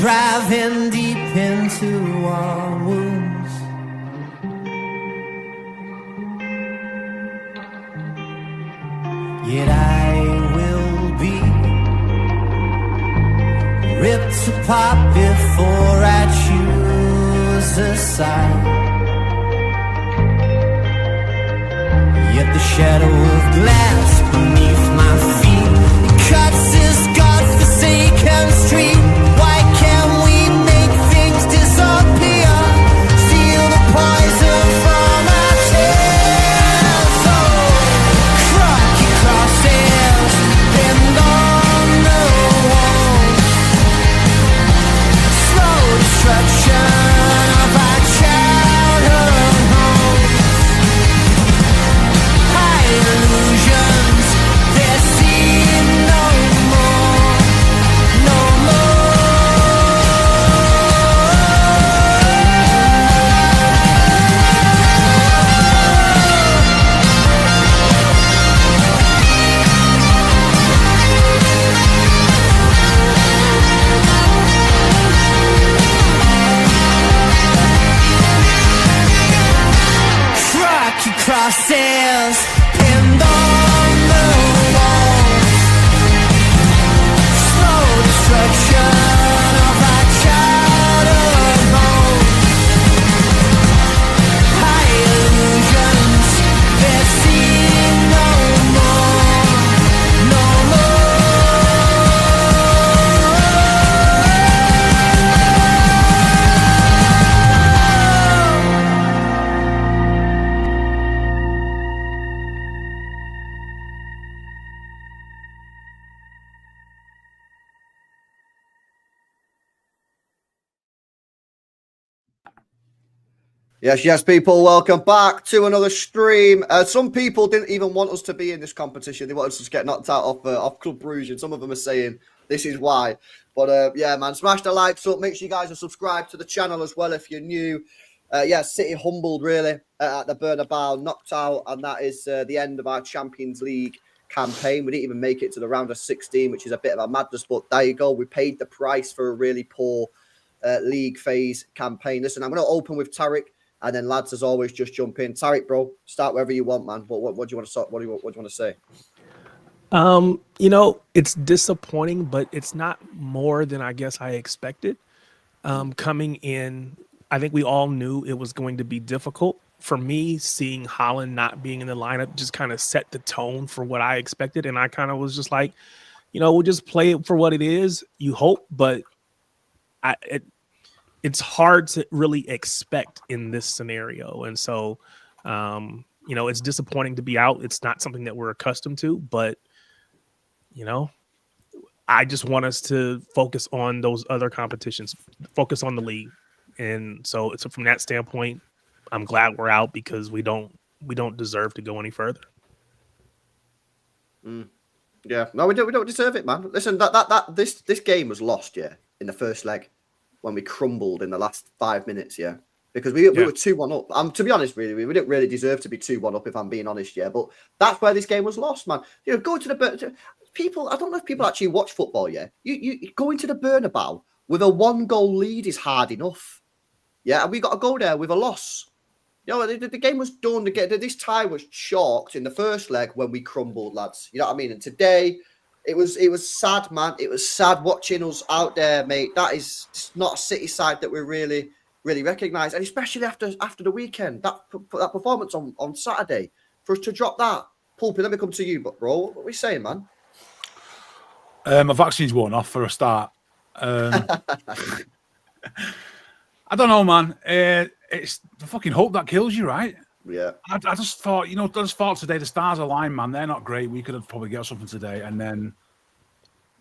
driving deep into our wounds. Yet I will be ripped apart before I choose a side. Yet the shadow of glass beneath my feet cuts this godforsaken street. Why can't we make things disappear? Steal the poison from our tears. Oh, crocky crosses pinned on the wall. Slow destruction of our childhood homes. High illusions, they seem no more, no more. Crocky crosses pinned on the walls. Slow destruction of our childhood homes. High illusions, they seem no more, no Yes, people, welcome back to another stream. Some people didn't even want us to be in this competition. They wanted us to get knocked out off Club Brugge, and some of them are saying this is why. But yeah, man, smash the likes up. Make sure you guys are subscribed to the channel as well if you're new. City humbled, really, at the Bernabeu, knocked out, and that is the end of our Champions League campaign. We didn't even make it to the round of 16, which is a bit of a madness, but there you go. We paid the price for a really poor league phase campaign. Listen, I'm going to open with Tariq. And then, lads, as always, just jump in. Tariq, bro, start wherever you want, man. What do you want to start? What do you want to say? You know, it's disappointing, but it's not more than I guess I expected. Coming in, I think we all knew it was going to be difficult. For me, seeing Haaland not being in the lineup just kind of set the tone for what I expected. And I kind of was just like, you know, we'll just play it for what it is. You hope, but it's hard to really expect in this scenario. And so, you know, it's disappointing to be out. It's not something that we're accustomed to, but, you know, I just want us to focus on those other competitions, focus on the league. And so from that standpoint, I'm glad we're out because we don't deserve to go any further. Yeah, no, we don't deserve it, man. Listen, this game was lost, yeah, in the first leg, when we crumbled in the last 5 minutes, yeah, because we were 2-1 up. To be honest, really, we didn't really deserve to be 2-1 up, if I'm being honest, yeah. But that's where this game was lost, man. You know, going to the people. I don't know if people actually watch football, yeah. You going to the Bernabeu with a 1-goal lead is hard enough, yeah. And we got to go there with a loss. You know, the game was done. This tie was chalked in the first leg when we crumbled, lads. You know what I mean? And today, it was sad, man. It was sad watching us out there, mate. That is not a City side that we really recognise, and especially after the weekend, that performance on Saturday, for us to drop that. Pulpy, let me come to you, but bro, what are we saying, man? My vaccine's worn off for a start. I don't know, man. It's the fucking hope that kills you, right? Yeah. I just thought, today the stars aligned, man. They're not great. We could have probably got something today, and then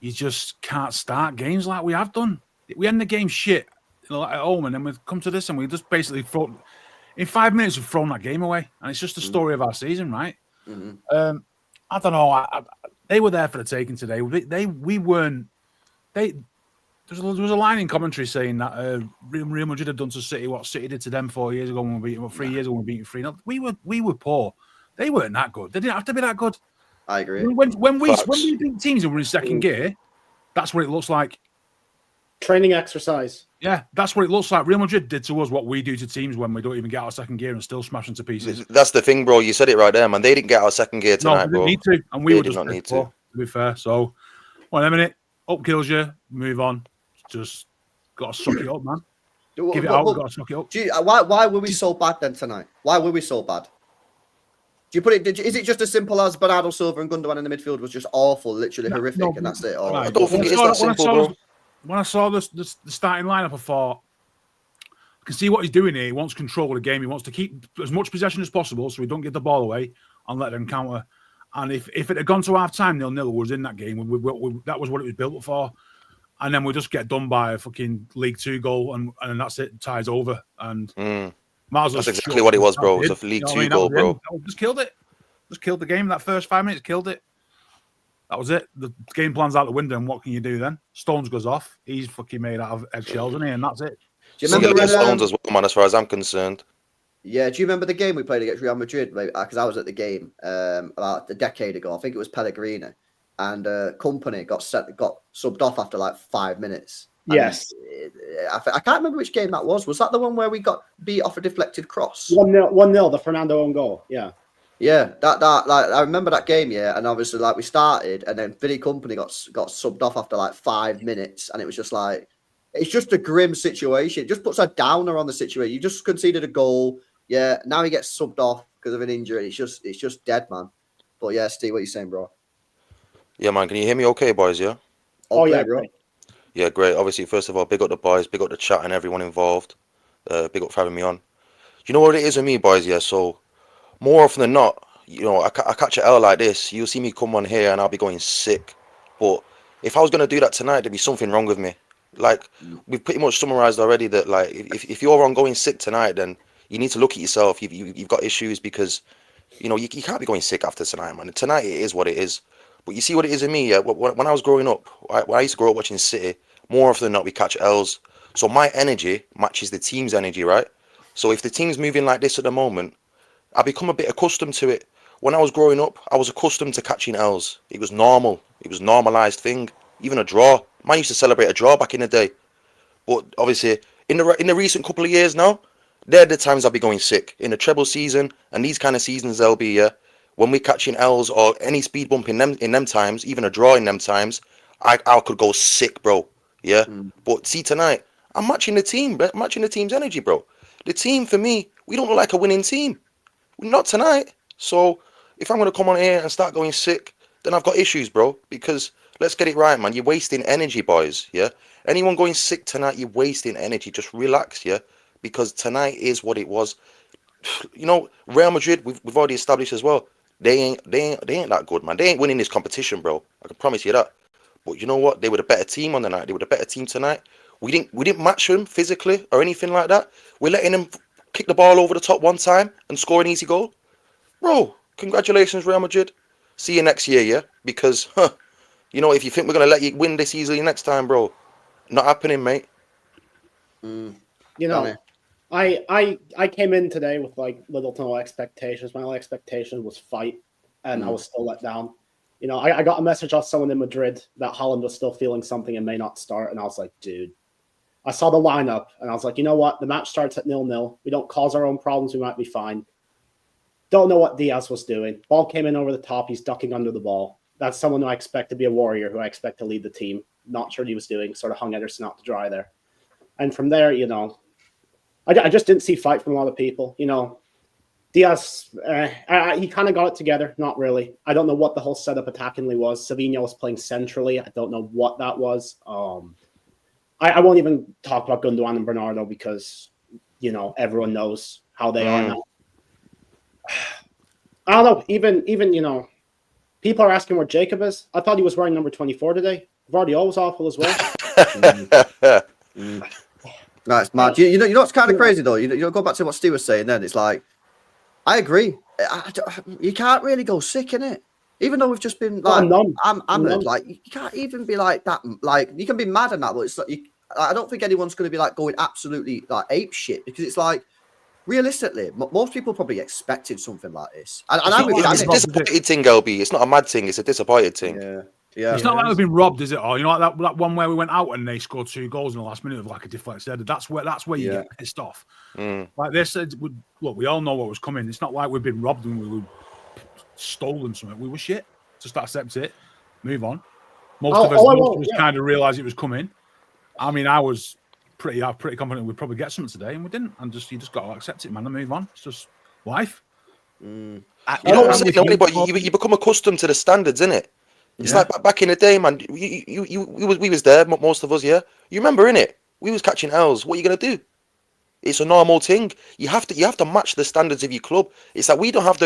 you just can't start games like we have done. We end the game shit, at home, and then we've come to this, and we just basically in 5 minutes we've thrown that game away, and it's just the story of our season, right? Mm-hmm. I don't know. They were there for the taking today. We weren't. There was a line in commentary saying that Real Madrid had done to City what City did to them 4 years ago when we beat them, 3 years ago when we beat them 3-0. We were poor. They weren't that good. They didn't have to be that good. I agree. When we beat teams and we're in second gear, that's what it looks like. Training exercise. Yeah, that's what it looks like. Real Madrid did to us what we do to teams when we don't even get out of second gear and still smash them to pieces. That's the thing, bro. You said it right there, man. They didn't get out of second gear tonight, No, they bro. didn't need to, and we They were did just not need poor, to be fair. So, well, a minute, up kills you, move on. Just got to suck it up, man. Give it out, got to suck it up. Why were we so bad then tonight? Why were we so bad? Do you put it? Is it just as simple as Bernardo Silva and Gundogan in the midfield was just awful, literally horrific, and that's it? Or, I don't think it is that simple, bro. When I saw the starting lineup, I thought, I can see what he's doing here. He wants control of the game. He wants to keep as much possession as possible so we don't give the ball away and let them counter. And if it had gone to half-time, 0-0 was in that game. That was what it was built for. And then we just get done by a fucking League 2 goal, and that's it. Ties over. And that's exactly what it was, bro. It was a League 2 goal, bro. Just killed it. Just killed the game. That first 5 minutes, killed it. That was it. The game plan's out the window, and what can you do then? Stones goes off. He's fucking made out of eggshells, isn't he? And that's it. Do you remember Stones as well, man, as far as I'm concerned? Yeah, do you remember the game we played against Real Madrid? Because I was at the game about a decade ago. I think it was Pellegrini, and Kompany got subbed off after like 5 minutes. Yes. I can't remember which game that was. Was that the one where we got beat off a deflected cross? 1-0, the Fernando own goal. Yeah. Yeah, that like I remember that game, yeah, and obviously like we started, and then Billy Kompany got subbed off after like 5 minutes, and it was just like it's just a grim situation. It just puts a downer on the situation. You just conceded a goal, yeah. Now he gets subbed off because of an injury. It's just dead, man. But yeah, Steve, what are you saying, bro? Yeah, man. Can you hear me, okay, boys? Yeah. Yeah, bro. Yeah, great. Obviously, first of all, big up the boys, big up the chat and everyone involved. Big up for having me on. You know what it is with me, boys? Yeah, so. More often than not, you know, I catch an L like this. You'll see me come on here and I'll be going sick. But if I was going to do that tonight, there'd be something wrong with me. Like, we've pretty much summarized already that, like, if you're on going sick tonight, then you need to look at yourself. You've got issues because, you know, you can't be going sick after tonight, man. Tonight, it is what it is. But you see what it is in me, yeah? When I was growing up, when I used to grow up watching City, more often than not, we catch L's. So my energy matches the team's energy, right? So if the team's moving like this at the moment, I become a bit accustomed to it. When I was growing up, I was accustomed to catching L's. It was normal. It was a normalised thing. Even a draw. Man used to celebrate a draw back in the day. But obviously, in the recent couple of years now, they're the times I'll be going sick. In the treble season and these kind of seasons, they'll be when we're catching L's or any speed bump in them times, even a draw in them times, I could go sick, bro. Yeah. But see, tonight, I'm matching the team, matching the team's energy, bro. The team, for me, we don't look like a winning team. Not tonight. So if I'm going to come on here and start going sick, then I've got issues, bro. Because let's get it right, man. You're wasting energy, boys. Yeah. Anyone going sick tonight, you're wasting energy. Just relax, yeah. Because tonight is what it was. You know, Real Madrid, we've already established as well. They ain't that good, man. They ain't winning this competition, bro. I can promise you that. But you know what? They were the better team on the night. They were the better team tonight. We didn't match them physically or anything like that. We're letting them kick the ball over the top one time and score an easy goal. Bro, congratulations, Real Madrid. See you next year, yeah? Because, you know, if you think we're going to let you win this easily next time, bro, not happening, mate. You know, I came in today with, like, little to no expectations. My only expectation was fight, and I was still let down. You know, I got a message off someone in Madrid that Haaland was still feeling something and may not start, and I was like, dude. I saw the lineup, and I was like, you know what? The match starts at 0-0. We don't cause our own problems. We might be fine. Don't know what Diaz was doing. Ball came in over the top. He's ducking under the ball. That's someone who I expect to be a warrior, who I expect to lead the team. Not sure what he was doing. Sort of hung Ederson out to dry there. And from there, you know, I just didn't see fight from a lot of people. You know, Diaz, he kind of got it together. Not really. I don't know what the whole setup attackingly was. Savinho was playing centrally. I don't know what that was. I won't even talk about Gundogan and Bernardo because, you know, everyone knows how they are now. I don't know. Even you know, people are asking where Jacob is. I thought he was wearing number 24 today. Vardy was awful as well. No, it's mad. You know what's kind of crazy though. You know, go back to what Steve was saying. Then it's like, I agree. You can't really go sick, innit? Even though we've just been like, I'm like, you can't even be like that. Like, you can be mad and that, but it's like, I don't think anyone's going to be like going absolutely like ape shit because it's like, realistically, most people probably expected something like this. And I'm it's a disappointed thing, LB. It's not a mad thing. It's a disappointed thing. Yeah. Yeah. It's not like we've been robbed, is it? Or you know, like that one where we went out and they scored 2 goals in the last minute of like a deflected header. That's where you get pissed off. Like they said, look, we all know what was coming. It's not like we've been robbed and we were stolen something. We were shit. Just accept it, move on. Most of us kind of realised it was coming. I mean, I was pretty confident we'd probably get something today, and we didn't. And you just got to accept it, man, and move on. It's just life. You know what I'm saying? But you become accustomed to the standards, innit? It's like back in the day, man. We was there, most of us, yeah. You remember, innit? We was catching L's. What are you gonna do? It's a normal thing. You have to match the standards of your club. It's like we don't have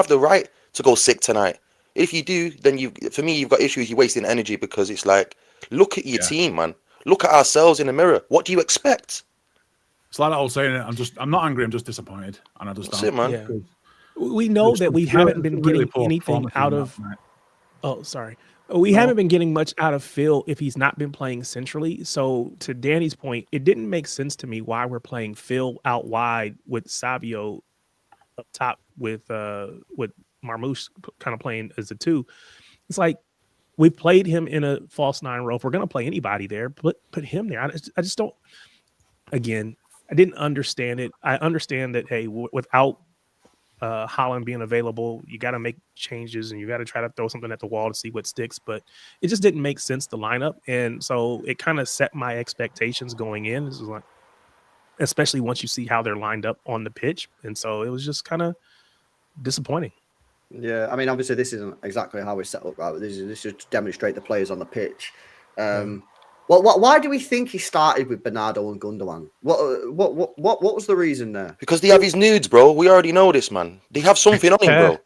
the right to go sick tonight. If you do, then for me, you've got issues. You're wasting energy because it's like, look at your team, man. Look at ourselves in the mirror. What do you expect? It's like that old saying. I'm not angry. I'm just disappointed, and I just That's it, man. Yeah. We know that we haven't been getting anything out of. Oh, sorry. We haven't been getting much out of Phil if he's not been playing centrally. So to Danny's point, it didn't make sense to me why we're playing Phil out wide with Savio up top with Marmouche kind of playing as a 2. It's like we played him in a false 9 role. If we're going to play anybody there, put him there. I just don't. Again, I didn't understand it. I understand that, hey, without Haaland being available, you got to make changes and you got to try to throw something at the wall to see what sticks, but it just didn't make sense, the lineup. And so it kind of set my expectations going in. This was like, especially once you see how they're lined up on the pitch. And so it was just kind of disappointing. Yeah, I mean, obviously this isn't exactly how we set up, right? This is to demonstrate the players on the pitch. Well, why do we think he started with Bernardo and Gundogan? What was the reason there? Because they have his nudes, bro. We already know this, man. They have something on him, bro.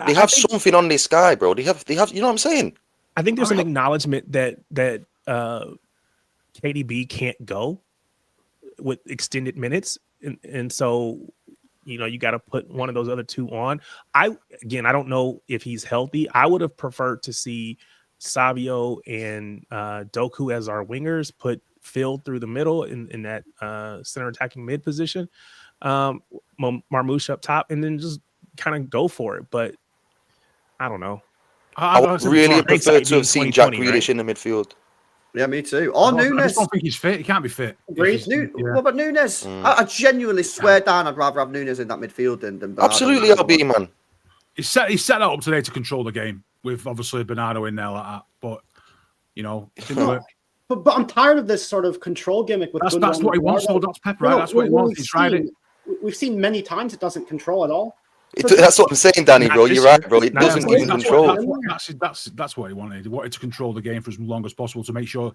They have something on this guy, bro. They have. You know what I'm saying? I think there's an acknowledgement that KDB can't go with extended minutes, and so you got to put one of those other 2 on. I don't know if he's healthy. I would have preferred to see Savio and Doku as our wingers, put Phil through the middle in that center attacking mid position, Marmouche up top, and then just kind of go for it. But I don't know. I would really prefer to have seen Jack Grealish in the midfield. Yeah, me too. Or Nunes. I just don't think he's fit. He can't be fit. What about Nunes? I genuinely swear down I'd rather have Nunes in that midfield than Bernardo. Absolutely, LB, man. He set that up today to control the game with obviously Bernardo in there like that. But, it didn't work. But I'm tired of this sort of control gimmick. That's what he wants, though. That's Pep, right? That's what he wants. He's tried it. We've seen many times it doesn't control at all. That's what I'm saying, Danny, bro. You're right, bro. It doesn't even control. That's what he wanted. He wanted to control the game for as long as possible to make sure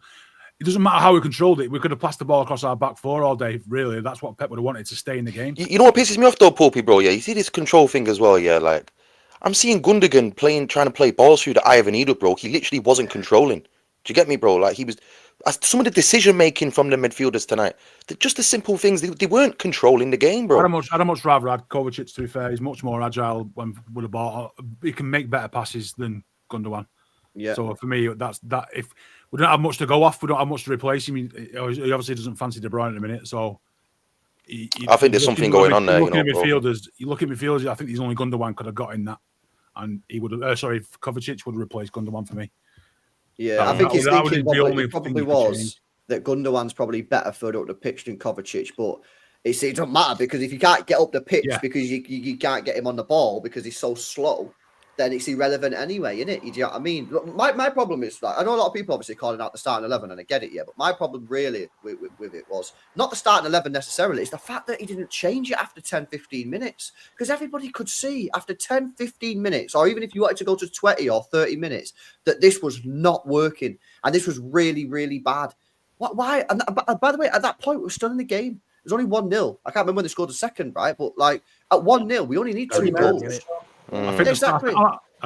it doesn't matter how we controlled it. We could have passed the ball across our back 4 all day. Really, that's what Pep would have wanted, to stay in the game. You know what pisses me off though, Popey, bro? Yeah, you see this control thing as well. Yeah, like I'm seeing Gundogan trying to play balls through the eye of a needle, bro. He literally wasn't controlling. Do you get me, bro? Like he was. Some of the decision making from the midfielders tonight, just the simple things, they weren't controlling the game, bro. I'd much rather had Kovacic, to be fair. He's much more agile with the ball. He can make better passes than Gundogan. Yeah. So for me, that's that. If we don't have much to go off, we don't have much to replace him. He obviously doesn't fancy De Bruyne at the minute. So I think there's something going on there. You look at midfielders. I think there's only Gundogan could have got in that, and he would have. Kovacic would have replaced Gundogan for me. Yeah, I think his thinking probably was that Gundogan's probably better further up the pitch than Kovacic, but it doesn't matter because if you can't get up the pitch because you can't get him on the ball because he's so slow, then it's irrelevant anyway, isn't it? You know what I mean? Look, my problem is that I know a lot of people obviously calling out the starting 11, and I get it, but my problem really with it was not the starting 11 necessarily. It's the fact that he didn't change it after 10, 15 minutes because everybody could see after 10, 15 minutes, or even if you wanted to go to 20 or 30 minutes, that this was not working and this was really, really bad. Why? And by the way, at that point, we were still in the game. It was only 1-0. I can't remember when they scored the second, right? But like at 1-0, we only need 2 goals. I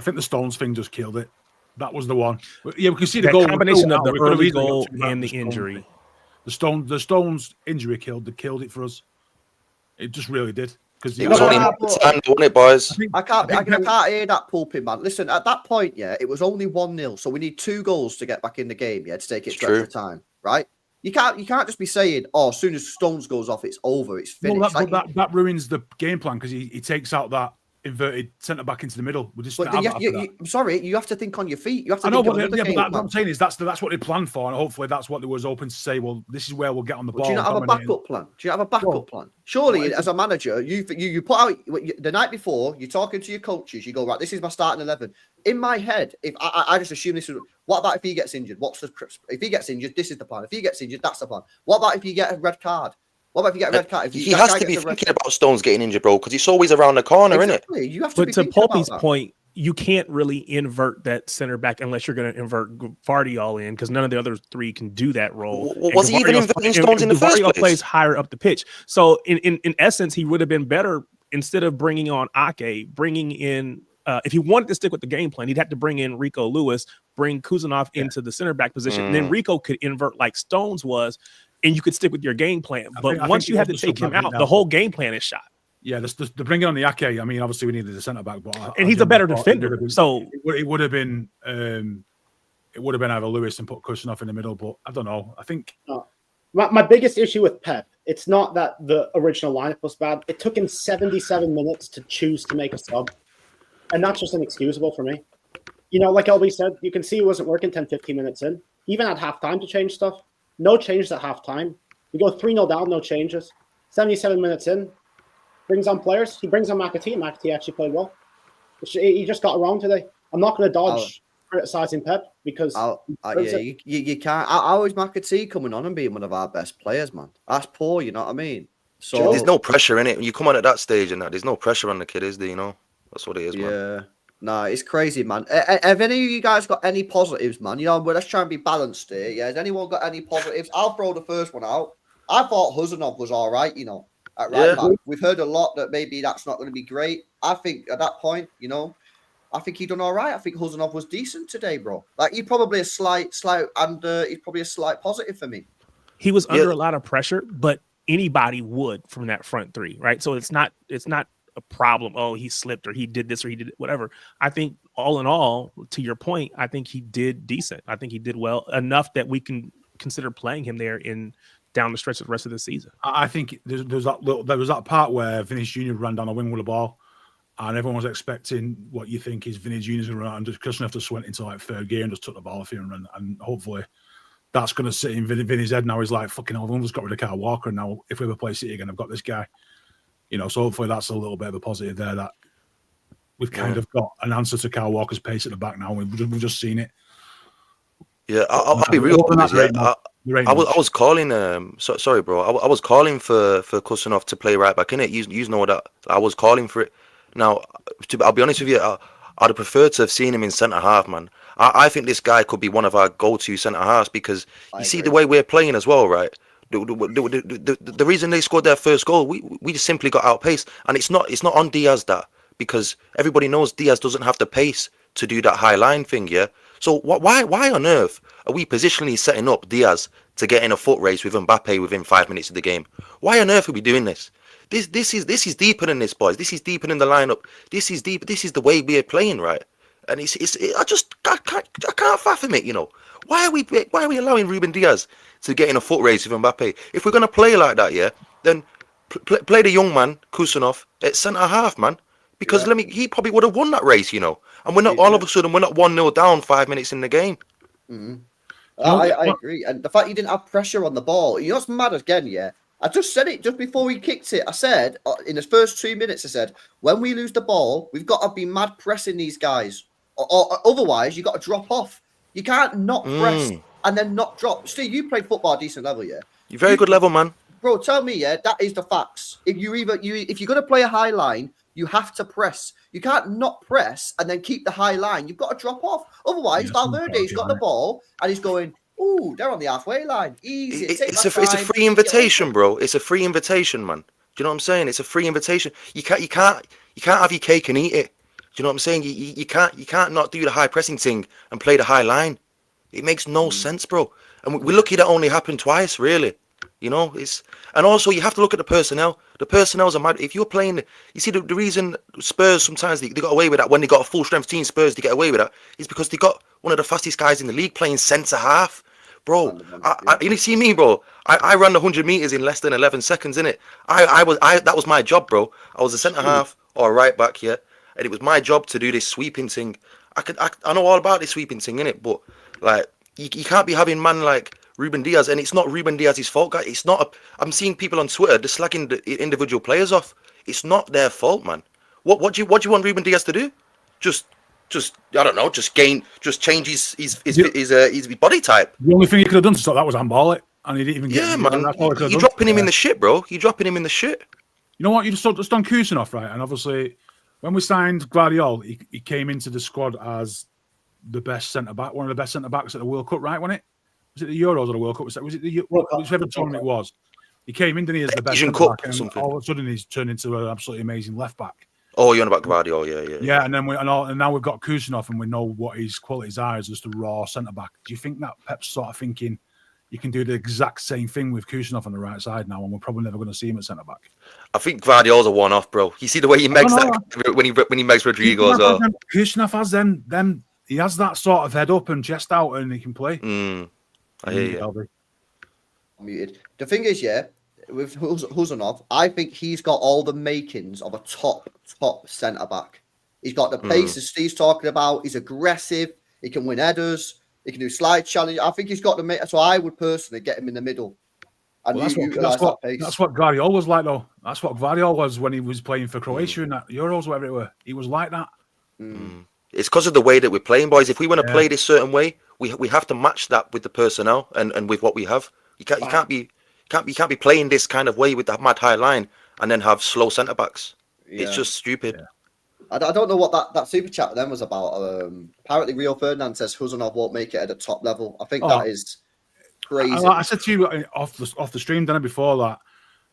think the Stones thing just killed it. That was the one. Yeah, we can see the goal. Combination of the early goal and the injury. The Stones injury killed it for us. It just really did. Because it was only time, wasn't it, boys? I can't hear that pulping, man. Listen, at that point, it was only 1-0, so we need 2 goals to get back in the game, to take it straight to time, right? You can't just be saying, as soon as Stones goes off, it's over, it's finished. Well, that ruins the game plan because he takes out that inverted centre back into the middle. We just But have then that after that. I'm sorry, you have to think on your feet. You have to I know, think of but another yeah, game but what plan. I'm saying is that's what they planned for, and hopefully that's what they was open to say. Well, this is where we'll get on the But ball. do you not have a dominating. backup plan? Do you have a backup plan? Surely, as a manager, you put out the night before. You're talking to your coaches. You go, right, this is my starting 11. In my head, if I just assume this is, what about if he gets injured? If he gets injured, this is the plan. If he gets injured, that's the plan. What about if you get a red card? What about if you get a red card? If He has to be thinking about Stones getting injured, bro, because it's always around the corner, exactly. isn't it? You have to But be to thinking about Pulpy's that. point, you can't really invert that center back unless you're going to invert Gvardiol in, because none of the other three can do that role. Was he even inverting Stones in the first Gvardiol place? plays higher up the pitch. So in essence, he would have been better instead of bringing on Ake, bringing in. If he wanted to stick with the game plan, he'd have to bring in Rico Lewis, bring Kuzanov into the center back position. And then Rico could invert like Stones was, and you could stick with your game plan. But once you have to take him out, the whole game plan is shot. Yeah, the bringing on the Ake. I mean, obviously we needed a centre back, but and he's a better defender. So it would have been either Lewis and put Kusanov in the middle. But I don't know. I think my biggest issue with Pep, it's not that the original lineup was bad. It took him 77 minutes to choose to make a sub. And that's just inexcusable for me. You know, like LB said, you can see it wasn't working 10, 15 minutes in. He even had halftime to change stuff. No changes at halftime. We go 3-0 down, no changes. 77 minutes in, brings on players. He brings on McAtee. McAtee actually played well. He just got around today. I'm not going to dodge criticizing Pep because you can't. How is McAtee coming on and being one of our best players, man? That's poor. You know what I mean? So there's no pressure in it. When you come on at that stage and that, there's no pressure on the kid, is there? You know, that's what it is, man. Yeah. No, it's crazy, man. Have any of you guys got any positives, man? You know, let's try and be balanced here. Yeah, has anyone got any positives? I'll throw the first one out. I thought Huzanov was all right, you know, at right back. We've heard a lot that maybe that's not going to be great. I think at that point, you know, I think he done all right. I think Huzanov was decent today, bro. Like, he's probably a slight, and he's probably a slight positive for me. He was under a lot of pressure, but anybody would from that front three, right? So it's not a problem. Oh, he slipped or he did this or he did whatever. I think all in all, to your point, I think he did decent. I think he did well enough that we can consider playing him there in down the stretch of the rest of the season. I think there was that part where Vinicius Jr. ran down the wing with the ball, and everyone was expecting what you think is Vinicius Jr.'s going to run, and just Kusanov just went into like third gear and just took the ball off him and ran, and hopefully that's going to sit in Vinny's head now. He's like, fucking hell, everyone's got rid of Kyle Walker, and now if we ever play City again, I've got this guy. You know, so hopefully that's a little bit of a positive there, that we've kind of got an answer to Kyle Walker's pace at the back now. We've just seen it. Yeah, I'll be real. I was calling. Sorry, bro. I was calling for Kusanov to play right back in it. You know that I was calling for it. Now, I'll be honest with you. I'd have preferred to have seen him in centre half, man. I think this guy could be one of our go-to centre halves because you see the way we're playing as well, right? The reason they scored their first goal, we just simply got outpaced, and it's not on Diaz that, because everybody knows Diaz doesn't have the pace to do that high line thing, yeah. So why on earth are we positionally setting up Diaz to get in a foot race with Mbappe within 5 minutes of the game? Why on earth are we doing this? This is deeper than this, boys. This is deeper than the lineup. This is deep. This is the way we're playing, right? And I can't fathom it, you know. Why are we allowing Ruben Diaz to get in a foot race with Mbappe? If we're gonna play like that, yeah, then play the young man Kusanov at centre half, man. Because he probably would have won that race, you know. And we're not all of a sudden we're not 1-0 down 5 minutes in the game. Mm-hmm. I agree, and the fact you didn't have pressure on the ball, you know what's mad again, yeah. I just said it just before we kicked it. I said in the first 2 minutes, I said when we lose the ball, we've got to be mad pressing these guys, or otherwise you got to drop off. You can't not press and then not drop. Steve, you play football at a decent level, yeah. You're very good level, man. Bro, tell me, yeah, that is the facts. If you're gonna play a high line, you have to press. You can't not press and then keep the high line. You've got to drop off. Otherwise, Valverde's got the ball and he's going, ooh, they're on the halfway line. Easy. It's a free invitation, bro. It's a free invitation, man. Do you know what I'm saying? It's a free invitation. You can't have your cake and eat it. Do you know what I'm saying? You can't not do the high pressing thing and play the high line. It makes no sense, bro. And we're lucky that only happened twice, really. You know, and also you have to look at the personnel. The personnel's are mad. If you're playing, you see the reason Spurs sometimes they got away with that when they got a full strength team. Spurs they get away with that is because they got one of the fastest guys in the league playing centre half, bro. You see me, bro. I ran the 100 meters in less than 11 seconds, innit? That was my job, bro. I was a centre half or a right back here, and it was my job to do this sweeping thing. I know all about this sweeping thing, innit? But like, you can't be having man like Ruben Diaz, and it's not Ruben Diaz's fault, guys. It's not. I'm seeing people on Twitter just slagging the individual players off. It's not their fault, man. What do you want Ruben Diaz to do? Just I don't know. Just change his body type. The only thing he could have done to stop that was handball it, and he didn't even get. Yeah, man. You're dropping him in the shit, bro. You're dropping him in the shit. You know what? You just on Kusanov, right? And obviously, when we signed Guardiola, he came into the squad as the best centre back, one of the best centre backs at the World Cup, right? Wasn't it? Was it the Euros or the World Cup? Was it the whichever tournament it was? He came in, didn't he, as the best Asian centre Cup back, or and something. all of a sudden he's turned into an absolutely amazing left back. Oh, you're on about Guardiola, yeah. Yeah, and then and now we've got Kusanov, and we know what his qualities are as just a raw centre back. Do you think that Pep's sort of thinking you can do the exact same thing with Kusanov on the right side now, and we're probably never going to see him at centre back? I think Guardiola's a one-off, bro. You see the way he makes that when he makes Rodrigo as well. Kusanov has them. He has that sort of head up and chest out, and he can play. I hear you. Muted. The thing is, yeah, with Huzanov, I think he's got all the makings of a top centre back. He's got the pace as Steve's talking about. He's aggressive. He can win headers. He can do slide challenge. I think he's got the. So I would personally get him in the middle. And that's what Guardiola was like, though. That's what Guardiola was when he was playing for Croatia in that Euros, whatever it were. He was like that. It's because of the way that we're playing, boys. If we want to play this certain way, we have to match that with the personnel and with what we have. You can't be playing this kind of way with that mad high line and then have slow centre backs. Yeah. It's just stupid. Yeah. I don't know what that super chat then was about. Apparently, Rio Ferdinand says Huzanov won't make it at the top level. I think that is crazy. I said to you off the stream dinner before that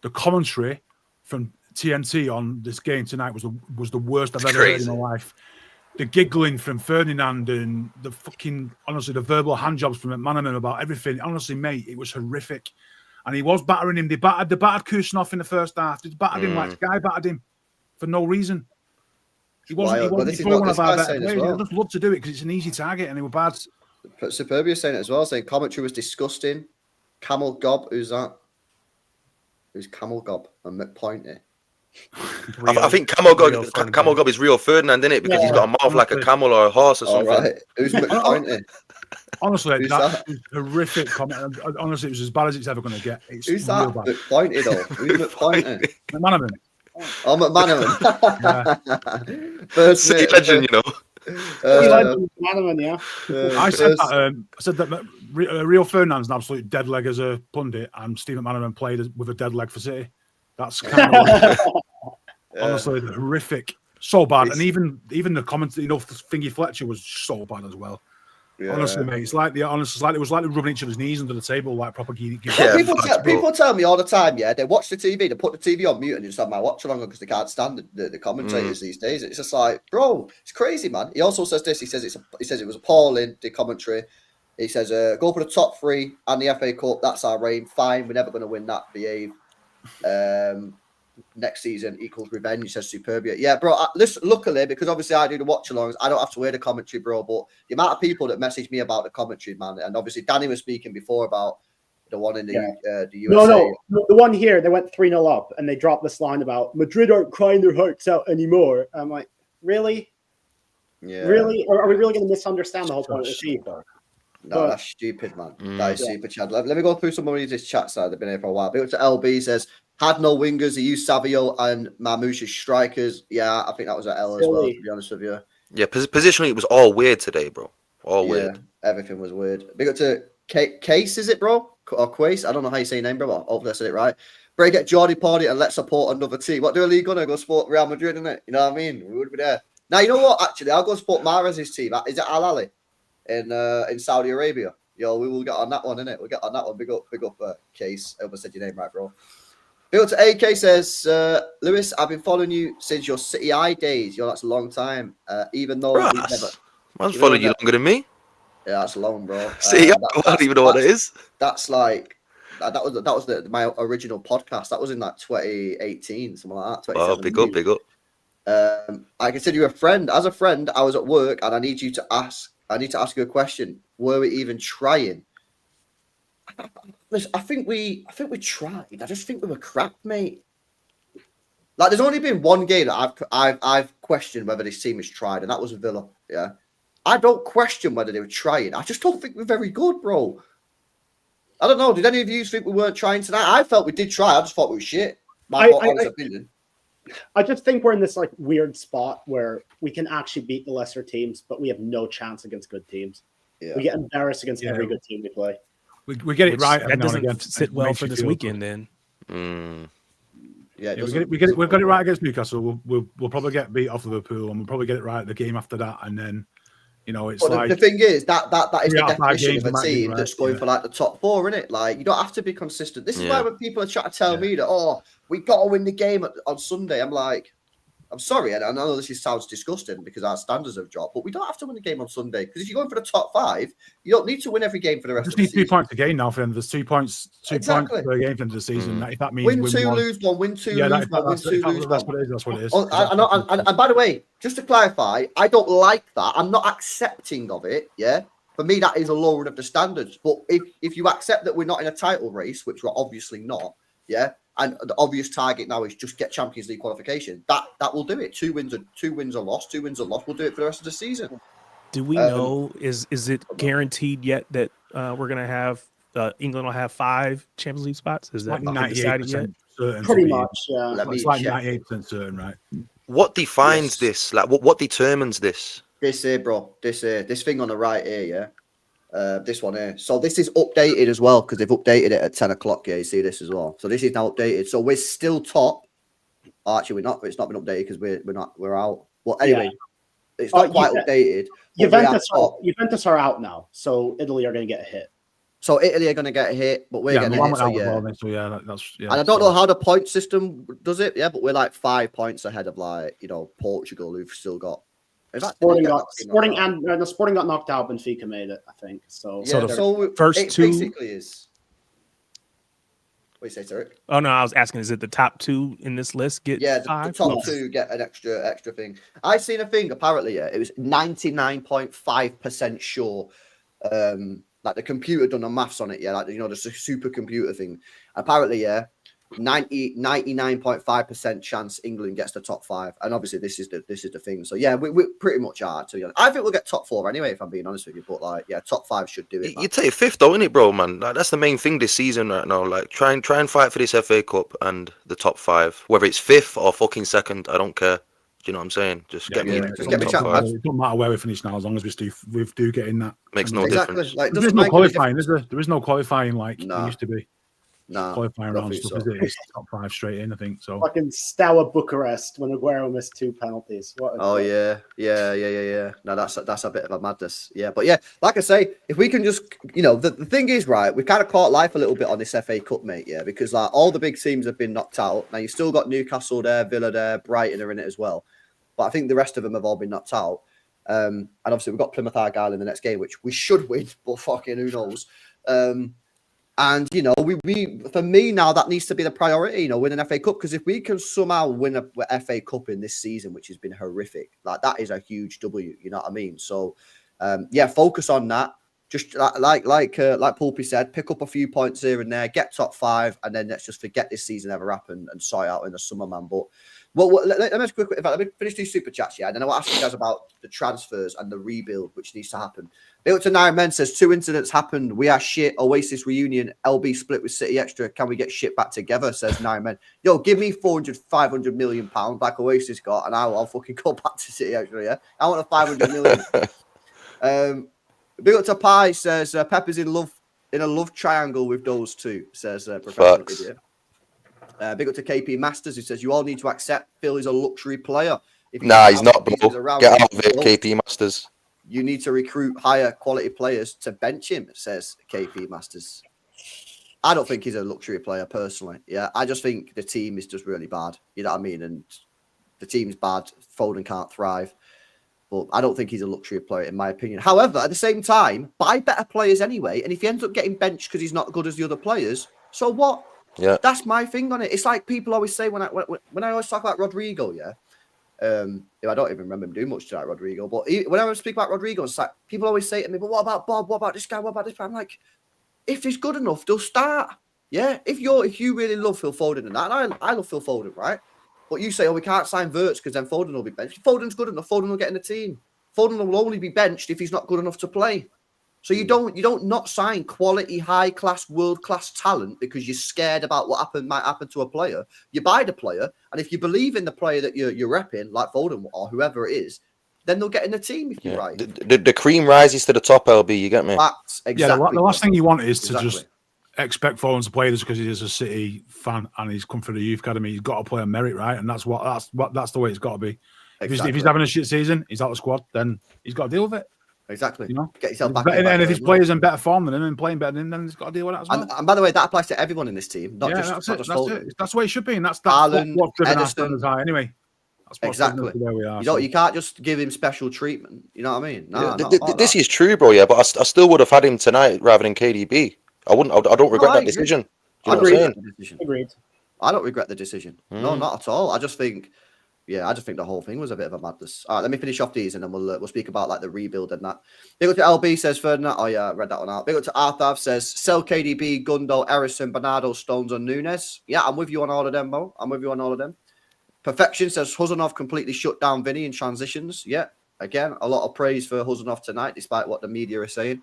the commentary from TNT on this game tonight was the worst I've ever heard in my life. The giggling from Ferdinand and the honestly, the verbal hand jobs from McManaman about everything. Honestly, mate, it was horrific. And he was battering him. They battered Kusanov in the first half. They battered him like Sky battered him for no reason. He wasn't one of our better players. Well. He just loved to do it because it's an easy target and they were bad. Superbia saying it as well, saying commentary was disgusting. Camel Gob, who's that? Who's Camel Gob? And McPointy. I think Camel Gob is Rio Ferdinand, isn't it? Because he's got a mouth like a camel or a horse or something. Right. Who's McPointy? Honestly, that was horrific comment. Honestly, it was as bad as it's ever going to get. Who's that? McPointy, though? Who's McPointy? McManaman. Oh, McManaman. First legend, you know. I said that Rio Ferdinand's an absolute dead leg as a pundit, and Steve McManaman played with a dead leg for City. That's kind of honestly horrific, so bad. And even the comments, Thingy Fletcher was so bad as well. Yeah. Honestly, mate, it was like rubbing each other's knees under the table, like proper geek. People tell me all the time, they watch the TV, they put the TV on mute and just have my watch along because they can't stand the commentators these days. It's just like, bro, it's crazy, man. He also says this. He says it was appalling, the commentary. He says, go for the top three and the FA Cup. That's our aim. Fine, we're never going to win that. Behave. Next season equals revenge, says Superbia. Yeah, bro, listen, luckily, because obviously I do the watch-alongs, I don't have to hear the commentary, bro, but the amount of people that message me about the commentary, man, and obviously Danny was speaking before about the one in the USA. No, the one here, they went 3-0 up, and they dropped this line about Madrid aren't crying their hearts out anymore. I'm like, really? Yeah. Really? Or are we really going to misunderstand the whole point of the FIFA? No, that's stupid, man. That is super chat. Let me go through some of these chats that have been here for a while. But to LB says, had no wingers. He used Savio and Mamouche as strikers. Yeah, I think that was an L as well, to be honest with you. Yeah, positionally, it was all weird today, bro. All weird. Everything was weird. Big up to Case, is it, bro? Or Quace? I don't know how you say your name, bro. Hopefully I said it right. Break at Jordy Party and let's support another team. What do a league gonna go support Real Madrid, isn't it? You know what I mean? We would be there. Now, you know what? Actually, I'll go support Mahrez's team. Is it Al Ahly in Saudi Arabia? Yo, we will get on that one, innit? We'll get on that one. Big up, Case. I almost said your name right, bro. Big up to AK says, Lewis, I've been following you since your City Eye days. Yo, that's a long time. Even though we've never... I've followed you longer than me. Yeah, that's long, bro. See, I don't even know what it is. That's like... That was my original podcast. That was in like 2018, something like that. Oh, big up. I consider you a friend. As a friend, I was at work and I need to ask you a question. Were we even trying? Listen, I think we tried. I just think we were crap, mate. Like, there's only been one game that I've questioned whether this team has tried, and that was Villa. Yeah, I don't question whether they were trying. I just don't think we're very good, bro. I don't know. Did any of you think we weren't trying tonight? I felt we did try. I just thought we were shit. My honest opinion. I just think we're in this like weird spot where we can actually beat the lesser teams, but we have no chance against good teams. Yeah. We get embarrassed against every good team we play. We get it right. That doesn't sit well for this weekend, then. Yeah, we've got it right against Newcastle. We'll probably get beat off Liverpool, and we'll probably get it right the game after that, and then it's but like the thing is that is the definition of a might team right, that's going for like the top four, isn't it? Like, you don't have to be consistent. This is why when people are trying to tell me that we got to win the game on Sunday, I'm like, I'm sorry, and I know this sounds disgusting because our standards have dropped, but we don't have to win the game on Sunday because if you're going for the top 5, you don't need to win every game for the rest of the season. Just need 2 points a game now for them. There's 2 points per game for the end of the season. If that means win 2, lose 1, win 2, lose 1, win 2, lose 1. That's what it is. That's what it is. And by the way, just to clarify, I don't like that. I'm not accepting of it. Yeah, for me, that is a lowering of the standards. But if you accept that we're not in a title race, which we're obviously not, yeah. And the obvious target now is just get Champions League qualification. That will do it. 2 wins a loss. 2 wins a loss. We'll do it for the rest of the season. Do we know? Is it guaranteed yet that we're gonna have England will have 5 Champions League spots? Is that not decided yet? Pretty much, yeah. It's like 98% certain, right? What defines this? Like, what determines this? This here, bro. This thing on the right here, yeah. This one here. So this is updated as well because they've updated it at 10 o'clock. Yeah, you see this as well. So this is now updated. So we're still top. Oh, actually, we're not. It's not been updated because we're out. Well, anyway, it's not quite updated. Juventus are out now. So Italy are going to get a hit. So Italy are going to get a hit, but we're getting a hit. And I don't know how the point system does it. Yeah, but we're like 5 points ahead of Portugal, who've still got. Sporting got knocked out. Benfica made it, I think. So the first 2 basically is. What do you say, Tarek? Oh no, I was asking: is it the top 2 in this list get? Yeah, the top 2 get an extra thing. I seen a thing. Apparently, it was 99.5% sure. Like the computer done the maths on it. Yeah, like the supercomputer thing. Apparently, 99.5% chance England gets the top 5, and obviously this is the thing. So yeah, we pretty much are, to be honest. I think we'll get top 4 anyway, if I'm being honest with you. But top 5 should do it. You take 5th though, innit, bro, man? Like, that's the main thing this season right now. Like, try and fight for this FA Cup and the top 5, whether it's 5th or fucking 2nd. I don't care. Do you know what I'm saying? Just get me top 5. It doesn't matter where we finish now, as long as we do get in that. Makes no difference. Like, there's no qualifying, is there? There is no qualifying like there used to be. Nah, qualifying round stuff, is it? It's top 5 straight in, I think. So fucking Steaua Bucharest when Aguero missed 2 penalties. Yeah. No, that's a bit of a madness. Yeah, but yeah, like I say, if we can just, the thing is, right, we kind of caught life a little bit on this FA Cup, mate. Yeah, because like all the big teams have been knocked out. Now you still got Newcastle there, Villa there, Brighton are in it as well, but I think the rest of them have all been knocked out. And obviously we've got Plymouth Argyle in the next game, which we should win, but fucking who knows. And we for me now that needs to be the priority, win an FA Cup, because if we can somehow win a FA Cup in this season, which has been horrific, like that is a huge W. You know what I mean? So, focus on that. Just like Pulpy said, pick up a few points here and there, get top 5, and then let's just forget this season ever happened and sort out in the summer, man. But let me finish these super chats, yeah. And then I want to ask you guys about the transfers and the rebuild, which needs to happen. Built to 9 men says 2 incidents happened. We are shit. Oasis reunion. LB split with City Extra. Can we get shit back together? Says 9 men. Yo, give me 500 million pounds like Oasis got, and I'll fucking go back to City Extra. Yeah, I want a 500 million. Built to Pie says Pep is in a love triangle with those 2. Says Professor Idiot. Big up to KP Masters, who says you all need to accept Phil is a luxury player. Nah, he's not, bro. Get out of it, KP Masters. You need to recruit higher quality players to bench him, says KP Masters. I don't think he's a luxury player personally. Yeah, I just think the team is just really bad. You know what I mean? And the team's bad. Foden can't thrive. But I don't think he's a luxury player, in my opinion. However, at the same time, buy better players anyway. And if he ends up getting benched because he's not good as the other players, so what? Yeah, that's my thing on it. It's like people always say when I always talk about Rodrigo, yeah. I don't even remember him doing much to that Rodrigo, but whenever I speak about Rodrigo, it's like people always say to me, "But what about Bob? What about this guy? What about this guy?" I'm like, if he's good enough, they'll start. Yeah, if you really love Phil Foden and that, and I love Phil Foden, right? But you say, oh, we can't sign Wirtz because then Foden will be benched. Foden's good enough. Foden will get in the team. Foden will only be benched if he's not good enough to play. So you don't not sign quality, high class, world class talent because you're scared about what might happen to a player. You buy the player, and if you believe in the player that you're repping, like Foden or whoever it is, then they'll get in the team if you're right. The cream rises to the top, LB. You get me? That's exactly. The last thing you want is to just expect Foden to play this because he is a City fan and he's come through the youth academy. He's got to play on merit, right? And that's the way it's got to be. Exactly. If he's having a shit season, he's out of the squad, then he's got to deal with it. Exactly. You know, get yourself back. And if his players in better form than him and playing better than him, then he's got to deal with that as well. And by the way, that applies to everyone in this team, not just Foden. That's the way it should be, and that's Haaland, what's driven our Ederson. standards high anyway. Exactly. Where we are, you can't just give him special treatment. You know what I mean? No, this is true, bro. Yeah, but I still would have had him tonight rather than KDB. I don't regret that decision. Do you know what I'm saying? Agreed. I don't regret the decision. No, not at all. I just think the whole thing was a bit of a madness. All right, let me finish off these and then we'll speak about like the rebuild and that. Big up to LB says Ferdinand. Oh yeah, I read that one out. Big up to Arthav says sell KDB, Gundo, Erison, Bernardo, Stones, and Nunes. Yeah, I'm with you on all of them, Mo. I'm with you on all of them. Perfection says Huzanov completely shut down Vinny in transitions. Yeah, again, a lot of praise for Huzanov tonight, despite what the media are saying.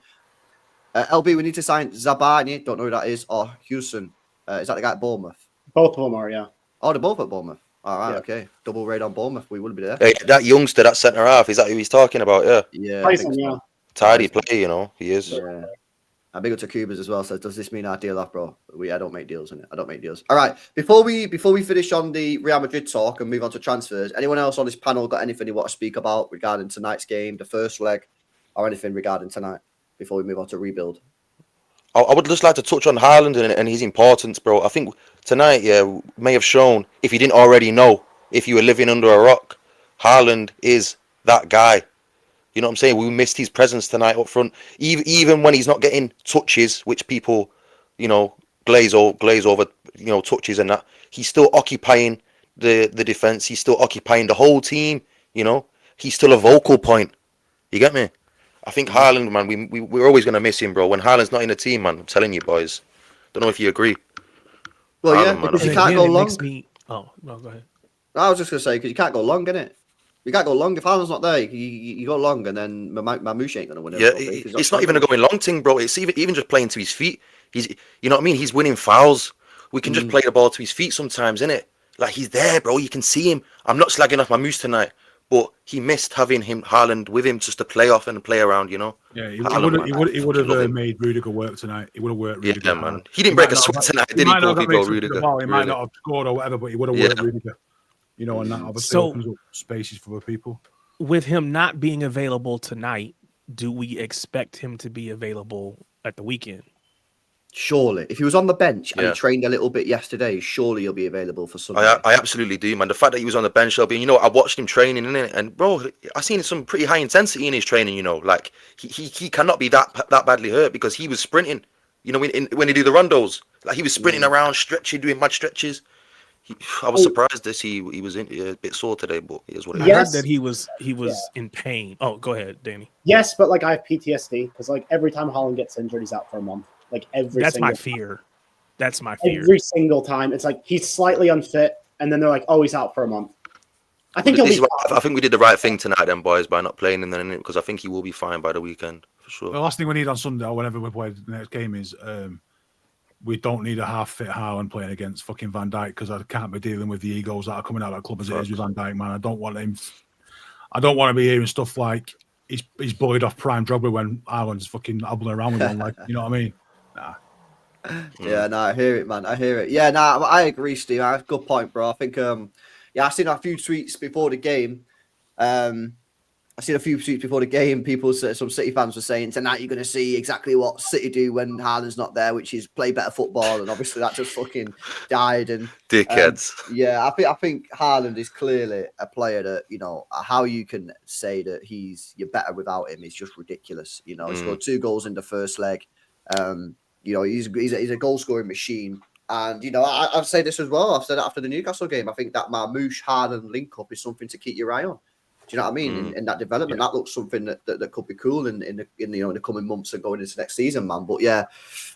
LB, we need to sign Zabani. Don't know who that is. Or Houston. Is that the guy at Bournemouth? Both of them are, yeah. Oh, they're both at Bournemouth. All right, okay. Double raid on Bournemouth. We wouldn't be there. Hey, that youngster, that centre half, is that who he's talking about? Yeah. Yeah. Tyson, yeah. Tidy play, you know. He is. Yeah. And big up to Cubas as well. So does this mean our deal off, bro? I don't make deals in it. I don't make deals. All right. Before we finish on the Real Madrid talk and move on to transfers, anyone else on this panel got anything you want to speak about regarding tonight's game, the first leg, or anything regarding tonight before we move on to rebuild? I would just like to touch on Haaland and his importance, bro. I think tonight, may have shown, if you didn't already know, if you were living under a rock, Haaland is that guy. You know what I'm saying? We missed his presence tonight up front. Even when he's not getting touches, which people, glaze over, touches and that, he's still occupying the defense. He's still occupying the whole team. He's still a vocal point. You get me? I think Haaland, man, we're always going to miss him, bro. When Haaland's not in the team, man, I'm telling you, boys. Don't know if you agree. Well, Haaland, yeah, man, because you can't go long. Oh, no, go ahead. I was just going to say, because you can't go long, innit? You can't go long. If Haaland's not there, you go long, and then Mamouche ain't going to win it. Yeah, it's not even a going long thing, bro. It's even just playing to his feet. You know what I mean? He's winning fouls. We can just play the ball to his feet sometimes, innit? Like, he's there, bro. You can see him. I'm not slagging off Mamouche tonight. But he missed having Haaland with him just to play off and play around, Yeah, he would have made Rudiger work tonight. He would have worked Rudiger. Yeah, man. He didn't break a sweat tonight, did he, Rudiger? He might not have scored or whatever, but he would have worked Rudiger. And that obviously opens up spaces for other people. With him not being available tonight, do we expect him to be available at the weekend? Surely. If he was on the bench and he trained a little bit yesterday, surely he'll be available for Sunday. I absolutely do, man. The fact that he was on the bench, I watched him training, innit? And, bro, I seen some pretty high intensity in his training, Like, he cannot be that badly hurt because he was sprinting, when he do the rondos. Like, he was sprinting around, stretching, doing mad stretches. I was surprised he was a bit sore today, but it is what it is. I heard that he was in pain. Oh, go ahead, Danny. Yes, but, I have PTSD because, every time Haaland gets injured, he's out for a month. That's my fear. That's my fear. Every single time, it's he's slightly unfit, and then they're like, "Oh, he's out for a month." I think I think we did the right thing tonight, then, boys, by not playing him then, because I think he will be fine by the weekend for sure. The last thing we need on Sunday, or whenever we play the next game, is we don't need a half-fit Haaland playing against fucking Van Dijk because I can't be dealing with the egos that are coming out of that club as it is with Van Dijk, man. I don't want him. I don't want to be hearing stuff like he's bullied off prime Drogba when Haaland's fucking hobbling around with one, you know what I mean? Nah. Yeah, no, I hear it, man. I hear it. Yeah, no, I agree, Steve. Good point, bro. I think, I've seen a few tweets before the game. People, some City fans were saying tonight you're going to see exactly what City do when Haaland's not there, which is play better football, and obviously that just fucking died. And dickheads. Yeah, I think Haaland is clearly a player that how you can say that you're better without him is just ridiculous. He scored 2 goals in the first leg. He's a goal scoring machine. And, I've said this as well. I've said it after the Newcastle game. I think that Mamouche Haaland link up is something to keep your eye on. Do you know what I mean? In that development, that looks something that could be cool in the coming months and going into next season, man. But yeah,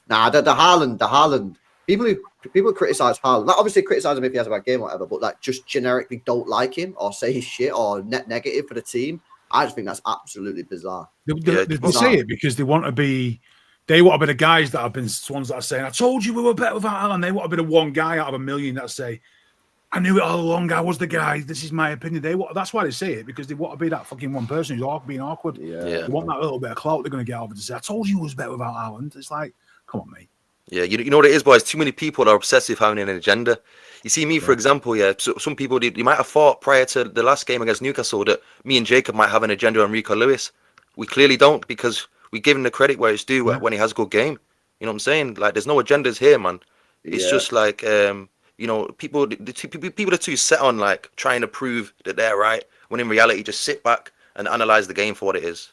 the Haaland people criticize Haaland. Not obviously criticize him if he has a bad game or whatever, but like just generically don't like him or say his shit or net negative for the team. I just think that's absolutely bizarre. They say it because they want to be the guys that have been ones that are saying, I told you we were better without Haaland. They want to be the one guy out of a million that say, I knew it all along. I was the guy. This is my opinion. That's why they say it, because they want to be that fucking one person who's being awkward. Yeah. They want that little bit of clout they're going to get over to say, I told you it was better without Haaland. It's like, come on, mate. Yeah, you know what it is, boys? Too many people are obsessed with having an agenda. You see me, for example, so some people, you might have thought prior to the last game against Newcastle that me and Jacob might have an agenda on Rico Lewis. We clearly don't, because we give him the credit where it's due when he has a good game. You know what I'm saying? Like, there's no agendas here, man. It's just like, people are too set on like trying to prove that they're right, when in reality, just sit back and analyze the game for what it is.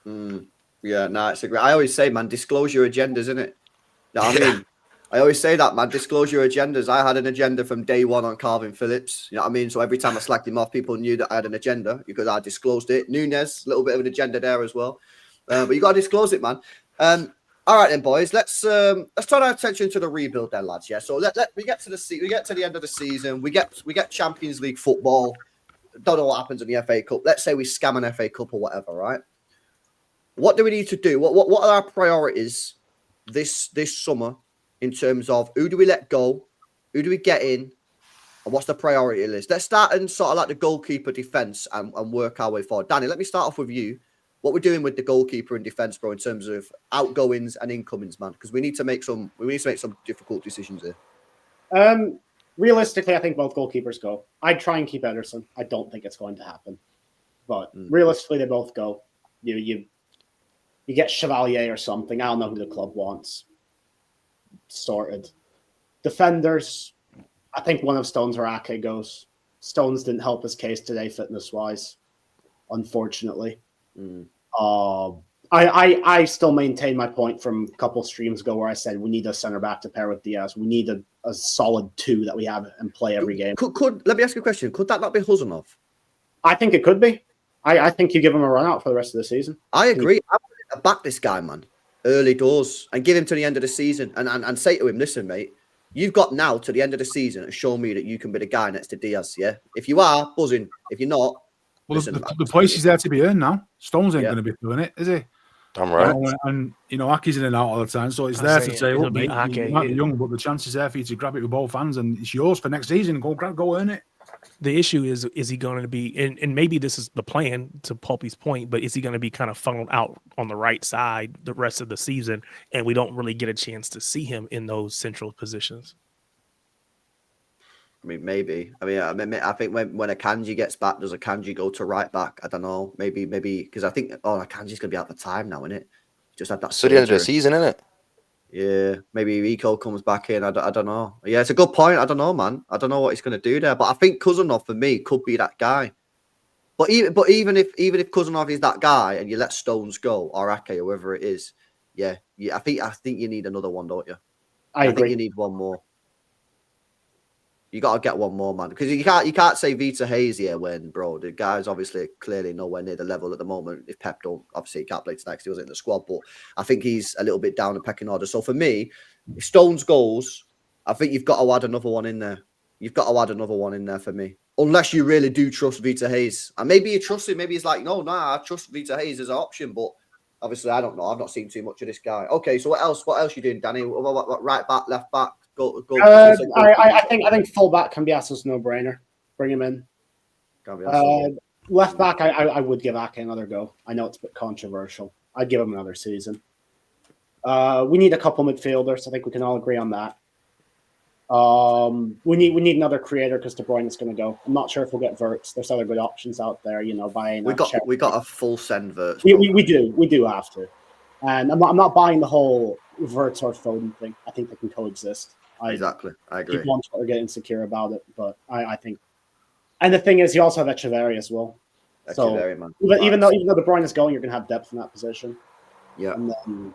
Yeah, no, it's a great. I always say, man, disclose your agendas, innit? You know what I mean? I always say that, man, disclose your agendas. I had an agenda from day one on Calvin Phillips. You know what I mean? So every time I slacked him off, people knew that I had an agenda because I disclosed it. Nunes, a little bit of an agenda there as well. But you got to disclose it, man. All right, then, boys. Let's turn our attention to the rebuild, then, lads. Yeah. So we get to the end of the season. We get Champions League football. Don't know what happens in the FA Cup. Let's say we scam an FA Cup or whatever, right? What do we need to do? What are our priorities this summer in terms of who do we let go, who do we get in, and what's the priority list? Let's start in sort of like the goalkeeper defense and work our way forward. Danny, let me start off with you. What we're doing with the goalkeeper and defense, bro, in terms of outgoings and incomings, man, because we need to make some difficult decisions here. Realistically, I think both goalkeepers go. I'd try and keep Ederson. I don't think it's going to happen, but realistically, they both go. You get Chevalier or something. I don't know who the club wants. Sorted. Defenders, I think one of Stones or Ake goes. Stones didn't help his case today, fitness-wise, unfortunately. I still maintain my point from a couple streams ago where I said we need a centre-back to pair with Diaz. We need a solid two that we have and play every game. Let me ask you a question. Could that not be Huzanov? I think it could be. I think you give him a run out for the rest of the season. I agree. I back this guy, man, early doors and give him to the end of the season and say to him, listen, mate, you've got now to the end of the season and show me that you can be the guy next to Diaz, yeah? If you are, buzzing. If you're not, well, the place is there to be earned now. Stones ain't going to be doing it, is he? I'm right. And Ake's in and out all the time, so it's there to say, look, mate, you might be young, but the chance is there for you to grab it with both hands, and it's yours for next season. Go earn it. The issue is he going to be, and maybe this is the plan to Pulpy's point, but is he going to be kind of funneled out on the right side the rest of the season, and we don't really get a chance to see him in those central positions? I mean, maybe. I think when Akanji gets back, does Akanji go to right back? I don't know. Maybe because I think Akanji's gonna be out the time now, isn't it? Just had that. So the end of the season, isn't it? Yeah, maybe Rico comes back in. I don't know. Yeah, it's a good point. I don't know, man. I don't know what he's gonna do there, but I think Kuzanov for me could be that guy. But even if Kuzanov is that guy and you let Stones go or Ake or whoever it is, yeah. I think you need another one, don't you? I agree. think you need one more. You got to get one more, man, because you can't say Vita Hayes here when, bro, the guy's obviously clearly nowhere near the level at the moment. If Pep don't, obviously he can't play tonight because he wasn't in the squad, but I think he's a little bit down the pecking order. So for me, if Stones goes, I think you've got to add another one in there. You've got to add another one in there for me, unless you really do trust Vita Hayes, and maybe you trust him. Maybe he's like, no, I trust Vita Hayes as an option, but obviously I don't know. I've not seen too much of this guy. Okay, so what else? What else you doing, Danny? What, right back, left back? I think fullback Cambiaso's no-brainer. Bring him in. Left back, I would give Ake another go. I know it's a bit controversial. I'd give him another season. We need a couple midfielders. I think we can all agree on that. We need another creator because De Bruyne is going to go. I'm not sure if we'll get Wirtz. There's other good options out there. Buying. We got a full send Wirtz. We do have to. And I'm not buying the whole Wirtz or Foden thing. I think they can coexist. Exactly. I agree. People are getting insecure about it, but I think. And the thing is, you also have Echeverri as well. Echeverri, man. Even though De Bruyne is going, you're going to have depth in that position. Yeah. And then,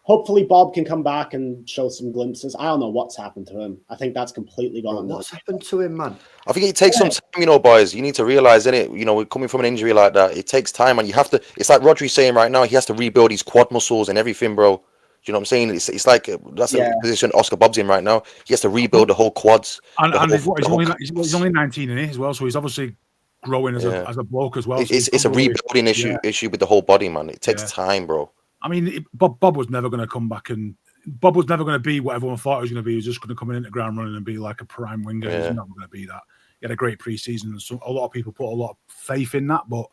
hopefully Bob can come back and show some glimpses. I don't know what's happened to him. I think that's completely gone. What's happened to him, man? I think it takes some time, boys. You need to realize, innit? Coming from an injury like that, it takes time, and you have to. It's like Rodri's saying right now. He has to rebuild his quad muscles and everything, bro. you know what I'm saying? It's like that's Yeah. the position Oscar Bob's in right now. He has to rebuild the whole quads. And the he's only 19 in it as well, so he's obviously growing as a bloke as well. So it's a rebuilding issue with the whole body, man. It takes time, bro. I mean, Bob was never going to come back, and Bob was never going to be what everyone thought he was going to be. He was just going to come in the ground running and be like a prime winger. He's never going to be that. He had a great preseason, and so a lot of people put a lot of faith in that. But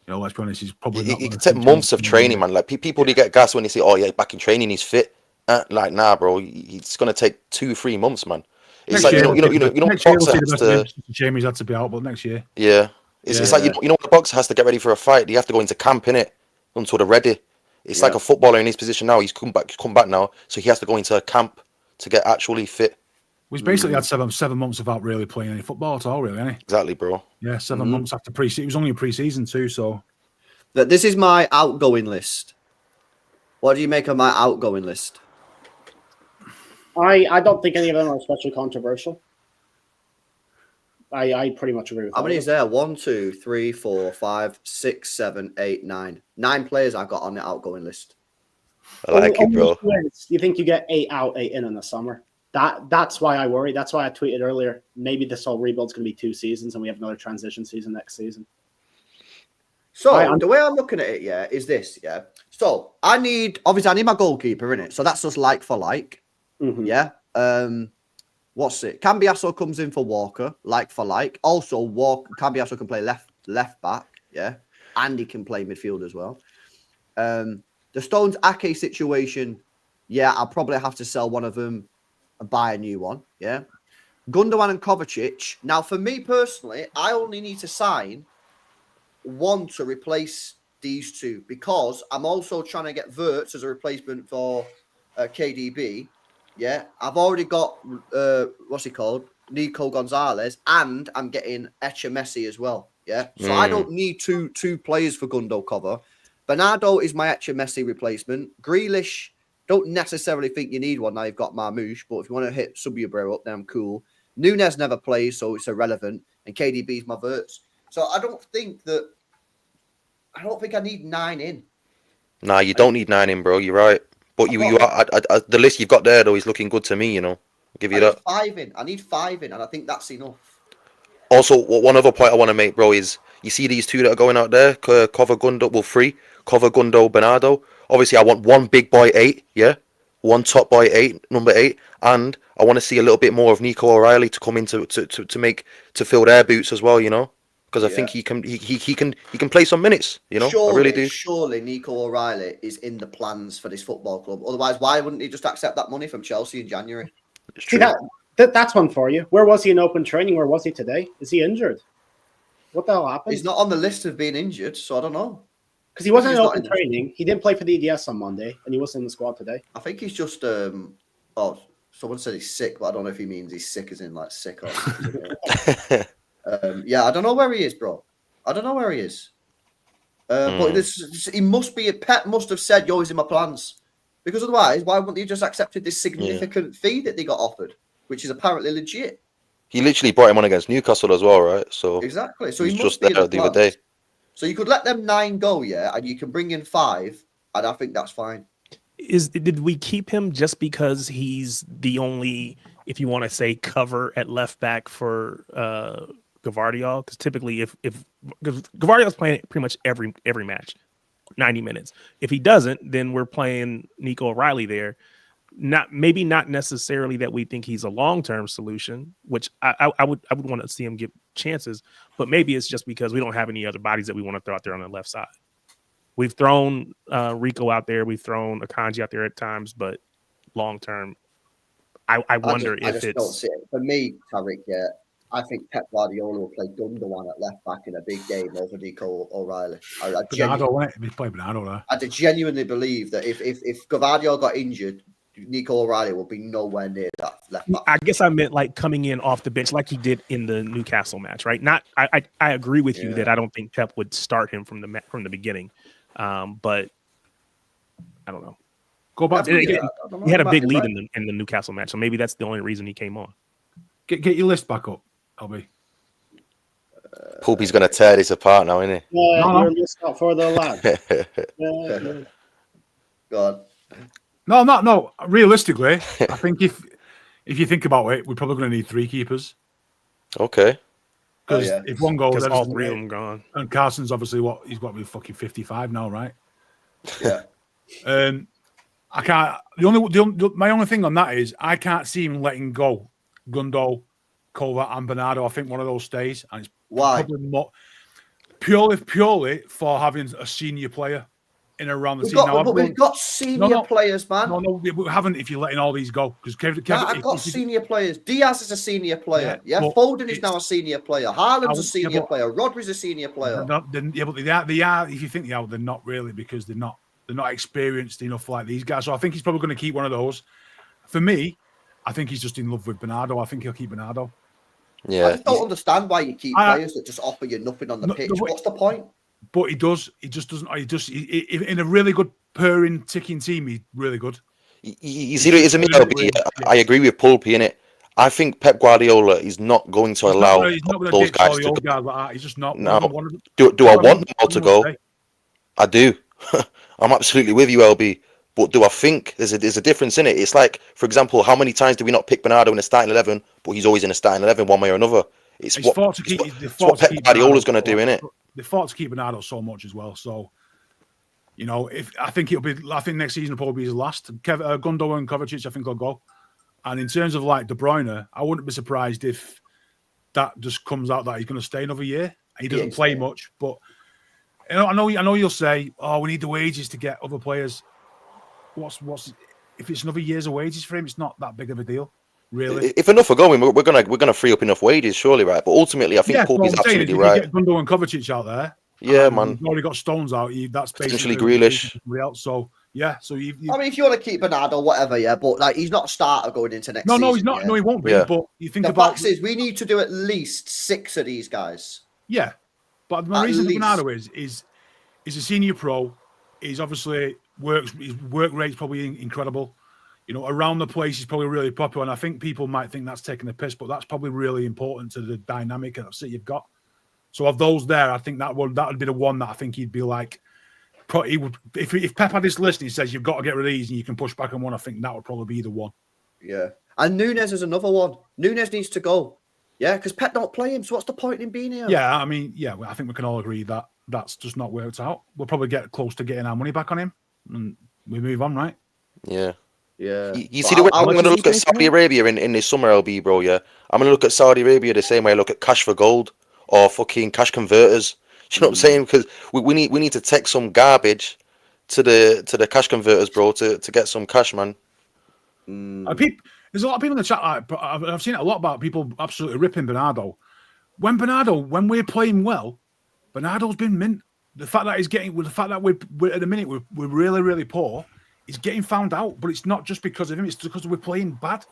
let's be honest, he's probably not. It can take months of training, man. Like people, they get gas when they say, "Oh yeah, back in training, he's fit." Like, nah, bro. It's going to take 2-3 months, man. It's like next year, you know, next year we'll see boxer the has best Jamie's had to be out, but next year, it's like you know, the boxer has to get ready for a fight. You have to go into camp in it until they're ready. It's like a footballer in his position now. He's come back now, so he has to go into a camp to get actually fit. He's basically had 7 months without really playing any football at all, really, hasn't he? Exactly, bro. Yeah, 7 months after pre-season. It was only a pre-season too, so. This is my outgoing list. What do you make of my outgoing list? I don't think any of them are especially controversial. I pretty much agree with that. How many is there? 1, 2, 3, 4, 5, 6, 7, 8, 9. 9 players I've got on the outgoing list. I like it, bro. You think you get 8 out, 8 in the summer? That's why I worry. That's why I tweeted earlier. Maybe this whole rebuild's going to be 2 seasons, and we have another transition season next season. So the way I'm looking at it, is this, So I need my goalkeeper in it. So that's just like for like, what's it? Cambiasso comes in for Walker, like for like. Also, Cambiasso can play left back, and he can play midfield as well. The Stones Ake situation, I'll probably have to sell one of them and buy a new one, Gundogan and Kovacic. Now, for me personally, I only need to sign one to replace these two because I'm also trying to get Wirtz as a replacement for KDB. I've already got what's he called, Nico Gonzalez, and I'm getting Messi as well. So I don't need two players for Gundo cover. Bernardo is my Messi replacement. Grealish, don't necessarily think you need one now you've got Marmouche, but if you want to hit Sububro up, then I'm cool. Nunes never plays, so it's irrelevant, and KDB's my Wirtz. So I don't think I need 9 in. Nah, you don't need 9 in, bro. You're right. But the list you've got there, though, is looking good to me, I'll give you that. I need 5 in, and I think that's enough. Also, one other point I want to make, bro, is you see these 2 that are going out there, Cover Gundo, 3, Cover Gundo, Bernardo. Obviously, I want one big boy 8, one top boy 8, number 8, and I want to see a little bit more of Nico O'Reilly to come in to fill their boots as well, because I think he can play some minutes, I really do. Surely Nico O'Reilly is in the plans for this football club. Otherwise, why wouldn't he just accept that money from Chelsea in January? It's true. See, that's one for you. Where was he in open training? Where was he today? Is he injured? What the hell happened? He's not on the list of being injured, so I don't know. Because he wasn't in open training. He didn't play for the EDS on Monday, and he wasn't in the squad today. I think he's just someone said he's sick, but I don't know if he means he's sick as in like sick or I don't know where he is, bro. I don't know where he is. But he must be. Pep must have said, "Yo, he's in my plans," because otherwise, why wouldn't he just accepted this significant fee that they got offered, which is apparently legit? He literally brought him on against Newcastle as well, right? So exactly. So he must just be there the other day. So you could let them 9 go, and you can bring in 5, and I think that's fine. Did we keep him just because he's the only, if you want to say, cover at left back for Gavardiol? Because typically, if Gavardiol's playing pretty much every match, 90 minutes. If he doesn't, then we're playing Nico O'Reilly there. Not necessarily that we think he's a long-term solution, which I would want to see him get chances, but maybe it's just because we don't have any other bodies that we want to throw out there on the left side. We've thrown Rico out there, we've thrown Akanji out there at times, but long-term, I wonder if it's. Don't see it. For me, Tariq, I think Pep Guardiola will play Gundogan at left back in a big game over Nico O'Reilly. I genuinely believe that if Gavardiol got injured, Nico O'Reilly will be nowhere near that left back. I guess I meant like coming in off the bench like he did in the Newcastle match, right? I agree with you that I don't think Pep would start him from the beginning, but I don't know. Go back. He had a big lead in the Newcastle match, so maybe that's the only reason he came on. Get your list back up, LB. Poopy's gonna tear this apart now, isn't he? Your list up for the lad. God. No. Realistically, I think if you think about it, we're probably going to need 3 keepers. Okay. Because if one goes, Because all 3 of them gone. And Carson's obviously he's got to be fucking 55 now, right? Yeah. I can't. My only thing on that is I can't see him letting go Gundo, Kova, and Bernardo. I think one of those stays, and it's probably more purely for having a senior player in around the team. We've got senior players, man. No, we haven't. If you're letting all these go, because I've got senior players. Diaz is a senior player. Yeah, Foden is now a senior player. Haaland's a senior player. Rodri's a senior player. But they are. If you think they are, they're not really, because they're not experienced enough like these guys. So I think he's probably going to keep one of those. For me, I think he's just in love with Bernardo. I think he'll keep Bernardo. Yeah, I just don't understand why you keep players that just offer you nothing on the pitch. What's the point? But he does. He just doesn't. In a really good purring, ticking team, he's really good. You see, it is a LB. I agree with Pulpy in it. I think Pep Guardiola is not going to allow those guys to go. He's just not. No. Do I want them all to go? I do. I'm absolutely with you, LB. But do I think there's a difference in it? It's like, for example, how many times do we not pick Bernardo in a starting 11, but he's always in a starting 11 one way or another? It's what Pep Guardiola's going to do, innit? They fought to keep Bernardo so much as well. So, I think next season will probably be his last. Gundogan and Kovacic, I think, will go. And in terms of like De Bruyne, I wouldn't be surprised if that just comes out that he's going to stay another year. He doesn't play much, but I know you'll say, "Oh, we need the wages to get other players." What's if it's another year's of wages for him? It's not that big of a deal, really. If enough are going, we're gonna free up enough wages, surely, right? But ultimately, I think Pulpy's absolutely right. Get Gundogan and Kovacic out there. Yeah, man. You've already got Stones out. That's essentially Grealish. Else. So yeah, I mean, if you want to keep Bernardo, whatever, yeah, but like he's not a starter going into next season. No, he's not. Yeah? No, he won't be. Yeah. But you think the about fact is, we need to do at least 6 of these guys. Yeah, but the reason Bernardo is he's a senior pro. He's obviously his work rate's probably incredible. Around the place he's probably really popular, and I think people might think that's taking the piss, but that's probably really important to the dynamic of City you've got. So of those there, I think that would be the one that I think he'd be like. He would, if Pep had this list and he says you've got to get rid of these and you can push back on one, I think that would probably be the one. Yeah, and Nunes is another one. Nunes needs to go. Yeah, because Pep don't play him, so what's the point in being here? Yeah, I mean, I think we can all agree that that's just not worked out. We'll probably get close to getting our money back on him, and we move on, right? Yeah. Yeah. You see, I'm going to look at Saudi Arabia in this summer, LB, bro. Yeah, I'm going to look at Saudi Arabia the same way I look at cash for gold or fucking cash converters. Do you know what I'm saying? Because we need to take some garbage to the cash converters, bro, to get some cash, man. There's a lot of people in the chat. I've seen it a lot about people absolutely ripping Bernardo. When we're playing well, Bernardo's been mint. The fact that we're at the minute we're really, really poor. He's getting found out, but it's not just because of him. It's because we're playing bad.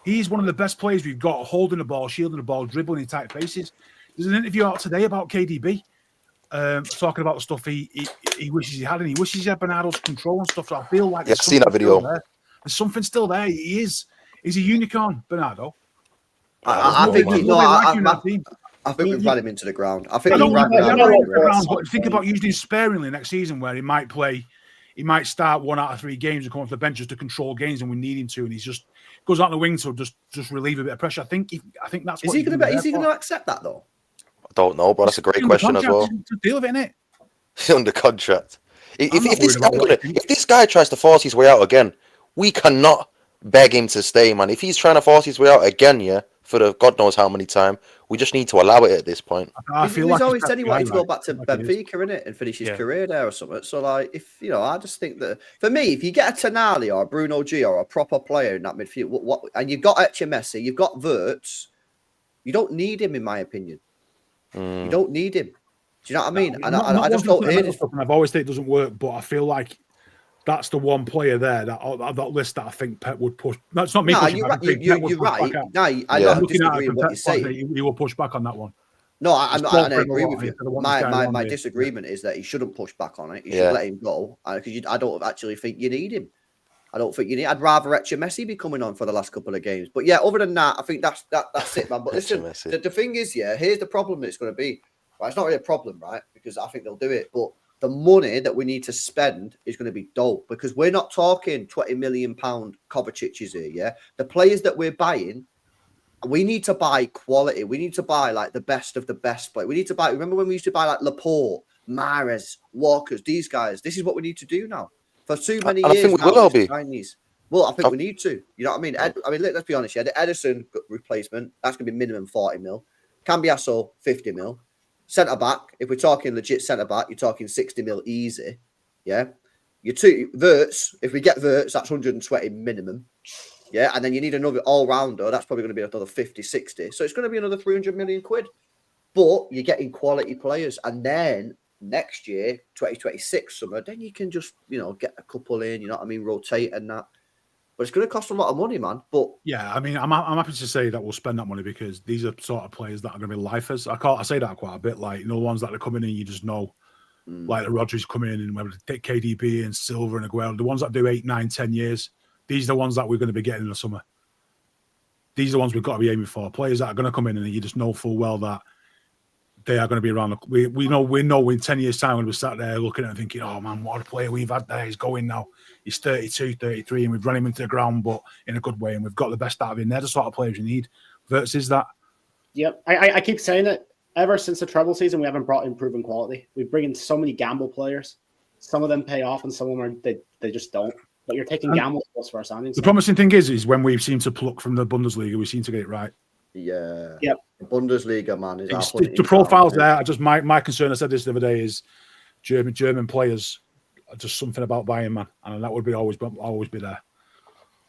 He's one of the best players we've got, holding the ball, shielding the ball, dribbling in tight places. There's an interview out today about KDB, talking about the stuff he wishes he had, and he wishes he had Bernardo's control and stuff. So I feel like I've seen that video. There's something still there. He's a unicorn, Bernardo. I think we've run him into the ground. I think we've run him into the ground. But think about using him sparingly next season, where he might play. He might start 1 out of 3 games and come off the bench just to control games, and we need him to. And he's just goes out the wing to just relieve a bit of pressure. I think that's. Is he going to accept that though? I don't know, but that's a great question as well. Deal with it, innit? He's under contract. If this guy tries to force his way out again, we cannot beg him to stay, man. If he's trying to force his way out again, for the God knows how many time, we just need to allow it at this point. He's always said he wanted to go back to Benfica, innit, and finish his career there or something. So, like, I just think that for me, if you get a Tonali or a Bruno G or a proper player in that midfield, and you've got Messi, you've got Wirtz, you don't need him, in my opinion. You don't need him. Do you know what I mean? And I just don't hear this. I've always said it doesn't work, but I feel like that's the one player there that list that I think Pep would push. That's not me. You're right. No, I'm not disagreeing with what you're saying. He will push back on that one. No, I agree with you. My disagreement is that he shouldn't push back on it. You should let him go because I don't actually think you need him. I'd rather Messi be coming on for the last couple of games. But yeah, other than that, I think that's it, man. But listen, the thing is, here's the problem that it's going to be. Right, it's not really a problem, right? Because I think they'll do it. But the money that we need to spend is going to be dope because we're not talking £20 million Kovacic's here, yeah? The players that we're buying, we need to buy quality. We need to buy like the best of the best play. We need to buy, remember when we used to buy like Laporte, Mahrez, Walkers, these guys? This is what we need to do now. For too many years, I think we will be. Well, I think we need to. You know what I mean? Let's be honest. Yeah, the Edison replacement, that's going to be minimum 40 mil. Cambiasso, 50 mil. Centre back, if we're talking legit centre back, you're talking 60 mil easy. Yeah. Your two Verts, if we get Verts, that's 120 minimum. Yeah. And then you need another all rounder. That's probably going to be another 50, 60. So it's going to be another 300 million quid. But you're getting quality players. And then next year, 2026 summer, then you can just, get a couple in, you know what I mean? Rotate and that. But it's going to cost a lot of money, man. But yeah, I mean, I'm happy to say that we'll spend that money because these are sort of players that are going to be lifers. I say that quite a bit, like the ones that are coming in, you just know, like the Rodgers coming in and whether take KDB and Silver and Aguero, the ones that do 8, 9, 10 years. These are the ones that we're going to be getting in the summer. These are the ones we've got to be aiming for. Players that are going to come in and you just know full well that they are going to be around. We know in 10 years' time when we're sat there looking at it and thinking, oh man, what a player we've had there. He's going now. He's 32, 33, and we've run him into the ground, but in a good way, and we've got the best out of him. They're the sort of players you need. Versus that. Yep. I keep saying it. Ever since the treble season, we haven't brought in proven quality. We bring in so many gamble players. Some of them pay off, and some of them they just don't. But you're taking gambles for our signings. The promising thing is when we seem to pluck from the Bundesliga, we seem to get it right. Yeah. Yep. The Bundesliga, man. The profile's there. My concern, I said this the other day, is German players are just something about Bayern, man. And that would always be there.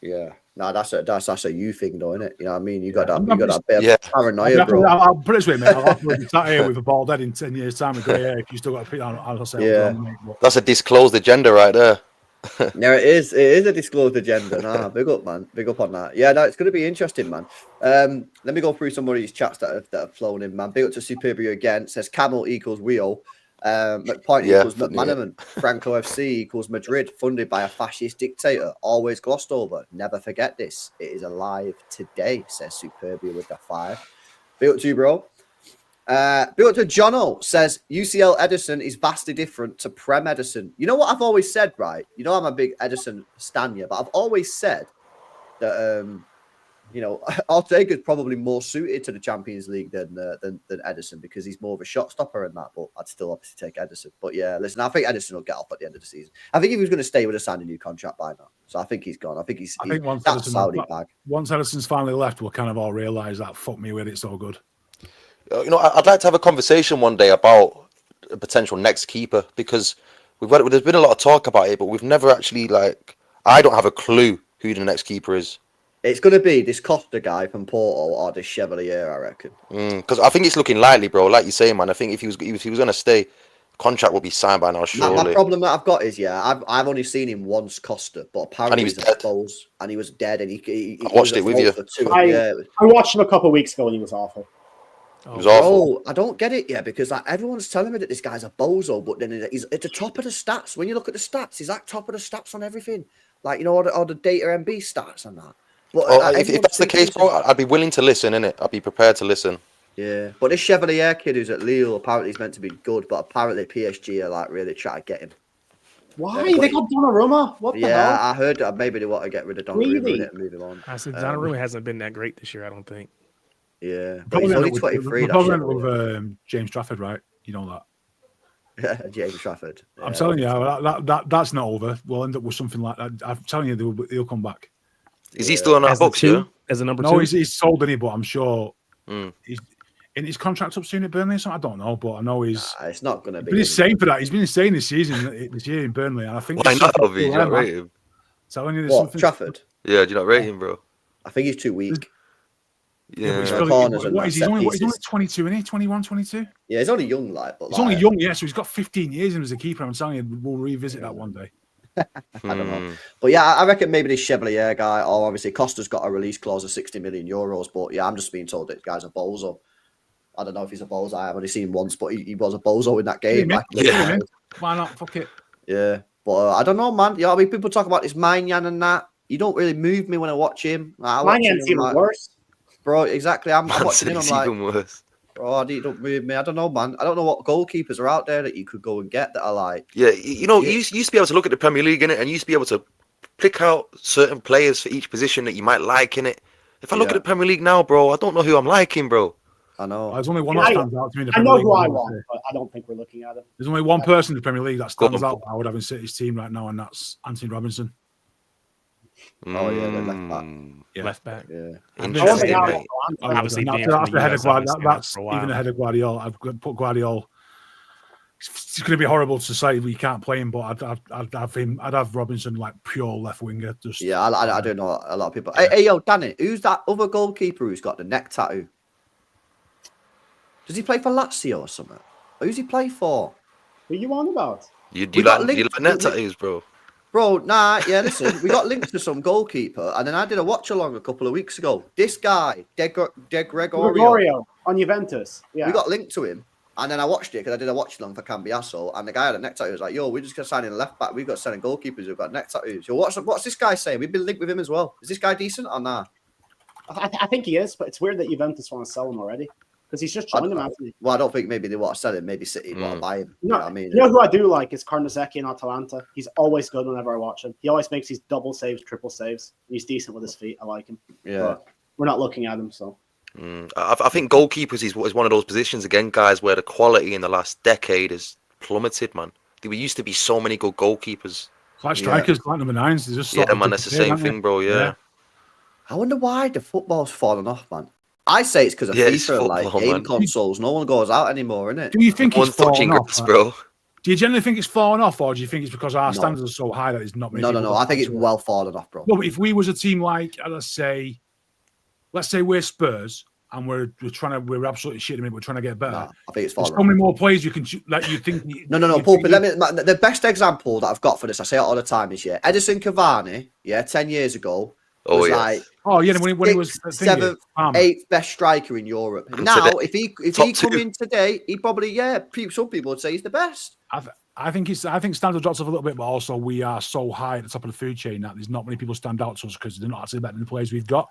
Yeah. No, that's a you thing, though, isn't it? You know what I mean? You got that bit of paranoia, bro. I'll put it this way, mate. I'll have to be sat here with a bald head in 10 years' time and go, yeah, if you still got a pit on, I'll say, yeah. That's a disclosed agenda right there. No, it is. It is a disclosed agenda. Nah, big up, man. Big up on that. Yeah, no, it's going to be interesting, man. Let me go through some of these chats that have flown in, man. Big up to Superbia again. Says Camel equals Rio. McPoint equals McManaman. Franco FC equals Madrid, funded by a fascist dictator. Always glossed over. Never forget this. It is alive today, says Superbia with the 5. Big up to you, bro. Big up to Jono, says UCL Edison is vastly different to Prem Edison. You know what I've always said, right? You know I'm a big Edison stan, but I've always said that Ortega's probably more suited to the Champions League than Edison because he's more of a shot stopper and that. But I'd still obviously take Edison. But yeah, listen, I think Edison will get off at the end of the season. I think if he was going to stay, he would have signed a new contract by now. So I think he's gone. I think once Edison's finally left, we'll kind of all realise that fuck me with it's so good. I'd like to have a conversation one day about a potential next keeper because there's been a lot of talk about it, but we've never actually I don't have a clue who the next keeper is. It's going to be this Costa guy from Porto or this Chevalier, I reckon. Because I think it's looking likely, bro. Like you say, man. I think if he was going to stay, contract will be signed by now. Surely. My problem that I've got is, I've only seen him once, Costa, but apparently he's dead. And he was dead, and he watched it with you. I watched him a couple of weeks ago, and he was awful. It was awful. I don't get it yet because everyone's telling me that this guy's a bozo, but then he's at the top of the stats. When you look at the stats, he's at top of the stats on everything, all the data MB stats and that. But if that's the case, bro, I'd be willing to listen, innit? I'd be prepared to listen. Yeah, but this Chevalier kid who's at Lille, apparently he's meant to be good, but apparently PSG are really trying to get him. Why? They got Donnarumma? What the hell? Yeah, I heard that maybe they want to get rid of Donnarumma and move him on. I said Donnarumma hasn't been that great this year, I don't think. Yeah, but he's only 23. With James Trafford, right? You know that. James Trafford. Yeah. I'm telling you, that's not over. We'll end up with something like that. I'm telling you, he'll come back. Is he still on that box, yeah? As a number 2? No, he's sold any, but I'm sure he's in his contract up soon at Burnley or something. I don't know, but I know he's. It's not going to be. He's been insane for that. He's been insane this year in Burnley, and I think. Why not? Do you not rate him? Telling you, what, Trafford? Yeah, do you not rate him, bro? I think he's too weak. Yeah, he's only 22, isn't he? 21, 22? Yeah, he's only young, he's only young, yeah. So he's got 15 years in as a keeper. I'm telling you, we'll revisit that one day. I don't know, but yeah, I reckon maybe this Chevalier guy, or obviously Costa's got a release clause of 60 million euros. But yeah, I'm just being told that this guy's a bozo. I don't know if he's a bozo. I've only seen him once, but he was a bozo in that game. Why not? Fuck it. Yeah, but I don't know, man. I mean, people talk about this Maignan and that. You don't really move me when I watch him. Magnan's even worse. Bro, exactly. I'm watching him. I'm like, even worse. Oh, don't move me. I don't know, man. I don't know what goalkeepers are out there that you could go and get that are like. Yeah, you know, you used to be able to look at the Premier League in it, and you used to be able to pick out certain players for each position that you might like in it. If I look at the Premier League now, bro, I don't know who I'm liking, bro. I know. There's only one that stands out to me in the I Premier know League. who I want, but I don't think we're looking at him. There's only one person in the Premier League that stands out I would have in City's team right now, and that's Anthony Robinson. Oh, yeah, the left back. Yeah. Left back. Yeah. Interesting, mate. Obviously, being that's from the ahead of US, Guardiola. I've been That's for a while. even ahead of Guardiola. I've put Guardiola. It's going to be horrible to say we can't play him, but I'd have Robinson like pure left winger. Just I don't know a lot of people. Hey, yo, Danny, who's that other goalkeeper who's got the neck tattoo? Does he play for Lazio or something? Who's he play for? Who are you on about? You like net tattoos, bro? Bro, nah, yeah, listen, we got linked to some goalkeeper, and then I did a watch along a couple of weeks ago. This guy, De Gregorio, on Juventus. Yeah. we got linked to him, and then I watched it because I did a watch along for Cambiasso, and the guy had a neck tattoo. He was like, yo, we're just going to sign in a left back. We've got to sign in goalkeepers who've got neck tattoos. Yo, what's this guy saying? We've been linked with him as well. Is this guy decent or nah? I think he is, but it's weird that Juventus want to sell him already. Because he's just joined them, Anthony. Well, I don't think maybe they want to sell him. Maybe City want to buy him. You know what I mean? You know who I do like is Carnesecchi in Atalanta. He's always good whenever I watch him. He always makes these double saves, triple saves. He's decent with his feet. I like him. Yeah. But we're not looking at him, so. I think goalkeepers is one of those positions, again, guys, where the quality in the last decade has plummeted, man. There used to be so many good goalkeepers. It's like strikers, like number 9s. They just man, that's the same thing, bro, yeah. I wonder why the football's fallen off, man. I say it's because of FIFA, football, like game man. consoles. No one goes out anymore, innit? Do you think it's falling off, bro? Do you generally think it's fallen off, or do you think it's because our standards are so high that it's not? No. I think it's well fallen off, bro. No, but if we was a team like, let's say we're Spurs and we're absolutely shitting it, we're trying to get better. Nah, I think it's There's fallen so many more players you can like. You think? No, Paul. The best example that I've got for this, I say it all the time, is Edison Cavani. 10 years ago. Was like when he was 7th, 8th best striker in Europe. Now, if he come in today, he probably some people would say he's the best. I think standard drops off a little bit, but also we are so high at the top of the food chain that there's not many people stand out to us because they're not actually better than the players we've got.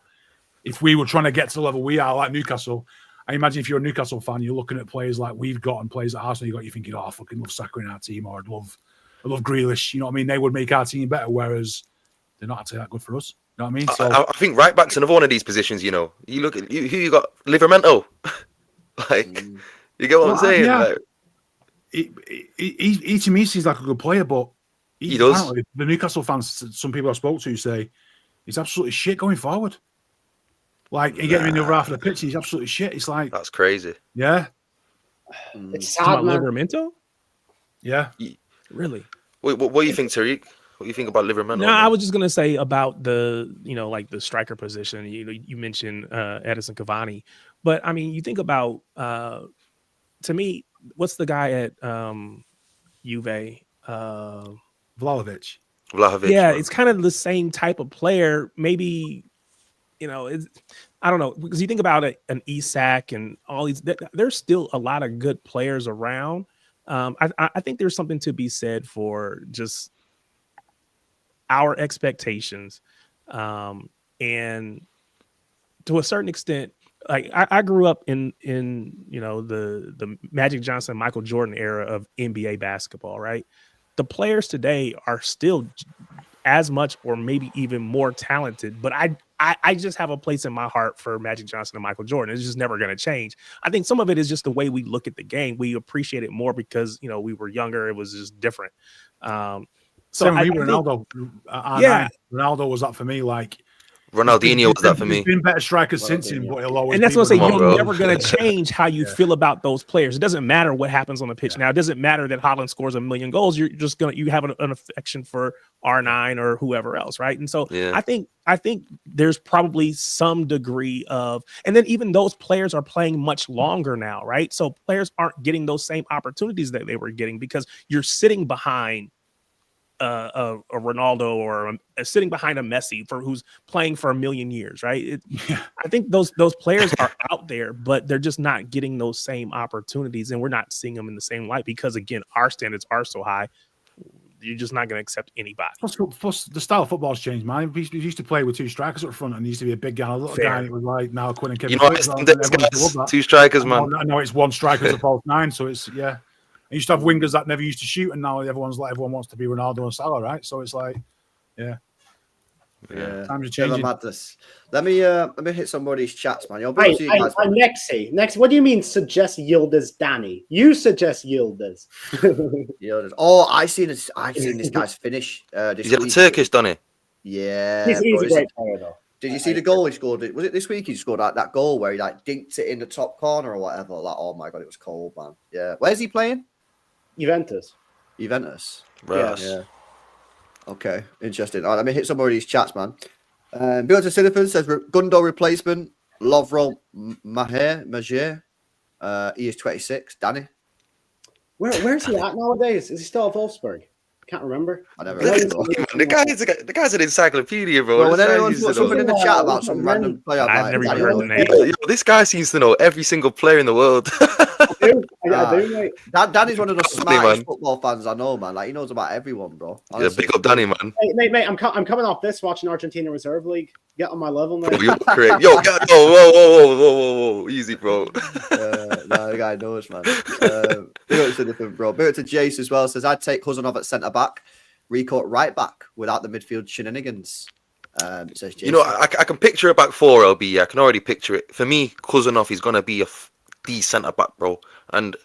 If we were trying to get to the level we are, like Newcastle, I imagine if you're a Newcastle fan, you're looking at players like we've got and players at Arsenal, you're thinking, I fucking love Saka in our team, or I love Grealish. You know what I mean? They would make our team better, whereas they're not actually that good for us. You know what I mean? So, I think right back's another one of these positions, you know. You look at who you got, Livermento. You get what I'm saying? Yeah. Like, he to me seems like a good player, but he does. The Newcastle fans, some people I spoke to say he's absolutely shit going forward. Like, you get him in the other half of the pitch, he's absolutely shit. It's like, that's crazy. Yeah. It's sad, man. Livramento? Yeah. Really? What do you think, Tariq? What do you think about Livermento? No, I was just gonna say about the the striker position. You mentioned Edison Cavani, but I mean, you think about to me, what's the guy at Juve? Vlahovic. Yeah, man. it's kind of the same type of player. Maybe I don't know, because you think about it, an Isak and all these. There's still a lot of good players around. I think there's something to be said for just our expectations, and to a certain extent, like I grew up in the Magic Johnson, Michael Jordan era of NBA basketball, right? The players today are still as much or maybe even more talented, but I just have a place in my heart for Magic Johnson and Michael Jordan. It's just never going to change. I think some of it is just the way we look at the game. We appreciate it more because we were younger. It was just different. So Ronaldo, Ronaldo was that for me. Like Ronaldinho was that for me. He's been better strikers since him, but he'll always. And that's what I'm saying. You're never going to change how you feel about those players. It doesn't matter what happens on the pitch now. It doesn't matter that Haaland scores 1 million goals. You're just you have an affection for R9 or whoever else, right? And so I think there's probably some degree of, and then even those players are playing much longer now, right? So players aren't getting those same opportunities that they were getting because you're sitting behind a Ronaldo or sitting behind a Messi who's playing for 1 million years, right? I think those players are out there, but they're just not getting those same opportunities, and we're not seeing them in the same light because, again, our standards are so high. you're just not going to accept anybody. Plus, the style of football's changed, man. We used to play with 2 strikers up front, and there used to be a big guy, and a little guy. It was like now Quinn and Kevin. You know, it's 2 strikers, man. I know it's 1 striker as a false 9, so it's I used to have wingers that never used to shoot, and now everyone wants to be Ronaldo and Salah, right? So it's like, Yeah, times are changing. Madness. Let me hit somebody's chats, man. You'll Hey, to you guys. Nexi, what do you mean suggest Yildiz Danny? You suggest Yildiz. Yildiz. Oh, I've seen this guy's finish. He's got Turkish, doesn't he? Yeah, he's a great player though. Did you see the goal he scored? Was it this week he scored that goal where he like dinked it in the top corner or whatever? Like, oh my god, it was cold, man. Yeah, where's he playing? Juventus. Right. Yeah. Okay, interesting. All right, let me hit some more of these chats, man. Bill to Sinifan says Gundo replacement, Lovro Majer. He is 26. Danny? Where's he at nowadays? Is he still at Wolfsburg? Can't remember. I never Look heard at of him. him, the guy's an encyclopedia, bro. Well, when This guy anyone seems puts to know- something in the chat about some random player, I'm I've like, never even Danny, heard the what? name. Yo, this guy seems to know every single player in the world. I do, mate. Danny's one of the Danny, smartest man. football fans I know, man. Like, he knows about everyone, bro. Yeah, Honestly. big up Danny, man. Hey, mate, I'm coming off this watching Argentina Reserve League. Get on my level, mate. Bro, you're correct. Yo, whoa, easy, bro. No, the guy knows, man. Big up to different, bro. Big up to Jace as well. Says, I'd take Huzanov at centre back, Rico at right back without the midfield shenanigans. Says Jace. You know, I can picture a back 4, LB. I can already picture it. For me, Kuzanov is going to be the centre back, bro. And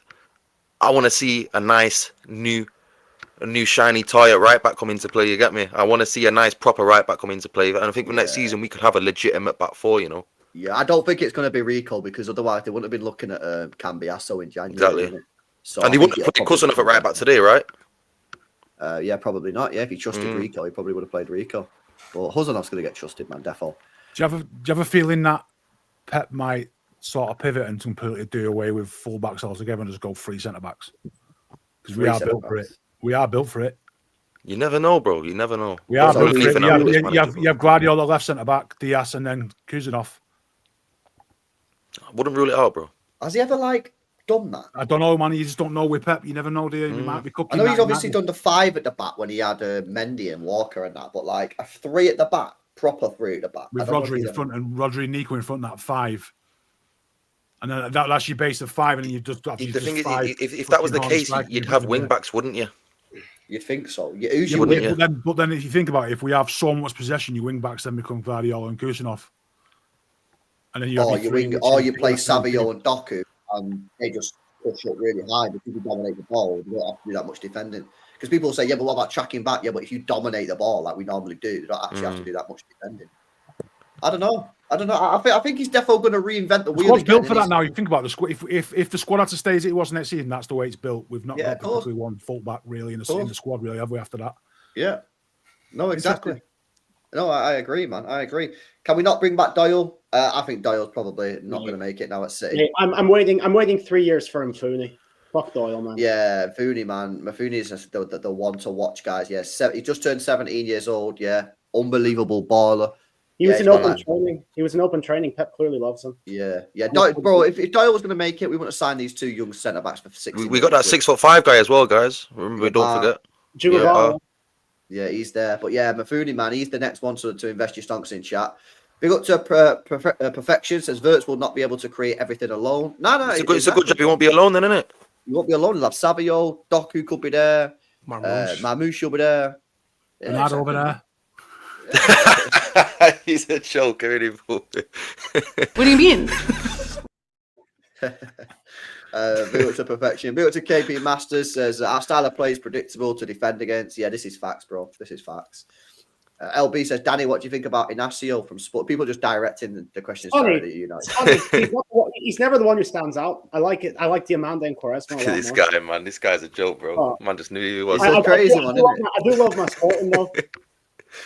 I want to see a nice, new shiny toy at right back come into play. You get me? I want to see a nice, proper right back come into play. And I think next season we could have a legitimate back 4, you know? Yeah, I don't think it's going to be Rico because otherwise they wouldn't have been looking at Cambiasso in January. Exactly. So And he wouldn't have put Kuzanov at right back today, right? Yeah, probably not. Yeah, if he trusted Rico, he probably would have played Rico. But Huzanov's going to get trusted, man, defo. Do you have a feeling that Pep might sort of pivot and completely do away with full-backs altogether and just go 3 centre-backs? Because we are built for it. We are built for it. You never know, bro. You never know. We are built for it. You have Guardiola left centre-back, Diaz, and then Kuzanov. I wouldn't rule it out, bro. Has he ever, done that? I don't know, man. You just don't know with Pep. You never know, do you? He might be cooking. I know he's obviously done the 5 at the back when he had Mendy and Walker and that, but a 3 at the back, proper 3 at the back. With Rodri in front and Rodri and Nico in front, that 5. And then that's your base of 5, and then you just. The thing is, if that was the case, you'd have wing backs, wouldn't you? You'd think so. But then if you think about it, if we have so much possession, your wing backs then become Guardiola and Kusanov. And then you play Savio and Doku, and they just push up really high because you dominate the ball. You don't have to do that much defending. Because people say, yeah, but what about tracking back? Yeah, but if you dominate the ball like we normally do, you don't actually have to do that much defending. I don't know. I think he's definitely going to reinvent the wheel. Squad's built for that now. You think about the squad. If the squad had to stay as it was next season, that's the way it's built. We've not got particularly one fullback really in the squad, really, have we? After that, yeah, no, exactly. No, I agree, man. I agree. Can we not bring back Doyle? I think Doyle's probably not going to make it now at City. Yeah, I'm waiting 3 years for Mfuni. Fuck Doyle, man. Yeah, Mfuni, man. Mfuni is the one to watch, guys. Yeah, he just turned 17 years old. Yeah, unbelievable baller. He was in open training. He was in open training. Pep clearly loves him. Yeah. Bro, if Doyle was going to make it, we wouldn't have signed these 2 young centre backs for 6. We got that 6'5" guy as well, guys. Remember, don't forget. Yeah, he's there. But yeah, Mafuni, man, he's the next one to invest your stonks in chat. Big up to Perfection. Says Wirtz will not be able to create everything alone. No, it's a good job. He won't be alone then, isn't it? He won't be alone. He'll have Savio, Doku could be there. Marmouche will be there. Bernard over there. He's a joker, isn't he? What do you mean? Big up to Perfection. Big up to KP Masters. Says our style of play is predictable to defend against. Yeah, this is facts, bro. This is facts. LB says, Danny, what do you think about Inacio from Sport? People just directing the questions to you know. He's never the one who stands out. I like it. I like the Amanda and Quaresma. This guy, man. This guy's a joke, bro. Man just knew he was. He's so crazy, man. I do love my Sporting, though.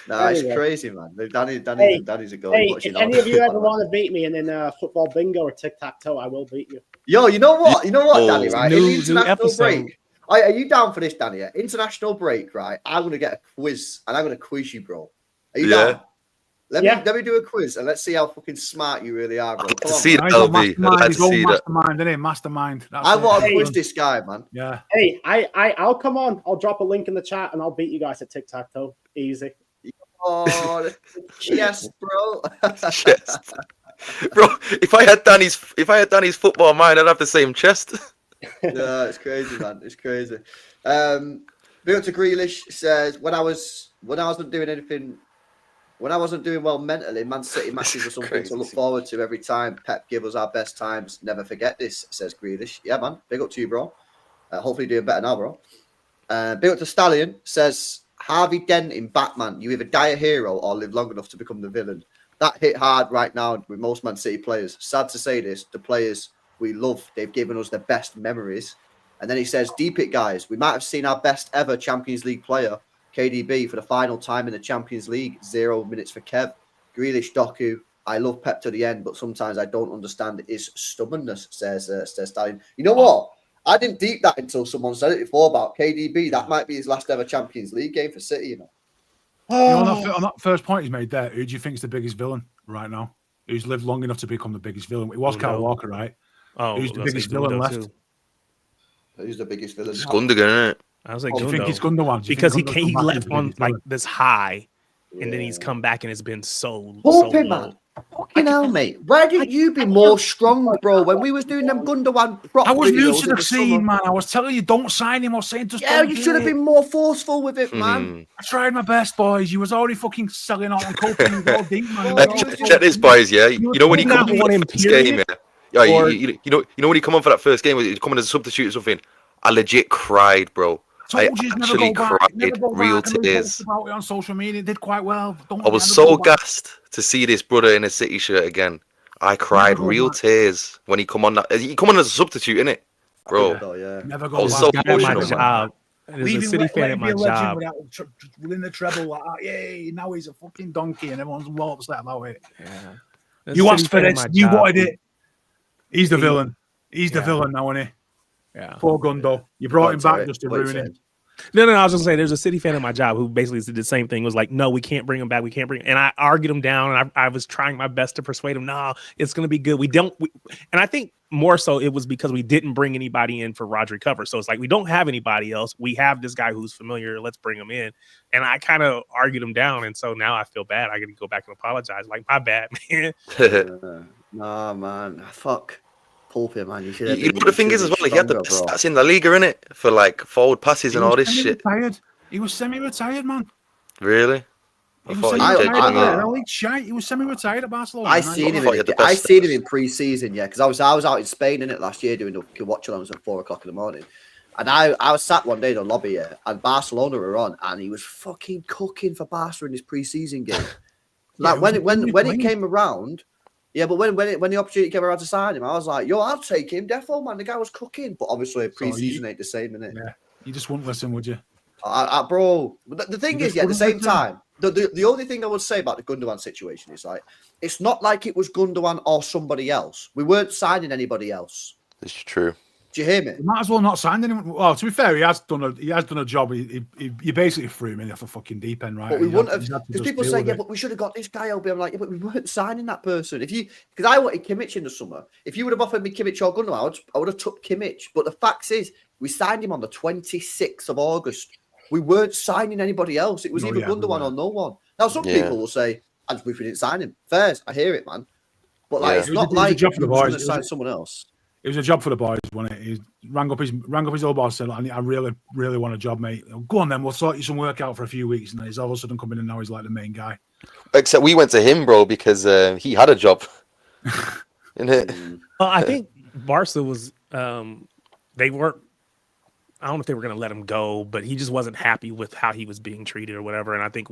No, it's crazy, man. Danny's a goal. Hey, if any of you ever want to beat me in football bingo or tic-tac-toe, I will beat you. Yo, you know what, Danny, right? New international episode. break. Are you down for this, Danny? International break, right? I'm going to get a quiz, and I'm going to quiz you, bro. Are you down? Let me do a quiz and let's see how fucking smart you really are, bro. I'd like to Come on, see man. that, LB. I'd like to His own see that. mastermind, isn't it? Mastermind. I want to quiz this guy, man. Yeah. Hey, I'll come on. I'll drop a link in the chat and I'll beat you guys at tic-tac-toe. Easy. Oh, chest, bro. Chest. Bro, if I had Danny's football mind, I'd have the same chest. Yeah, it's crazy, man. It's crazy. Big up to Grealish says when I wasn't doing well mentally, Man City matches are something to look forward to every time. Pep give us our best times. Never forget this, says Grealish. Yeah, man. Big up to you, bro. Hopefully doing better now, bro. Big up to Stallion says Harvey Dent in Batman. You either die a hero or live long enough to become the villain. That hit hard right now with most Man City players. Sad to say this, the players we love, they've given us the best memories. And then he says, deep it, guys. We might have seen our best ever Champions League player, KDB, for the final time in the Champions League. 0 minutes for Kev. Grealish, Doku. I love Pep to the end, but sometimes I don't understand his stubbornness, says Stalin. You know what? I didn't deep that until someone said it before about KDB. That might be his last ever Champions League game for City, you know. On that first point he's made there, who do you think is the biggest villain right now? Who's lived long enough to become the biggest villain? It was Kyle Walker, right? Who's the biggest villain left? Who's the biggest villain? It's Gundogan, isn't it? I was like, Do you think it's Gundogan? because he left on like this high, and then he's come back and it's been so Him, low. man. Fucking hell, mate. Why didn't you be more strong, bro? When we was doing them Gundogan prop I was new videos to in the scene, summer. man. I was telling you, don't sign him or saying just Yeah, don't you do should have it. been more forceful with it, man. I tried my best, boys. You was already fucking selling out on Kompany all deep, man. Check this, boys. Yeah, you know when you come on want for him, the first game, period? yeah. Yeah, Or- you know when you come on for that first game, you come on as a substitute or something. I legit cried, bro. I Told you, never actually go back. Never cried, go real back. And we tears. posted about it on social media. It did quite well. I was so gassed to see this brother in a City shirt again. I cried Never go real back. tears when he come on. He come on as a substitute, innit, bro? Oh, yeah. Never I go was back. so Guy at my emotional, man. job. There's a City fan at my job. Winning the treble, like, yay! Now he's a fucking donkey, and everyone's well upset about it. Yeah. There's You a asked City for fan at this. my You job wanted who- it. He's the He- villain. He's the Yeah. villain now, isn't he? Yeah. Poor Gundo. You brought him back just to ruin him. No, I was just saying there's a City fan at my job who basically did the same thing. Was like, no, we can't bring him back. We can't bring him. And I argued him down, and I was trying my best to persuade him. No, it's going to be good. And I think more so it was because we didn't bring anybody in for Rodri cover. So it's like, we don't have anybody else. We have this guy who's familiar. Let's bring him in. And I kind of argued him down. And so now I feel bad. I got to go back and apologize. Like, my bad, man. Nah, man. Fuck. Pulpit, man. You should have You know what the thing is as well? He had the best stats in La Liga, innit, for like forward passes and all this shit. He was semi-retired, man. Really? He was thought he semi-retired. did, I- He was semi-retired at Barcelona. I seen him. thought he had the I best seen him stats. in pre-season, yeah, because I was out in Spain in it last year doing the watch-alongs at 4:00 in the morning, and I was sat one day in the lobby here, and Barcelona were on, and he was fucking cooking for Barca in his pre-season game. Like when it came around, yeah, but when the opportunity came around to sign him, I was like, yo, I'll take him, defo, man. The guy was cooking, but obviously pre-season ain't the same, innit? Yeah, you just wouldn't listen, would you? Bro, but the thing is, yeah, at the same time, the only thing I would say about the Gundogan situation is like, it's not like it was Gundogan or somebody else. We weren't signing anybody else. It's true. Do you hear me? You might as well not sign anyone. Well, to be fair, he has done a job. He basically threw him in off the fucking deep end, right? But we He wouldn't had have, to because just people deal say, with yeah, it. but we should have got this guy. I'll be like, yeah, but we weren't signing that person. Because I wanted Kimmich in the summer. If you would have offered me Kimmich or Gundogan, I would have took Kimmich. But the fact is, we signed him on the 26th of August. We weren't signing anybody else. It was either Gundogan or no one. Now, some people will say, I just wish we didn't sign him. Fairs, I hear it, man. But like, Yeah. it's not It was a like job for the we were going boys. to sign someone else. It was a job for the boys, wasn't it? He rang up his old boss and said, I really, really want a job, mate. Go on then, we'll sort you some work out for a few weeks. And then he's all of a sudden coming in, now he's like the main guy. Except we went to him, bro, because he had a job. Innit? Well, I think Barca was they weren't. I don't know if they were going to let him go, but he just wasn't happy with how he was being treated or whatever. And I think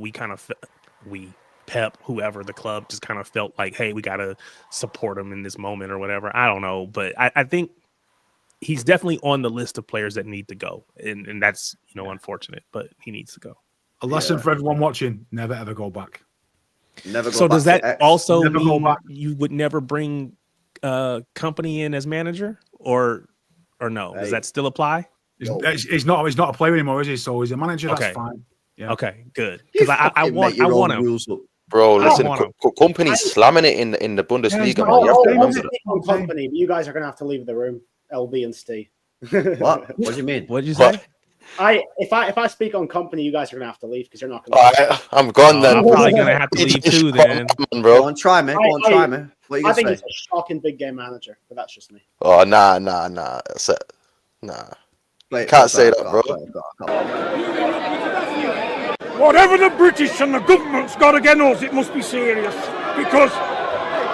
Pep, whoever the club, just kind of felt like, hey, we got to support him in this moment or whatever. I don't know, but I think he's definitely on the list of players that need to go, and that's unfortunate, but he needs to go. A lesson for everyone watching: never ever go back. Never go So back does to that X. also Never go mean back. you would never bring Kompany in as manager, or no? Does Hey. that still apply? He's not a player anymore, is he? So he's a manager. That's Okay. fine. Yeah. Okay, good. You Because I fucking want make your own him. rules up. Bro, listen, want him. Kompany's slamming it in the Bundesliga, man. not- You have to I'll remember speak on Company, but you guys are going to have to leave the room, LB and Steve. What? What do you mean? What did you What? say? If I speak on Company, you guys are going to have to leave because you're not going to. I'm gone then. I'm probably gonna have to leave too then. Come on, Go bro. on, try me. Go on, try me. What are you I gonna think say? he's a shocking big game manager, but that's just me. Oh, nah. That's it. Nah. Wait, Can't say that, go bro. on, go on. Whatever the British and the government's got against us, it must be serious. Because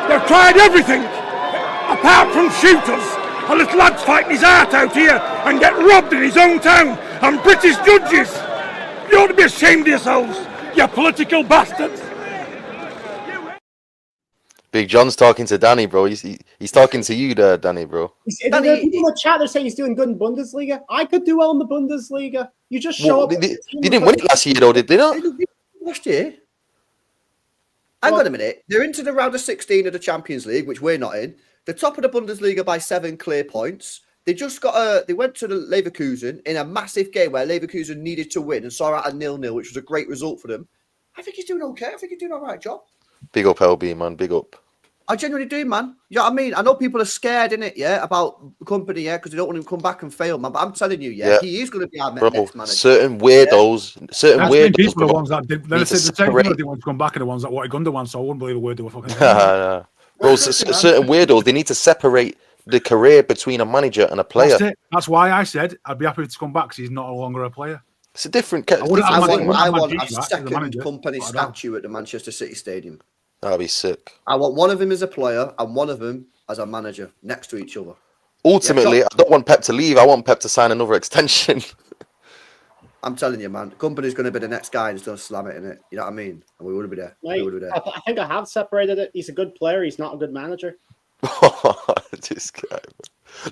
they've tried everything, apart from shooters. A little lad's fighting his heart out here and get robbed in his own town. And British judges, you ought to be ashamed of yourselves, you political bastards. Big John's talking to Danny, bro. He's talking to you there, Danny, bro. There are people in the chat, they're saying he's doing good in Bundesliga. I could do well in the Bundesliga. You just show Well, up. they didn't win it last year, though, did they not? Last year. Hang on a minute. They're into the round of 16 of the Champions League, which we're not in. The top of the Bundesliga by 7 clear points. They just got they went to the Leverkusen in a massive game where Leverkusen needed to win and saw out a 0-0, which was a great result for them. I think he's doing okay. I think he's doing all right job. Big up, LB, man. Big up. I genuinely do, man. You know what I mean? I know people are scared, innit, about Kompany, because they don't want him to come back and fail, man. But I'm telling you, he is going to be our next manager. Certain weirdos, people are the ones that did. They said the same people didn't want to come back, and the ones that wanted Gundogan. So I wouldn't believe a word they were fucking. Nah. Bro, certain weirdos, they need to separate the career between a manager and a player. That's it. That's why I said I'd be happy to come back because he's not no longer a player. It's a different. I want a Manchester, second manager, Kompany but I don't. statue at the Manchester City Stadium. That'd be sick. I want one of them as a player and one of them as a manager next to each other. Ultimately, I don't want Pep to leave. I want Pep to sign another extension. I'm telling you, man. Kompany's going to be the next guy and he's going to slam it in it. You know what I mean? And we would be there. Mate, I think I have separated it. He's a good player. He's not a good manager. This guy.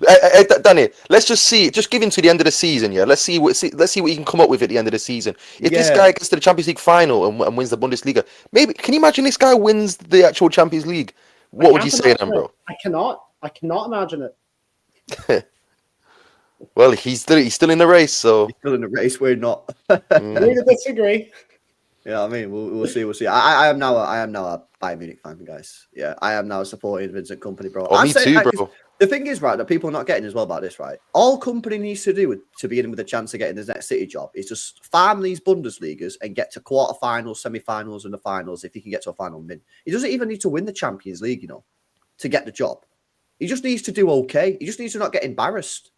Hey, Danny, let's just see. Just give him to the end of the season, yeah. Let's see what you can come up with at the end of the season. If this guy gets to the Champions League final and wins the Bundesliga, maybe can you imagine this guy wins the actual Champions League? What would you say then, bro? I cannot imagine it. Well, he's still in the race, so he's still in the race. We're not. We disagree. Yeah, I mean, we'll see. We'll see. I am now a Bayern Munich fan, guys. Yeah, I am now supporting Vincent Kompany, bro. Oh, me too, bro. The thing is, right, that people are not getting as well about this, right? All Kompany needs to do to be in with a chance of getting his next City job is just farm these Bundesligas and get to quarterfinals, semi-finals, and the finals if he can get to a final win. He doesn't even need to win the Champions League, to get the job. He just needs to do okay. He just needs to not get embarrassed.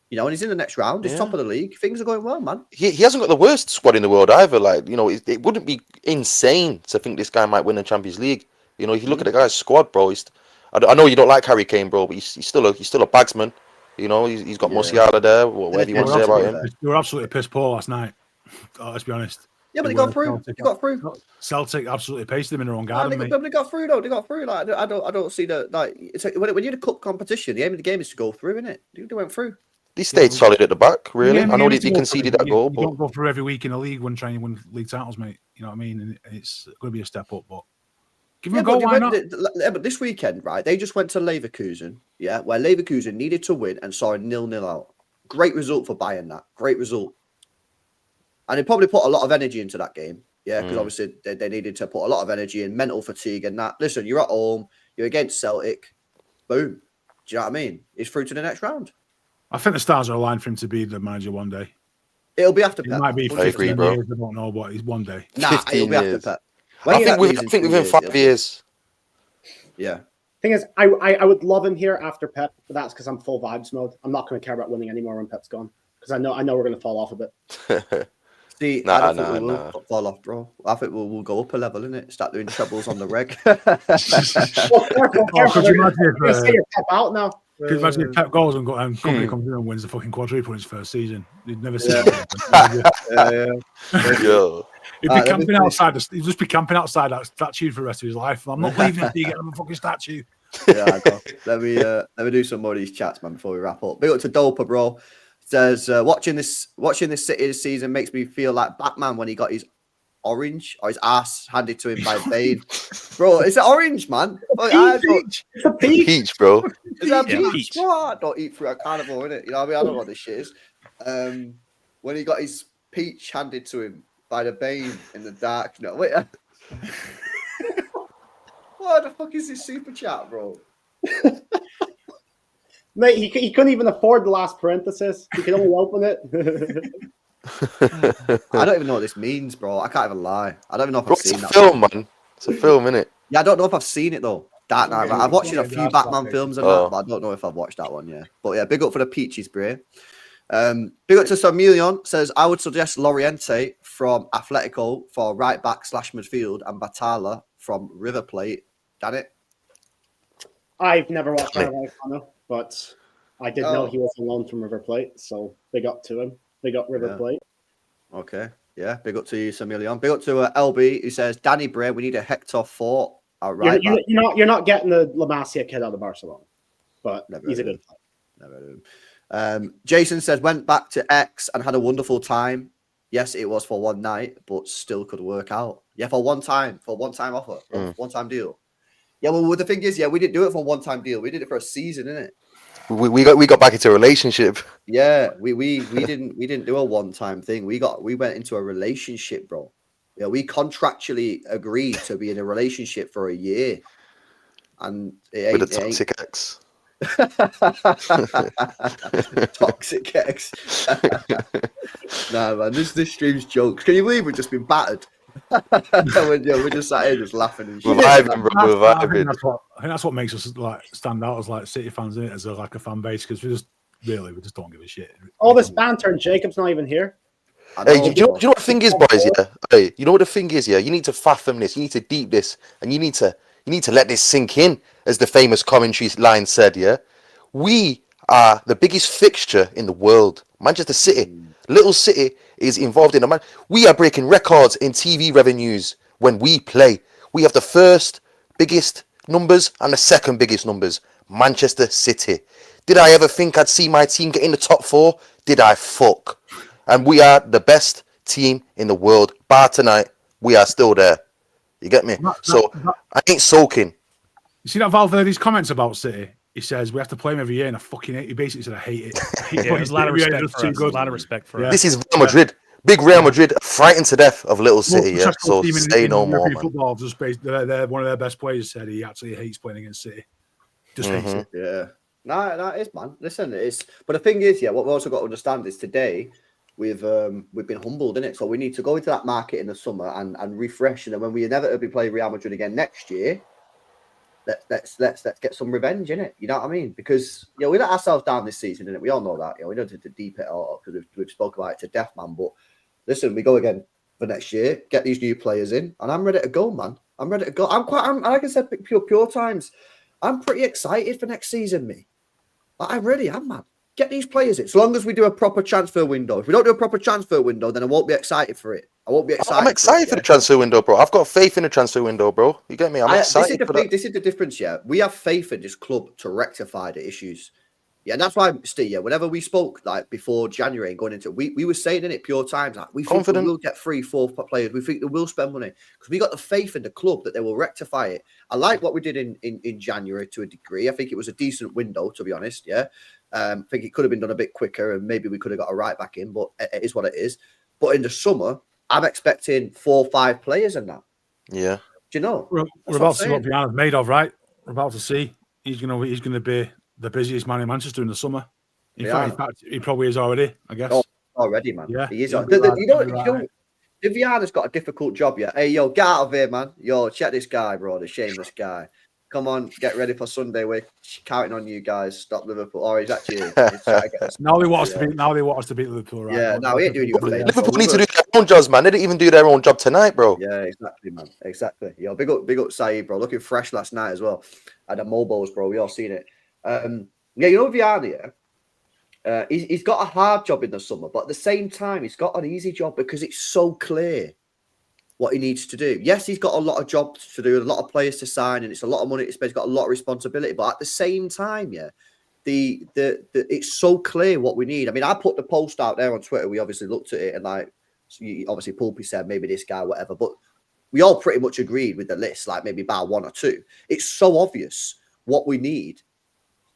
And he's in the next round. He's top of the league. Things are going well, man. He hasn't got the worst squad in the world either. Like, it wouldn't be insane to think this guy might win the Champions League. If you look at the guy's squad, bro, I know you don't like Harry Kane, bro, but he's still a bagsman. He's got Musiala there. Whatever you want to say about him. You were absolutely pissed poor last night. Let's be honest. Yeah, but they got through. They got through. Celtic absolutely pasted them in their own garden. They got through though. They got through. Like I don't see the like. It's like, when you're in a cup competition, the aim of the game is to go through, isn't it? They went through. They stayed solid at the back, really. Yeah, I know they conceded that goal, but you don't go through every week in the league when trying to win league titles, mate. You know what I mean? And it's going to be a step up, but give them a go. Why not? But this weekend, right? They just went to Leverkusen, where Leverkusen needed to win and saw a 0-0 out. Great result for Bayern. That great result, and they probably put a lot of energy into that game. Yeah, because obviously they needed to put a lot of energy in mental fatigue and that. Listen, you're at home, you're against Celtic, boom. Do you know what I mean? He's through to the next round. I think the stars are aligned for him to be the manager one day. It'll be after It Pep. might be 15 15 bro. years, I don't know, but he's one day. Nah, it'll be after years. Pep. I think within 5 years. Yeah. Thing is, I would love him here after Pep, but that's because I'm full vibes mode. I'm not going to care about winning anymore when Pep's gone because I know we're going to fall off a bit. See, I don't think we will fall off, bro. I think we'll go up a level, innit? Start doing trebles on the reg. Could you imagine if Pep out now? Could you imagine if Pep goes and Kompany comes in and wins the fucking quadruple in his first season? You'd never see Yeah. He'd be camping outside. He'd just be camping outside that statue for the rest of his life. I'm not leaving until you get him a fucking statue. Yeah, let me do some more of these chats, man, before we wrap up. Big up to Doper, bro. Says watching this City this season makes me feel like Batman when he got his orange or his ass handed to him by Bane. Bro, it's an orange, man. It's a peach. Peach, bro. Is that peach? Bro, I don't eat fruit at carnival, innit? You know what I mean? I don't know what this shit is. When he got his peach handed to him by the Bane in the dark. No, wait. What the fuck is this super chat, bro? Mate, he couldn't even afford the last parenthesis. He could only open it. I don't even know what this means, bro. I can't even lie. I don't even know if Bro, I've it's seen a that. film, man. It's a film, innit? Yeah, I don't know if I've seen it though. Dark Knight. Yeah, I've watched yeah, a few that's Batman right. films and Oh. that, but I don't know if I've watched that one. Yeah, but yeah, big up for the peaches, bro. Big up to Samilion says I would suggest Loriente from Atletico for right back / midfield and Batala from River Plate. Damn it. I've never watched Damn Vallecano, but I did know he was on loan from River Plate, so big up to him. Big up River Yeah. Plate. Okay. Yeah, big up to you, Samilion. Big up to LB who says Danny Bray, we need a Hector Fort. Right back. You're not getting the La Masia kid out of Barcelona, but Never he's a heard of good player. Never heard of him. Jason says went back to X and had a wonderful time. Yes, it was for one night, but still could work out. Yeah, for one time offer, one time deal. Yeah, well, the thing is, yeah, we didn't do it for a one-time deal. We did it for a season, innit? We got back into a relationship. Yeah, we didn't do a one-time thing. We went into a relationship, bro. Yeah, we contractually agreed to be in a relationship for a year, and With a toxic ex. Toxic ex. Nah, man, this stream's jokes. Can you believe we've just been battered? We're just sat here just laughing and shit. We're vibing, bro. We're I think vibing. that's what makes us like stand out as like City fans, isn't it? As a fan base, because we just don't give a shit. All this banter and Jacob's not even here. Hey, do you know what the thing is, boys? Yeah. Hey, you know what the thing is? Yeah, you need to fathom this. You need to deep this, and you need to let this sink in, as the famous commentary line said. Yeah, we are the biggest fixture in the world. Manchester City, little City, is involved in we are breaking records in TV revenues when we play. We have the first biggest numbers and the second biggest numbers. Manchester City. Did I ever think I'd see my team get in the top 4? Did I fuck? And we are the best team in the world. Bar tonight, we are still there. You get me? I ain't soaking. You see that Valverde's comments about City? He says we have to play him every year, and I fucking hate. He basically said I hate it. Yeah, there's a lot of respect for us. A lot of respect for us. This is Real Madrid. Big Real Madrid, frightened to death of little City. Yeah, so say no more, man. Football, just they're one of their best players. Said he actually hates playing against City. Just hates it. Yeah. No, it is, man. Listen, it's. But the thing is, yeah, what we've also got to understand is today we've been humbled, innit? So we need to go into that market in the summer and refresh, and then when we inevitably play Real Madrid again next year, let's get some revenge, innit? You know what I mean? Because we let ourselves down this season, innit? We all know that. We don't have to deep it all because we've spoke about it to death, man. But listen, we go again for next year, get these new players in, and I'm ready to go, man. I'm ready to go. I'm like I said, pure times. I'm pretty excited for next season, me. I really am, man. Get these players in. So long as we do a proper transfer window. If we don't do a proper transfer window, then I won't be excited for it. I won't be excited. I'm excited for the transfer window, bro. I've got faith in the transfer window, bro. You get me? I'm excited for that. This is the difference, yeah. We have faith in this club to rectify the issues. Yeah, and that's why, Steve, yeah, whenever we spoke like before January and going into we were saying in it pure times, like we think we will get 3-4 players. We think they will spend money because we got the faith in the club that they will rectify it. I like what we did in January to a degree. I think it was a decent window, to be honest. Yeah. I think it could have been done a bit quicker and maybe we could have got a right back in, but it is what it is. But in the summer, I'm expecting 4 or 5 players in that. Yeah. Do you know? We're about to see what Viana's made of, right? We're about to see. He's gonna be the busiest man in Manchester in the summer. In fact, he probably is already, I guess. Oh, already, man. Yeah. He is. The Viana's got a difficult job, yeah. Hey, yo, get out of here, man. Yo, check this guy, bro. The shameless guy. Come on, get ready for Sunday. We're counting on you guys. Stop Liverpool. Or he's actually now they want us to beat Liverpool, right? Yeah, no, he ain't doing you a favour. Liverpool need to do their own jobs, man. They didn't even do their own job tonight, bro. Yeah, exactly, man. Exactly. Yo, big up Saeed, bro. Looking fresh last night as well. Had the Mobos, bro. We all seen it. Yeah, you know Viana, he's got a hard job in the summer, but at the same time, he's got an easy job because it's so clear what he needs to do. Yes, he's got a lot of jobs to do, a lot of players to sign, and it's a lot of money to spend. He's got a lot of responsibility, but at the same time, yeah, the it's so clear what we need. I mean, I put the post out there on Twitter. We obviously looked at it, and like, obviously, Pulpy said maybe this guy, whatever, but we all pretty much agreed with the list, like maybe about 1 or 2. It's so obvious what we need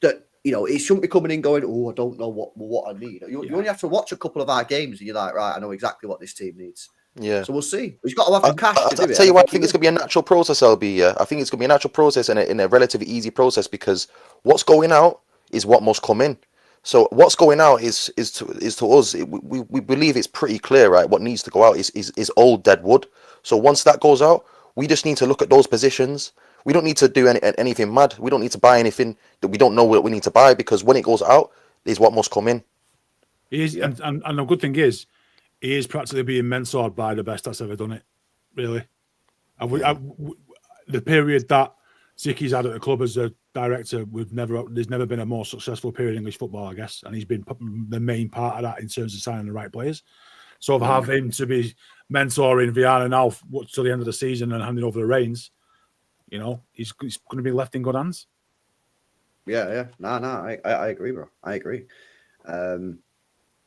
that. It shouldn't be coming in going, oh, I don't know what I need. You only have to watch a couple of our games and you're like, right, I know exactly what this team needs. Yeah. So we'll see. He's got to have the cash to do it. I'll tell you what, I think it's going to be a natural process, LB. Yeah, I think it's going to be a natural process and in a relatively easy process because what's going out is what must come in. So what's going out is to us. We believe it's pretty clear, right? What needs to go out is old dead wood. So once that goes out, we just need to look at those positions. We don't need to do anything mad. We don't need to buy anything that we don't know what we need to buy because when it goes out, is what must come in. He is, and the good thing is, he is practically being mentored by the best that's ever done it. Really, the period that Zicky's had at the club as a director, there's never been a more successful period in English football, I guess, and he's been the main part of that in terms of signing the right players. So to have him to be mentoring Viana now till the end of the season and handing over the reins, you know, he's going to be left in good hands. Yeah. No, I agree, bro. I agree.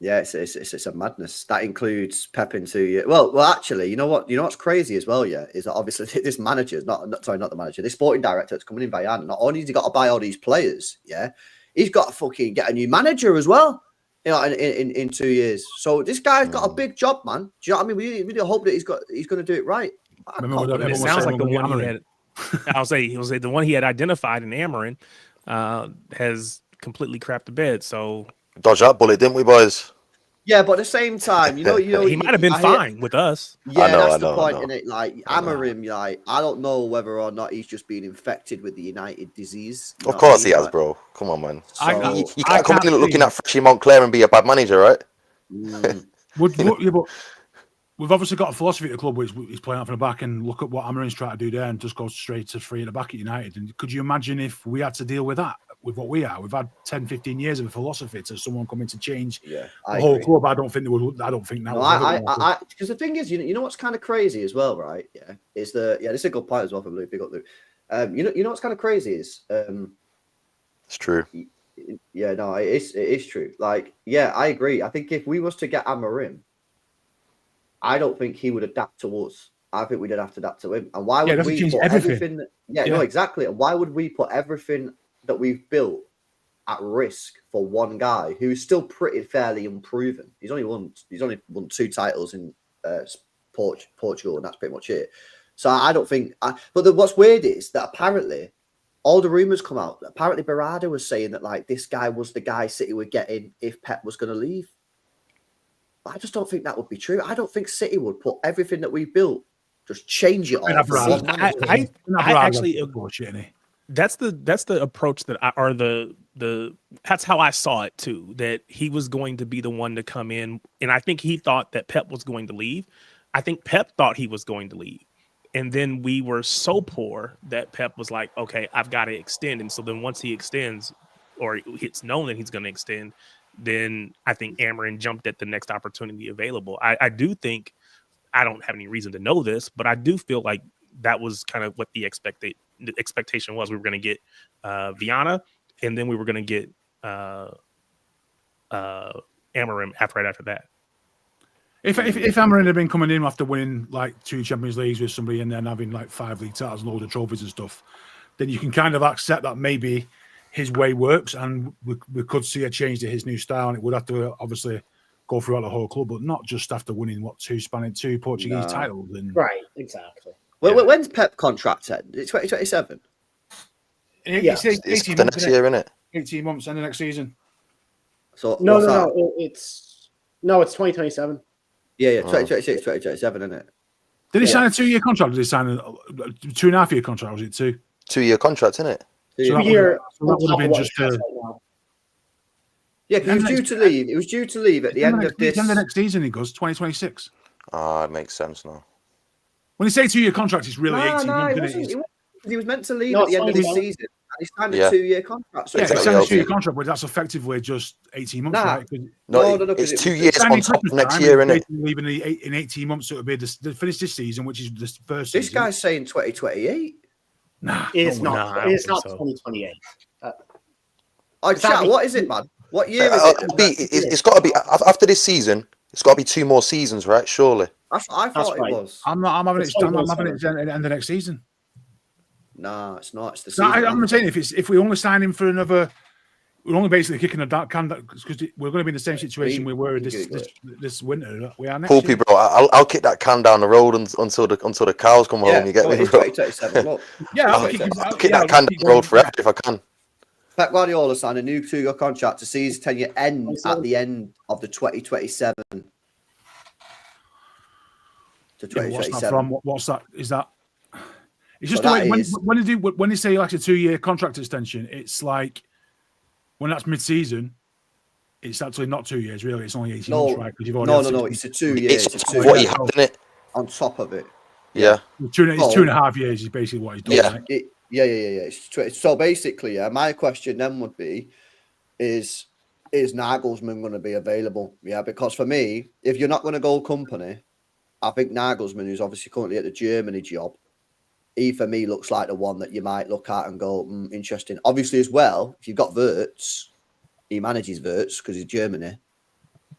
Yeah, it's a madness. That includes Pep in 2 years. Well, actually, you know what's crazy as well, yeah, is that obviously this manager, not the manager, this sporting director that's coming in Bayern, not only has he got to buy all these players, yeah, he's got to fucking get a new manager as well, you know, in 2 years. So this guy's got a big job, man. Do you know what I mean? We really hope that he's going to do it right. It sounds like the one he had. I'll say the one he had identified in Amarin has completely crapped the bed. So. Dodge that bullet, didn't we, boys? Yeah, but at the same time, you know, he might have been fine with us. Yeah, that's the point, isn't it? Like Amarim, like I don't know whether or not he's just been infected with the United disease. Of course he has, bro. Come on, man. You can't come in looking at Freshie Montclair and be a bad manager, right? But we've obviously got a philosophy at the club which is playing out from the back, and look at what Amarim's trying to do there and just go straight to 3 at the back at United. And could you imagine if we had to deal with that? With what we are, we've had 10, 15 years of a philosophy to someone coming to change the whole club. I don't think they would. I don't think that. No, because the thing is, you know what's kind of crazy as well, right? Yeah, this is a good point as well from Luke. Big up Luke. You know what's kind of crazy is it's true. Yeah, no, it is true. Like, yeah, I agree. I think if we was to get Amarim, I don't think he would adapt to us. I think we'd have to adapt to him. And why would we put everything? No, exactly. And why would we put everything that we've built at risk for one guy who's still pretty fairly unproven? He's only won 2 titles in Portugal, and that's pretty much it. So I don't think. But what's weird is that apparently all the rumors come out. Apparently Berardi was saying that like this guy was the guy City would get in if Pep was going to leave. But I just don't think that would be true. I don't think City would put everything that we've built, just change it all. I actually. That's the approach that that's how I saw it too, that he was going to be the one to come in. And I think he thought that Pep was going to leave. I think Pep thought he was going to leave. And then we were so poor that Pep was like, okay, I've got to extend. And so then once he extends, or it's known that he's going to extend, then I think Amarin jumped at the next opportunity available. I do think, I don't have any reason to know this, but I do feel like that was kind of what the expectation was. We were going to get Viana, and then we were going to get Amarim right after that. If Amarin had been coming in after winning like 2 Champions Leagues with somebody and then having like 5 league titles and loads of trophies and stuff, then you can kind of accept that maybe his way works, and we could see a change to his new style, and it would have to obviously go throughout the whole club, but not just after winning 2 Portuguese titles. And right, exactly. Well, when's Pep contract end? It's 2027. It's 18 months, next year, isn't it? 18 months and the next season. So no, it's 2027. Yeah, 2026, 2027, isn't it? Did he sign a 2-year contract? Or did he sign a 2.5-year contract? Or was it 2? 2-year contract, isn't it? So that would have been just yeah, because he was due to leave. It was due to leave at the end of this. The next season, he goes 2026. It makes sense now. When you say 2-year contract, it's really 18 months. He was meant to leave at the end of this season. And he signed a 2-year contract. So he signed a 2-year contract, but that's effectively just 18 months, right? No, it's 2 years on top of next year, isn't it? Leaving in 18 months, so it would be to finish this season, which is the first season. This guy's saying 2028. Nah, it's not. It's not 2028. What is it, man? What year is it? It's got to be after this season. It's got to be 2 more seasons, right? Surely. I thought it was. I'm having it at the end of next season. No, it's not. It's the season. I'm saying if we only sign him for another, we're only basically kicking a dark can because we're going to be in the same situation we were this winter. We are next Poopy, year. bro. I'll kick that can down the road until the cows come home. You get no, me, it's bro? 2027. Look, Yeah, I'll kick that can down the road forever if I can. Pep Guardiola signed a new 2-year contract to see his tenure end at the end of the 2027 to 2027. What's that from? What's that? Is that? It's just So the way that when they say like a 2-year contract extension, it's like when that's mid-season, it's actually not 2 years really. It's only 18 months, right? Because you've already no. It's a 2 years. It's what he had, isn't it? On top of it. Yeah. It's 2.5 years is basically what he's done. Yeah. Right? Yeah. So basically, my question then would be, is Nagelsmann going to be available? Yeah, because for me, if you're not going to go Kompany, I think Nagelsmann, who's obviously currently at the Germany job, he for me looks like the one that you might look at and go, interesting. Obviously, as well, if you've got Wirtz, he manages Wirtz because he's Germany.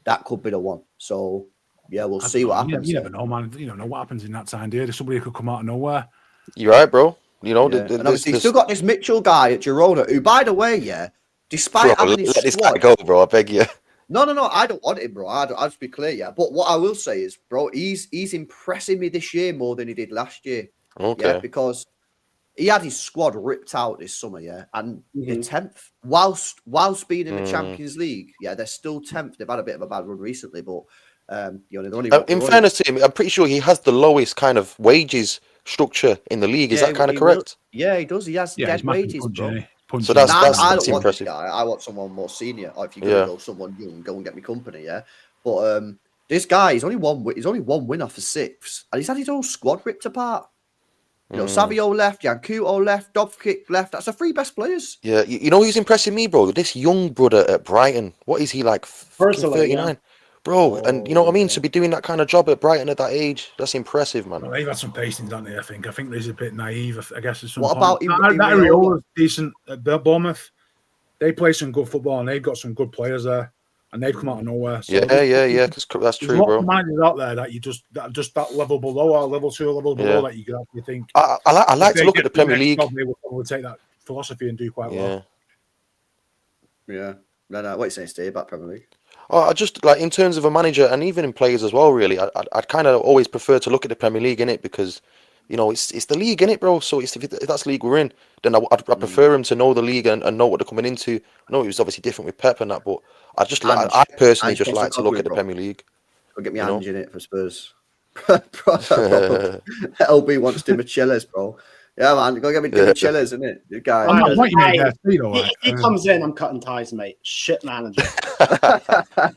That could be the one. So yeah, we'll see what happens. You never know, man. You don't know what happens in that time, do you? Somebody could come out of nowhere. You're right, bro. You know, and obviously, he's still got this Mitchell guy at Girona, who, by the way, despite having his let this squad, guy go, bro. I beg you. No, I don't want him, bro. I'll just be clear, But what I will say is, bro, he's impressing me this year more than he did last year. Okay. Yeah, because he had his squad ripped out this summer, and the 10th, whilst being in the Champions League, they're still 10th. They've had a bit of a bad run recently, but in fairness to him, I'm pretty sure he has the lowest kind of wages structure in the league. Is that kind of correct? Yeah, he does. He has dead wages, bro. So that's I don't impressive. I want someone more senior. Or if you're going to go someone young, go and get me Kompany, But this guy, he's only one win off of 6, and he's had his whole squad ripped apart. You know, Savio left, Yankuto left, Dovkick left. That's the 3 best players. Yeah, you know who's impressing me, bro? This young brother at Brighton. What is he like? 39, bro. And you know what I mean? To be doing that kind of job at Brighton at that age, that's impressive, man. Well, they've had some pacing, don't they? I think he's a bit naive. I guess. What about that Ariola's decent at Bournemouth? They play some good football and they've got some good players there. And they've come out of nowhere. So that's true, bro. There's lots of managers out there that you just that level below or level 2 or level below that you could actually think. I like to look at the Premier League. They will probably take that philosophy and do quite well. Yeah. No. What are you saying, Steve, about Premier League? I just like in terms of a manager and even in players as well. Really, I'd kind of always prefer to look at the Premier League in it because you know it's the league in it, bro. So if that's the league we're in, then I'd prefer him to know the league and know what they're coming into. I know it was obviously different with Pep and that, but I personally just like to look at the Premier League. I'll get me hands in it for Spurs. LB wants Dimichelis, bro. Yeah, man, go get me Dimichelis, isn't it? You guys. He comes in, I'm cutting ties, mate. Shit manager.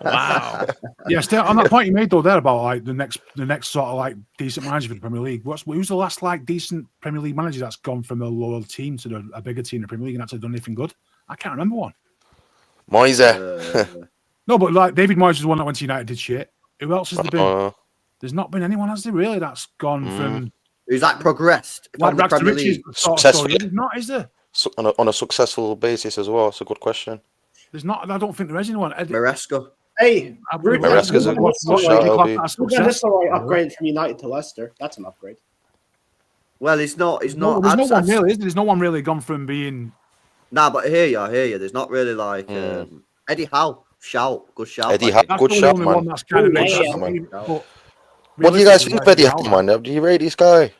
Wow. Yeah, still on that point you made though there about like the next sort of like decent manager for the Premier League. Who's the last like decent Premier League manager that's gone from a lower team to a bigger team in the Premier League and actually done anything good? I can't remember one. Moise. No, but like David Moyes was the one that went to United, did shit. Who else has there been? There's not been anyone, has there really? That's gone from. Who's that progressed? Like rags to riches. Successfully. Not, is there? On a successful basis as well. It's a good question. There's not. I don't think there is anyone. Maresca. Hey, Maresca's a good shout. That's all right. Upgrade from United to Leicester. That's an upgrade. Well, it's not. There's no one really. There's no one really gone from being. Nah, but I hear you. There's not really like Eddie Howe. Good shout. Eddie Howe, good shout, man. What do you guys think of Eddie Howe, man? Do you rate this guy?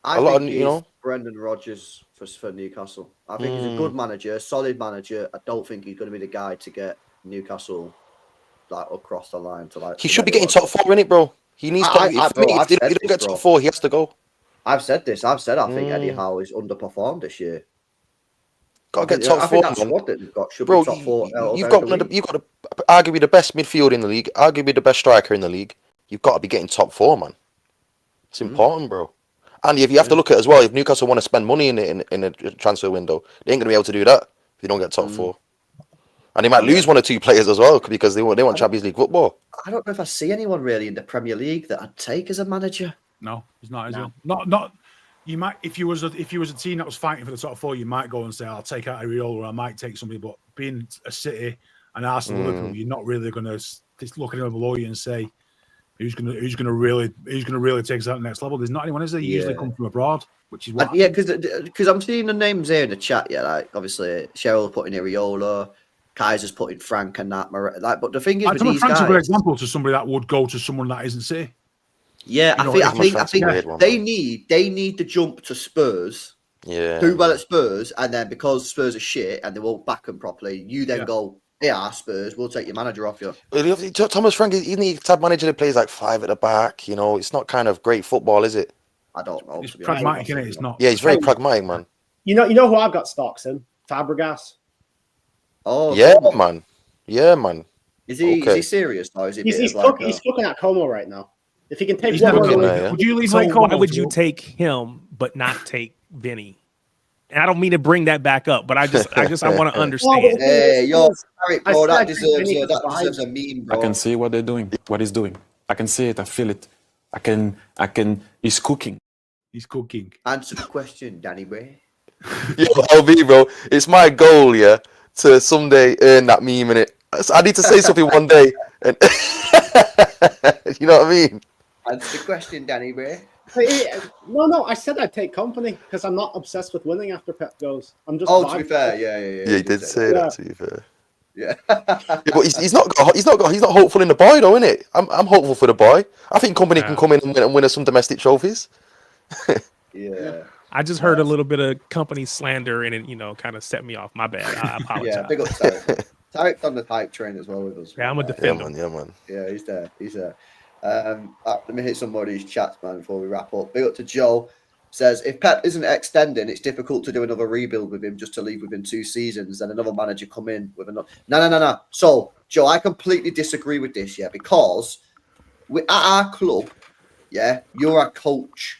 I think he's Brendan Rodgers for Newcastle. I think he's a good manager, solid manager. I don't think he's going to be the guy to get Newcastle like across the line to like. He should be getting top 4 in it, bro. He needs to. If he don't get top 4, he has to go. I've said this. I think Eddie Howe is underperformed this year. Got to get top 4, man. Bro, top 4 you've got arguably the best midfield in the league, arguably the best striker in the league. You've got to be getting top 4, man. It's important, bro. And if you have to look at it as well, if Newcastle want to spend money in a transfer window, they ain't going to be able to do that if they don't get top 4. And they might lose 1 or 2 players as well because they want Champions League football. I don't know if I see anyone really in the Premier League that I'd take as a manager. No, he's not. Is he? Not. You might, if you was a team that was fighting for the top 4, you might go and say, "I'll take out Ariola," or I might take somebody. But being a City and Arsenal, Liverpool, you're not really going to just look at him below you and say, "Who's going to really take us out to the next level?" There's not anyone, is there? You usually come from abroad, which is what. Because I'm seeing the names here in the chat. Yeah, like obviously Cheryl putting Ariola, Kaiser's putting Frank and that. Like, but the thing is, I with think these Frank's guys, a good example to somebody that would go to someone that isn't City. yeah, You know, I think weird one, they man. need the jump to Spurs. Yeah. Do well at Spurs, and then because Spurs are shit and they won't back them properly, you then go, yeah, Spurs, we'll take your manager off you. Thomas Frank, he needs to have manager that plays like 5 at the back. You know, it's not kind of great football, is it? I don't know. It's pragmatic, innit? It's not. Yeah, he's very pragmatic, man. You know who I've got stocks in? Fabregas. Oh, Yeah, Como. man. Yeah, man. Is he serious now? Is he? He's looking at Como right now. If he can take He's one never more gonna. yeah. Would you leave So like Como? why would you take him but not take Vinny? And I don't mean to bring that back up, but I want to understand. Hey, yo, Eric, bro, that Vinny deserves a meme, bro. I can see what they're doing, what he's doing. I can see it. I feel it. I can. He's cooking. He's cooking. Answer the question, Danny Bray. Yo, LB, bro, it's my goal, yeah, to someday earn that meme in it. I need to say something one day, and you know what I mean. Answer the question, Danny Bray. No, I said I'd take Kompany because I'm not obsessed with winning after Pep goes. I'm just. Oh, to be fair, yeah. Yeah, he did say that. To be fair. Yeah. Yeah, but he's not hopeful in the boy though, innit? I'm hopeful for the boy. I think Kompany can come in and win us some domestic trophies. Yeah. I just heard a little bit of company slander and it, kind of set me off. My bad. I apologize. Yeah, big up Tarek. Tarek's on the hype train as well with us. Yeah, I'm a defender. Yeah, man. Yeah, he's there. Let me hit some more of these chats, man, before we wrap up. Big up to Joe. Says, if Pep isn't extending, it's difficult to do another rebuild with him just to leave within 2 seasons. Then another manager come in with another. No. So, Joe, I completely disagree with this, because at our club, you're our coach.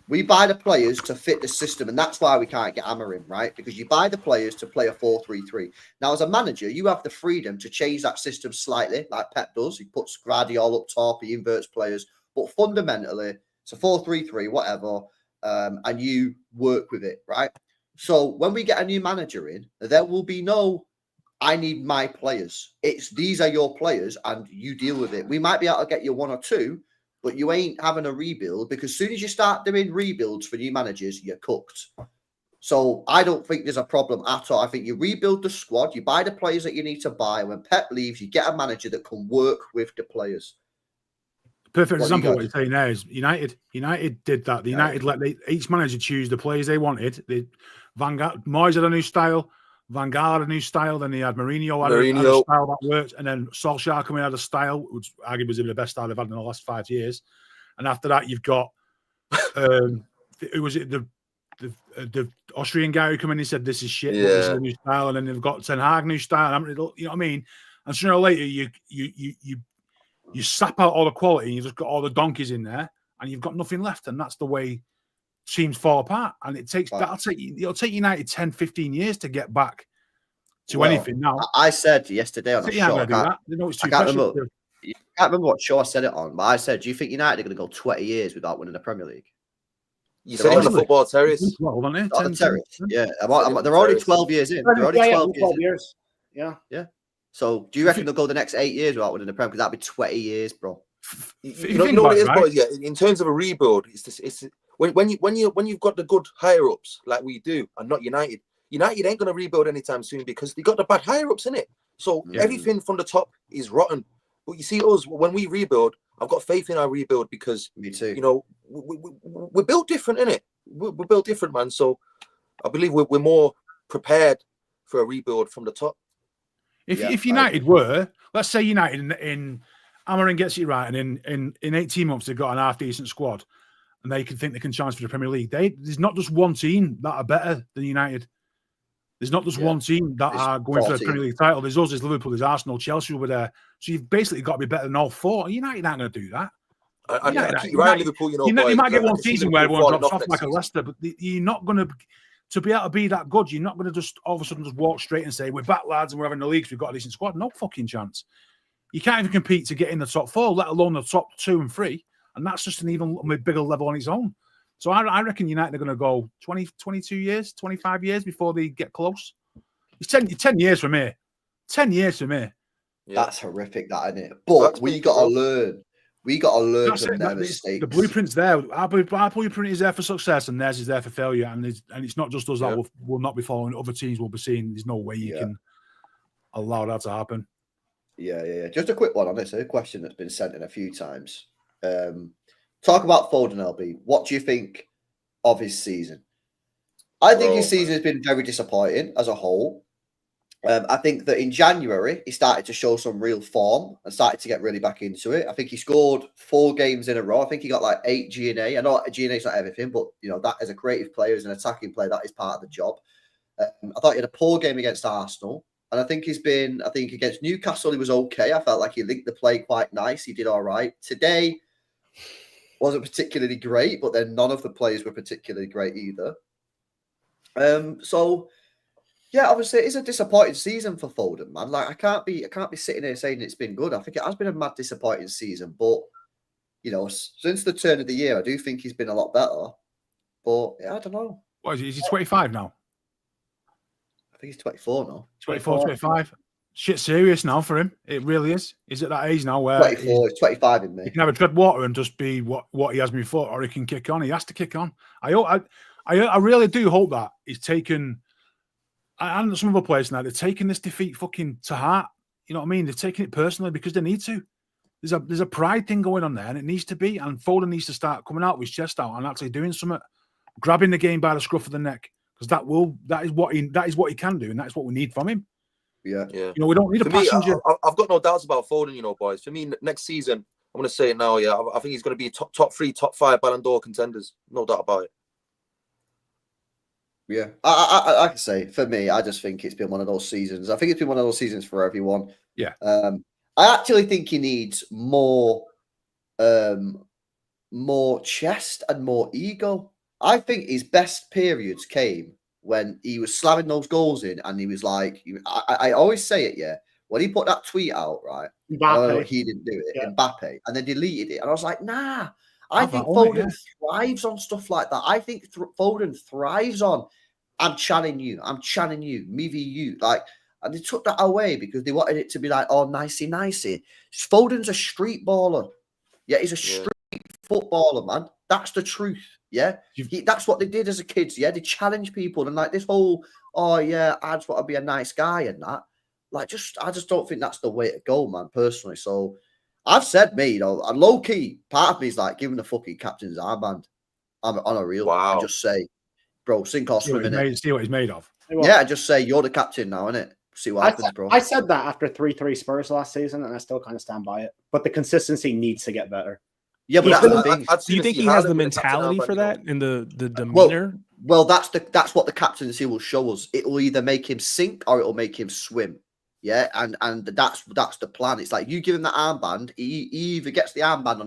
We buy the players to fit the system, and that's why we can't get Amorim, right? Because you buy the players to play a 4-3-3. Now, as a manager, you have the freedom to change that system slightly, like Pep does. He puts Guardiola up top, he inverts players, but fundamentally, it's a 4-3-3, whatever, and you work with it, right? So when we get a new manager in, there will be no, I need my players. It's these are your players, and you deal with it. We might be able to get you 1 or 2, but you ain't having a rebuild because as soon as you start doing rebuilds for new managers, you're cooked. So I don't think there's a problem at all. I think you rebuild the squad, you buy the players that you need to buy. When Pep leaves, you get a manager that can work with the players. Perfect example of what you're saying there is United. United did that. The United let each manager choose the players they wanted. Moyes had a new style. Van Gaal had a new style. Then they had Mourinho had a style that worked. And then Solskjaer coming out of style, which arguably was the best style they've had in the last 5 years. And after that, you've got who was it? The Austrian guy who came in and said this is shit. Yeah. This is a new style. And then they've got Ten Hag new style. You know what I mean? And sooner or later, you sap out all the quality. And you've just got all the donkeys in there, and you've got nothing left. And that's the way teams fall apart. And it'll take United 10, 15 years to get back to anything. Now, I said yesterday on a show, I can't remember what show I said it on, but I said, do you think United are going to go 20 years without winning the Premier League? You said it on the football terrace. Yeah, they're already 12 years in. They're already 12 years. Yeah. So, do you reckon they'll go the next 8 years without winning the Premier? Because that'd be 20 years, bro. You know what it is, boys? Yeah, in terms of a rebuild, it's when you've got the good higher ups like we do, and not United. United ain't gonna rebuild anytime soon because they got the bad higher ups in it. So everything from the top is rotten. But you see us when we rebuild, I've got faith in our rebuild because me too. You know, we're built different, innit? We're built different, man. So I believe we're more prepared for a rebuild from the top. If United were, let's say United in Amorim gets it right, and in 18 months they've got an half decent squad, and they can think they can challenge for the Premier League. There's not just one team that are better than United. There's not just one team that are going for the Premier League title. There's us, there's Liverpool, there's Arsenal, Chelsea over there. So you've basically got to be better than all 4. United aren't going to do that. Liverpool, you might get one season where everyone drops off like a Leicester, but you're not going to be able to be that good. You're not going to just all of a sudden just walk straight and say, we're back, lads, and we're having the leagues. We've got a decent squad. No fucking chance. You can't even compete to get in the top 4, let alone the top 2 and 3. And that's just an even bigger level on its own. So I reckon United are going to go 20, 22 years, 25 years before they get close. It's 10 years from here. 10 years from here. Yeah. That's horrific, that, isn't it? But we got to learn. We got to learn from their mistakes. The blueprint's there. Our blueprint is there for success, and theirs is there for failure. And it's not just us that will not be following. Other teams will be seeing. There's no way you can. allow that to happen. Yeah. Just a quick one on this. A question that's been sent in a few times. Talk about Foden, LB. What do you think of his season? I think his season has been very disappointing as a whole. I think that in January, he started to show some real form and started to get really back into it. I think he scored 4 games in a row. I think he got like 8 G&A. I know G&A is not everything, but that as a creative player, as an attacking player, that is part of the job. I thought he had a poor game against Arsenal. And I think against Newcastle, he was okay. I felt like he linked the play quite nice. He did all right. Today wasn't particularly great, but then none of the plays were particularly great either. Yeah, obviously it is a disappointing season for Foden, man. Like I can't be sitting here saying it's been good. I think it has been a mad disappointing season, but since the turn of the year, I do think he's been a lot better. But yeah, I don't know. What is he? Is he 25 now? I think he's 24 now. 24, 25. Shit serious now for him. It really is. He's at that age now where 24, he's 25 in May. He can have a tread water and just be what he has before, or he can kick on. He has to kick on. I really do hope that he's taken. And some other players now, they're taking this defeat fucking to heart. You know what I mean? They're taking it personally because they need to. There's a pride thing going on there, and it needs to be. And Foden needs to start coming out with his chest out and actually doing something, grabbing the game by the scruff of the neck, because that is what he can do, and that's what we need from him. Yeah. We don't need a passenger. I've got no doubts about Foden, boys. For me, next season, I'm going to say it now. Yeah, I think he's going to be top 3, top 5 Ballon d'Or contenders. No doubt about it. Yeah, I can say for me, I just think it's been one of those seasons. I think it's been one of those seasons for everyone. Yeah. I actually think he needs more chest and more ego. I think his best periods came when he was slamming those goals in, and he was like, I always say it, yeah. When he put that tweet out, right? He didn't do it, Mbappe, and then deleted it, and I was like, nah. I think Foden thrives on stuff like that. I think Foden thrives on, I'm channing you, me v you. Like, and they took that away because they wanted it to be like, oh, nicey. Foden's a street baller. Yeah, he's a street footballer, man. That's the truth. Yeah, that's what they did as a kids. Yeah, they challenge people and like this whole, oh yeah, I just want to be a nice guy and that. Like, I just don't think that's the way to go, man. Personally, so. I've said and low key, part of me is like giving the fucking captain's armband. I'm on a reel. Wow. And just say, bro, sink or swim in it. See what he's made of. Yeah, and just say you're the captain now, innit? See what happens, bro. I said that after 3-3 Spurs last season, and I still kind of stand by it. But the consistency needs to get better. Yeah, but that's the thing. Do you think he has the mentality for that and the demeanor? Well, that's what the captaincy will show us. It will either make him sink or it will make him swim. Yeah, and that's the plan. It's like you give him that armband. He either gets the armband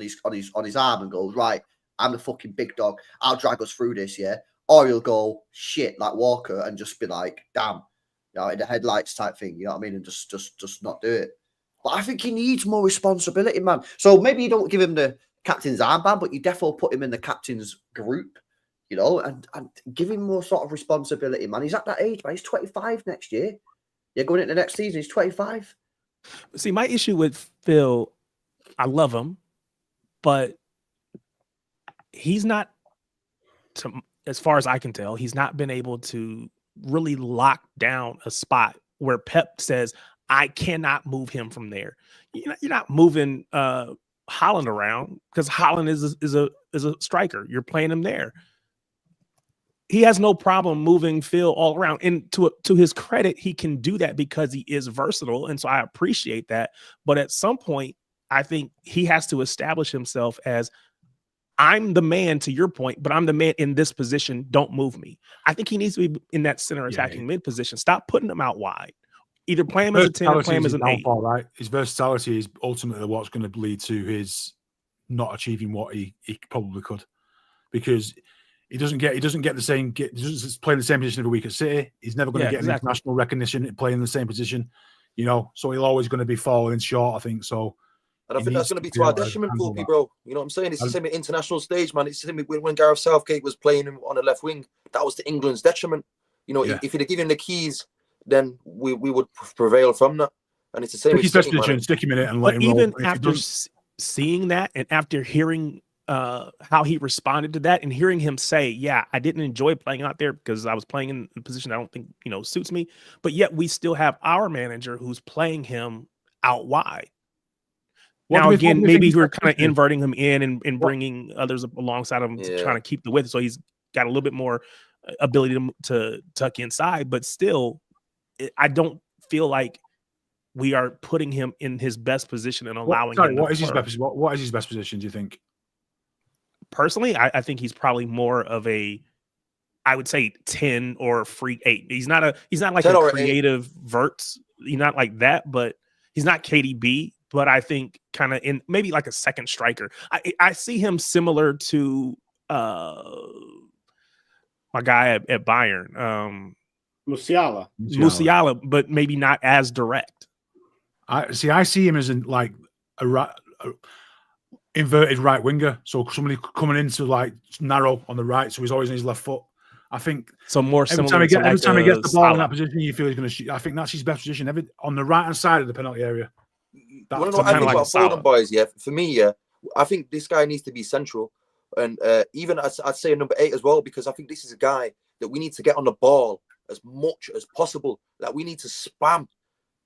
on his arm and goes, right, I'm the fucking big dog. I'll drag us through this, yeah. Or he'll go shit like Walker and just be like, damn, in the headlights type thing. You know what I mean? And just not do it. But I think he needs more responsibility, man. So maybe you don't give him the captain's armband, but you definitely put him in the captain's group, and give him more sort of responsibility, man. He's at that age, man. He's 25 next year. Yeah, going into next season, he's 25. See, my issue with Phil, I love him, but he's not, as far as I can tell, he's not been able to really lock down a spot where Pep says, I cannot move him from there. You're not moving Haaland around because Haaland is a striker. You're playing him there. He has no problem moving Phil all around. And to his credit, he can do that because he is versatile. And so I appreciate that. But at some point, I think he has to establish himself as, I'm the man, to your point, but I'm the man in this position. Don't move me. I think he needs to be in that center attacking mid position. Stop putting him out wide. Either play him as a 10 or play him as an 8. Right? His versatility is ultimately what's going to lead to his not achieving what he probably could. Because he doesn't get the same. He doesn't play in the same position every week at City. He's never going to get international recognition playing in the same position, So he's always going to be falling short, I think. So, and I think that's going to be to our detriment, Poopy, bro. You know what I'm saying? It's the same international stage, man. It's the same when Gareth Southgate was playing on the left wing. That was to England's detriment. If he'd have given him the keys, then we would prevail from that. And it's the same. Stick him in it and let him roll. Even after seeing that and after hearing how he responded to that, and hearing him say, yeah, I didn't enjoy playing out there because I was playing in a position I don't think, suits me, but yet we still have our manager who's playing him out wide. Now, again, maybe we're kind of inverting him in and bringing others alongside him to trying to keep the width. So he's got a little bit more ability to tuck inside, but still, I don't feel like we are putting him in his best position and allowing him. What is his best position, do you think? Personally, I think he's probably more of a, I would say 10 or free 8. He's not like a creative verts. He's not like that, but he's not KDB. But I think kind of in maybe like a second striker. I see him similar to my guy at Bayern, Musiala, but maybe not as direct. I see him as like a inverted right winger. So somebody coming into like narrow on the right, so he's always on his left foot. I think so. More every time he gets the ball in that position, you feel he's going to shoot. I think that's his best position. On the right hand side of the penalty area. You want to know what I think about Foden, boys? Yeah, for me, yeah, I think this guy needs to be central, and even I'd say a number 8 as well, because I think this is a guy that we need to get on the ball as much as possible. Like we need to spam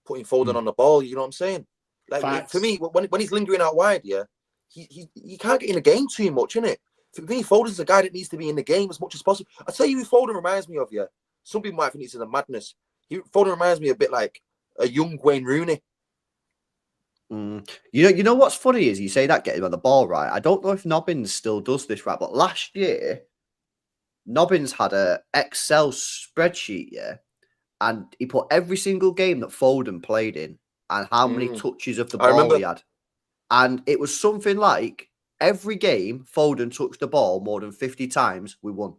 putting Foden on the ball. You know what I'm saying? Like for me, when he's lingering out wide, yeah, he can't get in the game too much, innit? For me, Foden's a guy that needs to be in the game as much as possible. I tell you, who Foden reminds me of, yeah. Some people might think this is a madness. Foden reminds me a bit like a young Wayne Rooney. You know what's funny is you say that, getting on the ball right. I don't know if Nobbins still does this right, but last year Nobbins had a Excel spreadsheet, yeah, and he put every single game that Foden played in and how many touches of the ball he had, and it was something like every game Foden touched the ball more than 50 times, we won,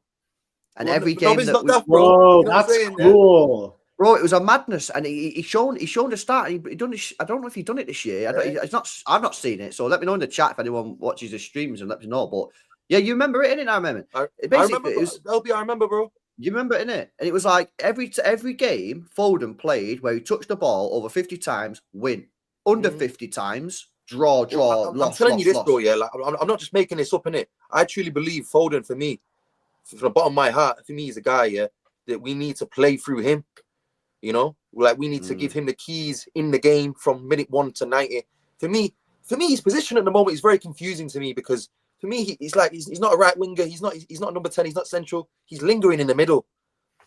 and every game that we won, that's cool. Bro, it was a madness, and he shown the start. He done it. I don't know if he done it this year. I've not seen it. So let me know in the chat if anyone watches the streams and let me know. But yeah, you remember it, innit? I remember. I remember. I remember, bro. You remember it, innit? And it was like every game Foden played where he touched the ball over 50 times, win. Under 50 times, draw. I'm telling you this, bro. Yeah, like I'm not just making this up, innit? I truly believe Foden, for me, from the bottom of my heart, for me, is a guy, yeah, that we need to play through him. You know, like we need to give him the keys in the game from minute 1 to 90. For me, his position at the moment is very confusing to me, because for me, he's not a right winger. He's not number 10. He's not central. He's lingering in the middle,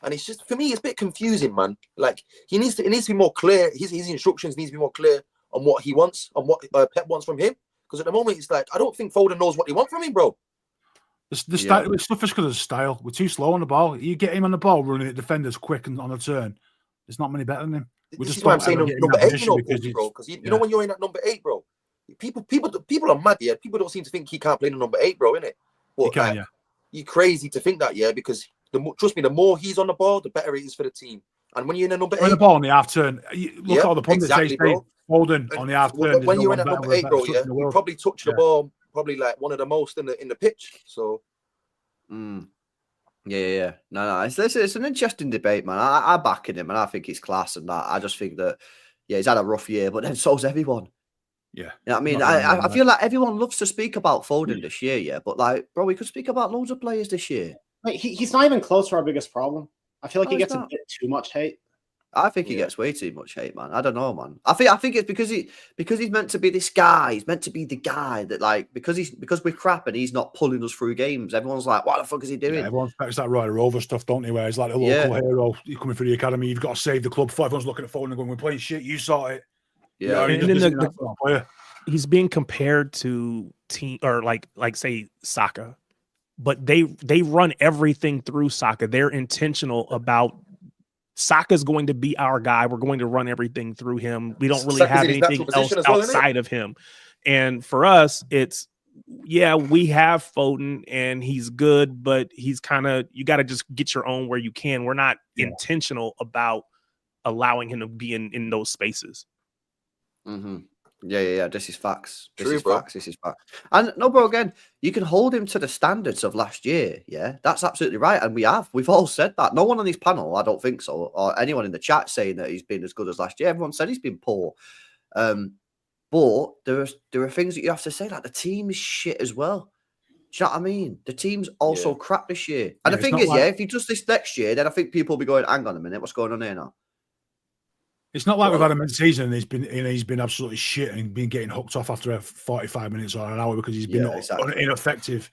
and it's just, for me, it's a bit confusing, man. Like it needs to be more clear. His instructions needs to be more clear on what he wants, on what Pep wants from him. Because at the moment, it's like I don't think Foden knows what they want from him, bro. The stuff is because of the style. We're too slow on the ball. You get him on the ball running at defenders quick and on the turn. There's not many better than him. This is why I'm saying number 8, bro. Because you know when you're in at number 8, bro, people are mad, yeah. People don't seem to think he can't play the number 8, bro, innit? But he can, yeah. You're crazy to think that, yeah, because trust me, the more he's on the ball, the better it is for the team. And when you're in a number 8, the ball on the half turn, look at all the pundits say Foden on the half turn. When you're in at number 8, bro, yeah, you probably touch the ball probably like one of the most in the pitch. So. Yeah. No. It's an interesting debate, man. I back him, and I think it's class and that. I just think that, yeah, he's had a rough year, but then so's everyone. Yeah. You know what I mean? I feel like everyone loves to speak about Foden this year, yeah. But like, bro, we could speak about loads of players this year. Like, he's not even close to our biggest problem. I feel like he gets a bit too much hate. I think he gets way too much hate, man. I don't know, man. I think it's because he's meant to be this guy. He's meant to be the guy that, like, because we're crap and he's not pulling us through games. Everyone's like, what the fuck is he doing? Yeah, everyone expects that Ryder Rover stuff, don't they? Where he's like a local hero. You're coming through the academy. You've got to save the club. Everyone's looking at Foden and going, "We're playing shit. You saw it." Yeah, he's being compared to team or like say Saka, but they run everything through Saka. They're intentional about. Saka's going to be our guy. We're going to run everything through him. We don't really have anything else outside of him. And for us, it's, yeah, we have Foden and he's good, but he's kind of, you got to just get your own where you can. We're not intentional about allowing him to be in those spaces. Yeah. This is facts. This is facts. And no, bro, again, you can hold him to the standards of last year. Yeah, that's absolutely right. And we've all said that. No one on this panel, I don't think so, or anyone in the chat saying that he's been as good as last year. Everyone said he's been poor. But there are things that you have to say, like the team is shit as well. Do you know what I mean? The team's also crap this year. And the it's thing not is, like- if he does this next year, then I think people will be going, hang on a minute, what's going on here now? It's not like we've had a mid-season and he's been absolutely shit and been getting hooked off after 45 minutes or an hour because he's been ineffective.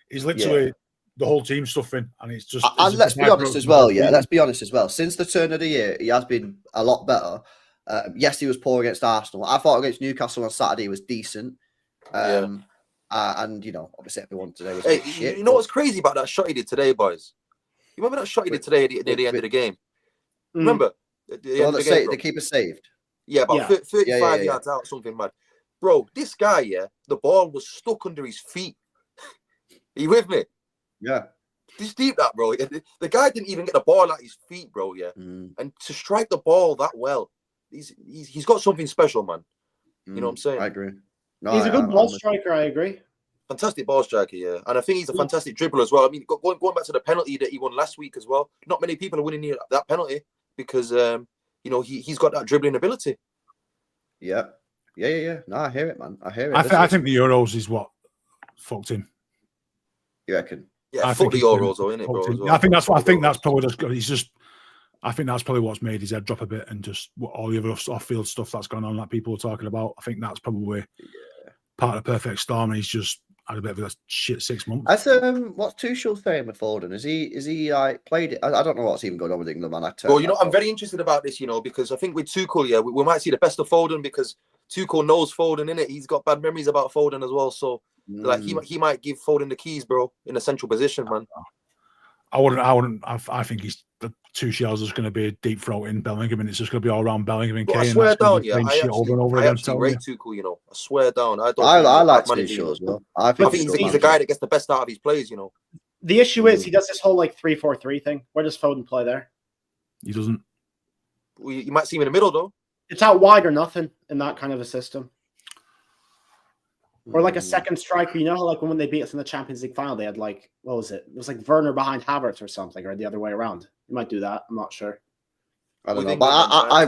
He's literally the whole team suffering, and it's just. And let's be honest as well. Yeah, let's be honest as well. Since the turn of the year, he has been a lot better. Yes, he was poor against Arsenal. I thought against Newcastle on Saturday he was decent. And obviously everyone today was shit. You know what's crazy about that shot he did today, boys? You remember that shot he did today near the end of the game? Remember? The keeper saved. Yeah, about 35 yards out, something mad. Bro, this guy, the ball was stuck under his feet. Are you with me? Yeah. Just deep that, bro. The guy didn't even get the ball at his feet, bro. Yeah, and to strike the ball that well, he's got something special, man. You know what I'm saying? I agree. No, he's a good ball striker. I agree. Fantastic ball striker, yeah, and I think he's a fantastic dribbler as well. I mean, going back to the penalty that he won last week as well. Not many people are winning that penalty because he's got that dribbling ability. Yeah. No, I hear it, man. I hear it. I think the Euros is what fucked him. You reckon? Yeah, I think the Euros, though, isn't it, bro? Well. I think that's what. I think that's probably just. He's just. I think that's probably what's made his head drop a bit, and just all the other off-field stuff that's gone on that people are talking about. I think that's probably part of the perfect storm. And he's just had a bit of a shit 6 months. What's Tuchel saying with Foden? Is he like played it? I don't know what's even going on with England, man. Well, I'm very interested about this, because I think with Tuchel, we might see the best of Foden because Tuchel knows Foden, innit? He's got bad memories about Foden as well, so. Like he might give Foden the keys, bro, in a central position, man. I wouldn't. I think the two shells is going to be a deep throat in Bellingham, and it's just going to be all around Bellingham and Kane. I swear down, I actually rate Tuchel. I swear down. I like Tuchel as well. I think he's a guy that gets the best out of his players. The issue is he does this whole 3-4-3 thing. Where does Foden play there? He doesn't. Well, you might see him in the middle though. It's out wide or nothing in that kind of a system. Or like a second striker, like when they beat us in the Champions League final, they had what was it? It was like Werner behind Havertz or something, or the other way around. You might do that. I'm not sure. I don't know, but I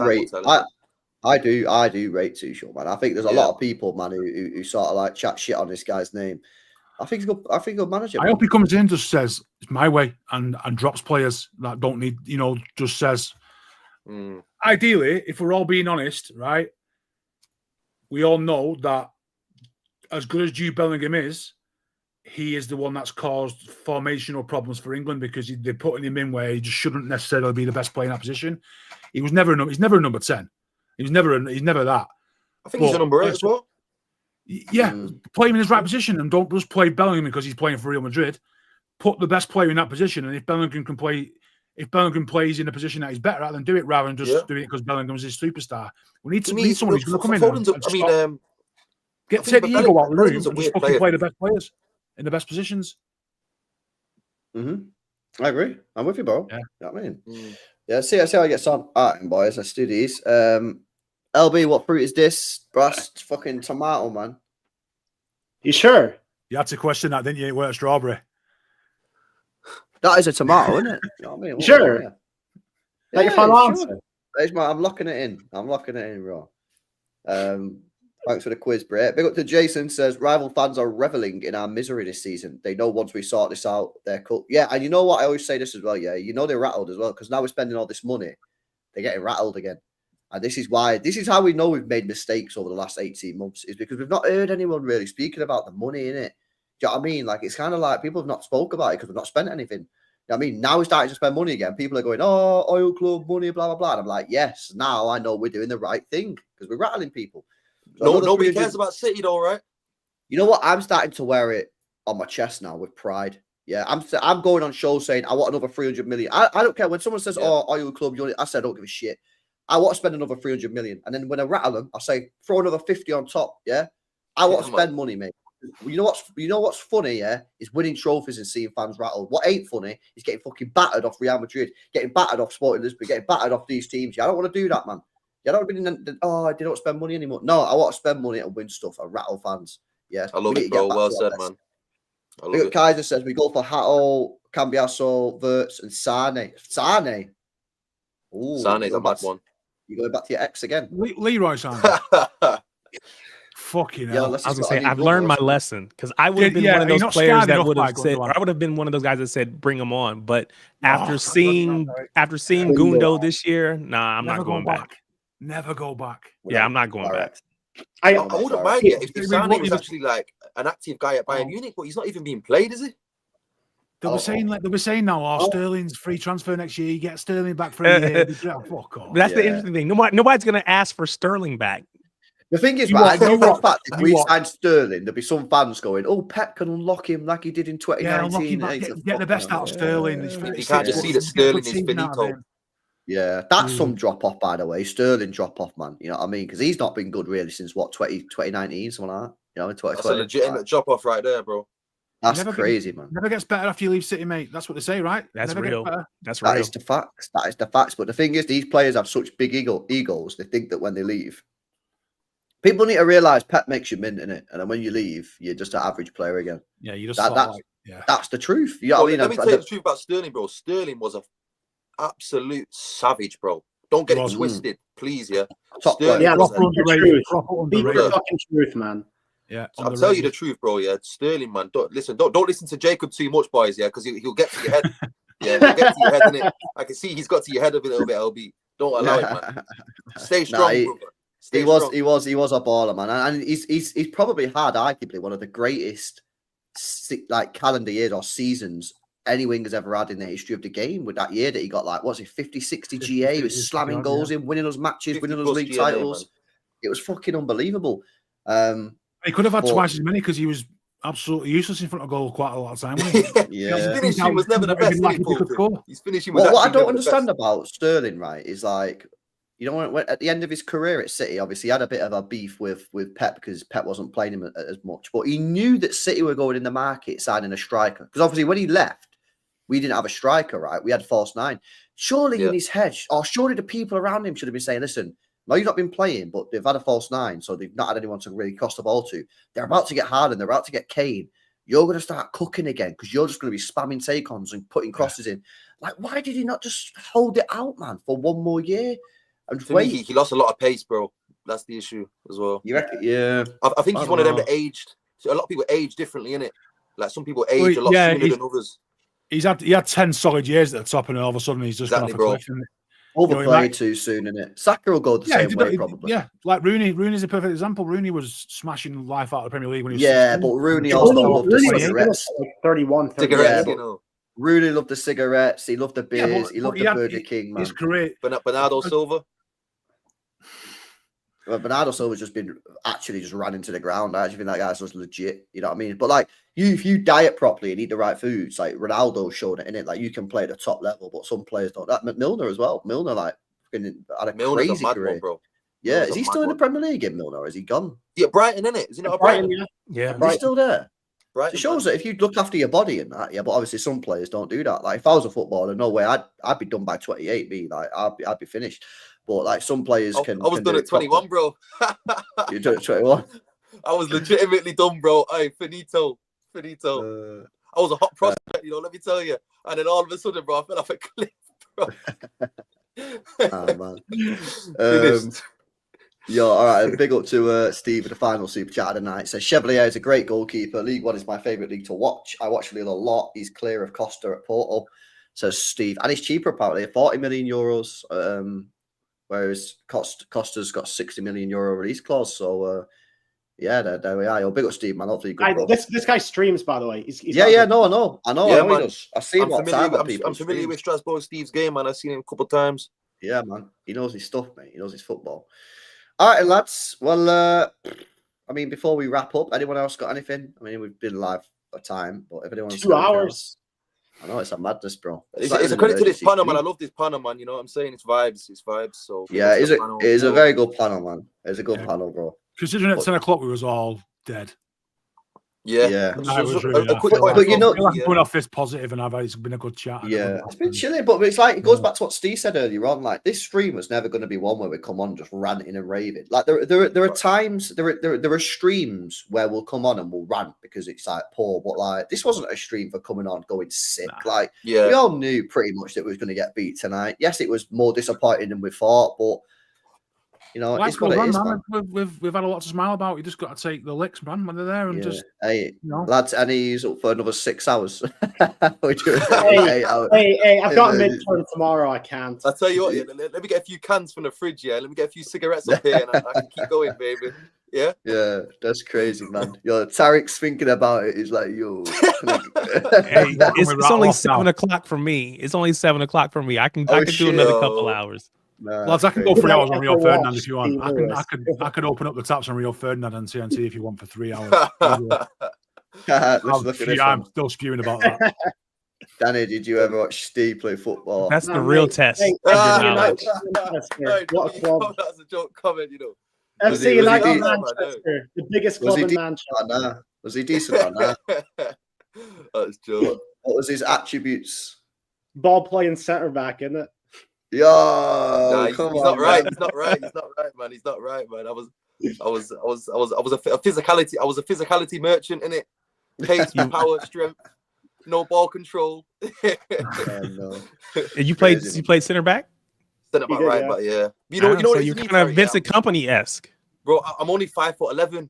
do rate Tuchel, man. I think there's a lot of people, man, who sort of chat shit on this guy's name. I think he'll manage it. I hope he comes in, just says it's my way, and drops players that don't need, just says. Ideally, if we're all being honest, right? We all know that. As good as Jude Bellingham is, he is the one that's caused formational problems for England because they're putting him in where he just shouldn't necessarily be the best player in that position. He's never a number 10. He's never that. I think he's a number 8 as well. Yeah, play him in his right position and don't just play Bellingham because he's playing for Real Madrid. Put the best player in that position, and if Bellingham plays in a position that he's better at, then do it rather than just doing it because Bellingham's his superstar. We need someone who's going to come in. Take the ego out of the room and just fucking play the best players in the best positions. I agree. I'm with you, bro. Yeah. You know what I mean? Yeah, see how it gets on. All right, boys, let's do these. LB, what fruit is this? Brass fucking tomato, man. You sure? You had to question that, didn't you? It weren't strawberry. That is a tomato, isn't it? You know what I mean? Sure. Like your final answer. I'm locking it in. Bro. Thanks for the quiz, Brett. Big up to Jason, says rival fans are reveling in our misery this season. They know once we sort this out, they're cool. Yeah, and you know what? I always say this as well. Yeah, they're rattled as well because now we're spending all this money. They're getting rattled again. And this is how we know we've made mistakes over the last 18 months is because we've not heard anyone really speaking about the money in it. Do you know what I mean? Like, it's kind of like people have not spoke about it because we've not spent anything. You know what I mean? Now we're starting to spend money again. People are going, oh, oil club money, blah, blah, blah. And I'm like, yes, now I know we're doing the right thing because we're rattling people. So nobody cares about City, though, right? You know what? I'm starting to wear it on my chest now with pride. Yeah, I'm going on shows saying I want another 300 million. I don't care when someone says, "Oh, oil club," I said, "I don't give a shit." I want to spend another 300 million, and then when I rattle them, I say, "Throw another 50 on top." Yeah, I want to spend money, mate. You know what's funny? Yeah, is winning trophies and seeing fans rattled. What ain't funny is getting fucking battered off Real Madrid, getting battered off Sporting Lisbon, getting battered off these teams. Yeah, I don't want to do that, man. I don't really. I didn't spend money anymore. No, I want to spend money and win stuff and rattle fans. Yeah, I love it, bro. Well said, man. Kaiser says we go for Hato, Cambiaso, Wirtz, and Sane. Sane. Sane's a bad one. You going back to your ex again? Leroy Sane. Fucking Yeah, hell. unless I was he's gonna got say a I've new learned my brother or lesson because I would have been Yeah, one of are you those not players scarred that enough would by have said, or Gundogan? I would have been one of those guys that said, "Bring him on." But No, after that's seeing not right. after seeing Gundogan. Gundo this year, nah, I'm Never not go going back. Never go back. Yeah, I'm not going back. direct. I, I wouldn't mind yeah, it if I mean, Sané what was he was- actually like an active guy at Bayern Oh. Munich, but he's not even being played, is he? They were saying now, Sterling's free transfer next year. You get Sterling back for a year. Fuck off. That's the Yeah. interesting thing. Nobody's gonna ask for Sterling back. The thing is, You right, what? I know You for a what? fact if You we what? signed Sterling, there'd be some fans going, "Oh, Pep can unlock him like he did in Yeah, unlock 2019." him back. It's a Get the best out of fucking- Sterling. He's You 36, can't just Yeah. see that get a Sterling good is season out of finito. him. Yeah, that's some drop off, by the way. Sterling drop off, man. You know what I mean? Because he's not been good really since what 2019, something like that. You know, in 2020. That's a legitimate drop off right there, bro. That's Never crazy, man. Never gets better after you leave City, mate. That's what they say, right? That's Never real. gets better. That's That real. is the facts. That is the facts. But the thing is, these players have such big egos. They think that when they leave, people need to realize Pep makes you mint in it, and then when you leave, you're just an average player again. Yeah, you just That's the truth. You know Well, what I mean? let me tell you the truth about Sterling, bro. Sterling was a absolute savage, bro. Don't get it Was. twisted, please. Yeah, Top Sterling Yeah, was proper a- underrated. Proper Be the underrated. fucking truth, man. Yeah, I'll tell you the truth, bro. Yeah, Sterling, man. Don't listen to Jacob too much, boys. Yeah, because he'll get to your head. Yeah, he'll get to your head, innit? I can see he's got to your head a little bit. LB, don't allow it, man. Stay strong, Nah, brother. Stay strong. He was a baller, man, and he's probably had arguably one of the greatest like calendar years or seasons any winger's ever had in the history of the game. With that year that he got like, what's it, 50, 60 GA? He was slamming goals in, winning us matches, winning us league titles. Man. It was fucking unbelievable. He could have had but- twice as many because he was absolutely useless in front of goal quite a lot of time. Wasn't he? Yeah. His finishing was never the best. Like he Paul? could score. His finishing was What I actually don't never the understand best. about Sterling, right, is like, you know, when at the end of his career at City, obviously he had a bit of a beef with Pep because Pep wasn't playing him as much. But he knew that City were going in the market signing a striker. Because obviously when he left, we didn't have a striker, right? We had false nine. Surely in his head, or surely the people around him should have been saying, listen, no, you've not been playing, but they've had a false nine, so they've not had anyone to really cross the ball to. They're about to get Haaland, they're about to get Kane. You're going to start cooking again because you're just going to be spamming take-ons and putting crosses in. Like, why did he not just hold it out, man, for one more year? And To me, he lost a lot of pace, bro. That's the issue as well. You reckon? Yeah. I think I he's don't one of them know. that aged. So a lot of people age differently, innit? Like some people age a lot sooner than others. He had 10 solid years at the top, and all of a sudden he's just gone off a cliff. Overplayed too soon, innit? Saka will go the same way, probably. Yeah, like Rooney. Rooney's a perfect example. Rooney was smashing life out of the Premier League when he was 16. But Rooney also loved the cigarettes. Like 31, 30. Cigarettes, Yeah, you know. Rooney loved the cigarettes. He loved the beers. He loved the had- Burger King, man. His career. Bernardo Silva. Well, Bernardo Silva's just been actually just ran into the ground. I actually think that guy's just legit. You know what I mean? But like, if you diet properly and eat the right foods, like Ronaldo showed it in it. Like you can play at the top level, but some players don't. That Milner as well. Milner like had a Milner's crazy a mad career. one, bro. Yeah, Milner's is a he mad still in the one. Premier League in Milner, or is he gone? Yeah, Brighton, innit? Is he not a Brighton? Yeah. Is he still there? Brighton, It shows that if you look after your body and that, yeah, but obviously some players don't do that. Like if I was a footballer, no way, I'd be done by 28. Me, like I'd be finished. But like some players can. I was can done do at it 21, properly. bro. You're done at 21. I was legitimately done, bro. Hey, finito. I was a hot prospect, you know, let me tell you. And then all of a sudden, bro, I fell off a cliff, bro. Oh man. Finished. Yeah, all right. Big up to Steve with the final super chat of the night. Says Chevalier is a great goalkeeper. League One is my favourite league to watch. I watch Lille a lot. He's clear of Costa at Porto. Says Steve, and he's cheaper apparently, 40 million euros. Whereas Costa's got 60 million euro release clause. So yeah, there we are. Yo, big up Steve, man. Hopefully, good. This guy streams, by the way. He's No, I know. Yeah, He man. does. I've seen I'm what familiar, time I'm, people I'm familiar stream. with Strasbourg Steve's game, man. I've seen him a couple of times. Yeah, man. He knows his stuff, mate. He knows his football. All right, lads. Well, I mean, before we wrap up, anyone else got anything? I mean, we've been live for time, but if anyone's 2 hours. I know it's a madness, bro. It's a credit to this panel, man. I love this panel, man. You know what I'm saying? It's vibes. So yeah, it is a very good panel, man. It's a good panel, bro. Considering at 10 o'clock we was all dead. Yeah. But you know, going off this positive, and it's been a good chat. Yeah, it's been chilling, but it's like it goes back to what Steve said earlier on. Like this stream was never going to be one where we come on just ranting and raving. Like there are times there are streams where we'll come on and we'll rant because it's like poor, but like this wasn't a stream for coming on going sick. Like we all knew pretty much that we was going to get beat tonight. Yes, it was more disappointing than we thought, but You know, Like it's what it is, man. We've had a lot to smile about. You just got to take the licks, man, when they're there, and Yeah. just Hey, you know. lads, and he's up for another 6 hours. We're doing Hey, 8 hours. hey, I've got a midterm tomorrow. I can't. I'll tell you what, yeah, let me get a few cans from the fridge, yeah. Let me get a few cigarettes up here, and I can keep going, baby. Yeah? Yeah, that's crazy, man. Yo, Tarek's thinking about it. He's like, yo. Hey, it's only 7 o'clock for me. It's only 7 o'clock for me. I can do shit. another couple hours. Nah, Lads, I can go crazy. 3 hours on Rio Watch Ferdinand if you want. Steve I could open up the taps on Rio Ferdinand and TNT if you want for 3 hours. Let's look at this I'm one. still spewing about that. Danny, did you ever watch Steve play football? That's the real test Hey, of your FC knowledge. United, what a club. That's a joke comment, you know. Was he FC United decent? Manchester, the biggest Was club he in decent Manchester. or nah? Was he decent or nah? That's joke. What was his attributes? Ball playing centre back, isn't it? Yo, Nah, he's come not on, right. man. He's not right. He's not right, man. He's not right, man. I was a physicality merchant in it. Pace, power, strength, no ball control. Oh, no. And you played Crazy. center back? Centre back, He did, right, yeah. but yeah. You know So what you're it is, kind of Tarek, Vincent Kompany-esque. bro. I'm only 5'11".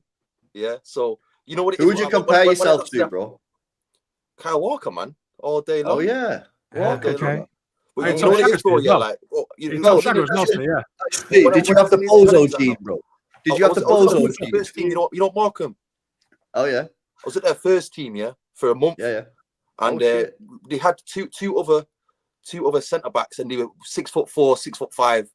Yeah, so you know what it is. Who would you compare when I yourself got to, Steph- bro? Kyle Walker, man, all day long. Oh, yeah. Yeah, Walker, okay. brother. But Hey, you know what it is, bro? Shagger Yeah, as well. like It's No, not Shagger, it's not, yeah. Hey, When did you I have the was in his bozo twenties, gene, bro? Did you have the I was bozo at the gene? first team, you know Markham. Oh, yeah. I was at their first team, yeah, for a month. Yeah, yeah. And Oh, shit. they had two other centre backs, and they were 6'4", 6'5".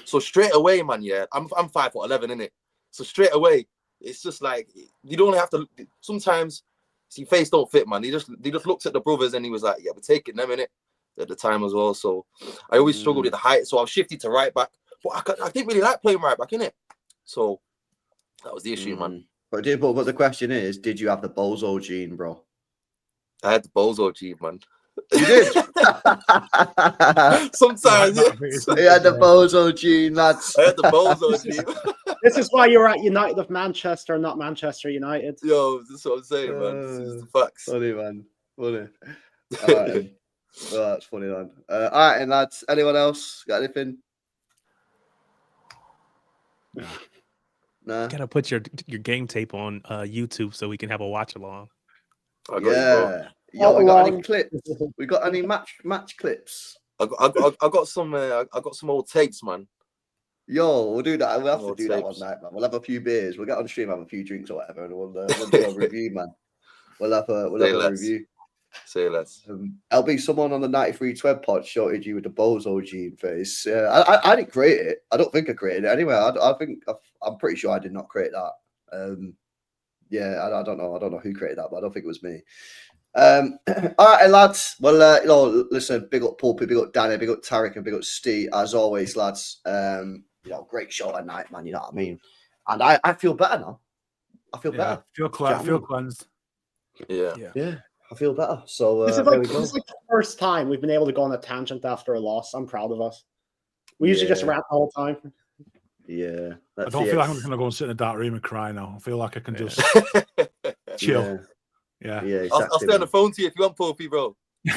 So straight away, man, yeah, I'm 5'11", innit? So straight away, it's just like you don't have to. Sometimes, see, face don't fit, man. He just looked at the brothers and he was like, yeah, we're taking them, innit? At the time as well. So I always struggled with the height, so I was shifted to right back. But I didn't really like playing right back, innit? So that was the issue, man. But the question is, did you have the bozo gene, bro? I had the bozo gene, man. You did. Sometimes, yeah. He had the bozo gene, lads. I had the bozo gene. This is why you're at United of Manchester, not Manchester United. Yo, that's what I'm saying, man. This is the facts. Funny, man. Funny. All right, then. Well, that's funny, man. All right, and lads, anyone else got anything? Nah. Gotta put your game tape on YouTube so we can have a watch along. I got you, bro. Yeah. Yo, we got any clips? We got any match clips? I got some old tapes, man. Yo, we'll do that. We'll have to Old do that one tapes. night, man. We'll have a few beers. We'll get on stream, have a few drinks or whatever, and we'll do a review, man. We'll have a review. Say less. LB, someone on the 93 Tweb pod shorted you with the bozo gene face. I didn't create it. I don't think I created it. Anyway, I'm pretty sure I did not create that. Yeah, I don't know. I don't know who created that, but I don't think it was me. All right, lads. Well, listen, big up Pulpy, big up Danny, big up Tarek, and big up Steve, as always, lads. Great show tonight, man. You know what I mean? And I feel better now. I feel better. Feel cleansed. Yeah. I feel better. So This is there like, we go. this is like the first time we've been able to go on a tangent after a loss. I'm proud of us. We usually just rant the whole time. Yeah. I don't feel like I'm just going to go and sit in a dark room and cry now. I feel like I can just chill. Yeah. Exactly. I'll stay on the phone to you if you want, Pulpy, bro. I'm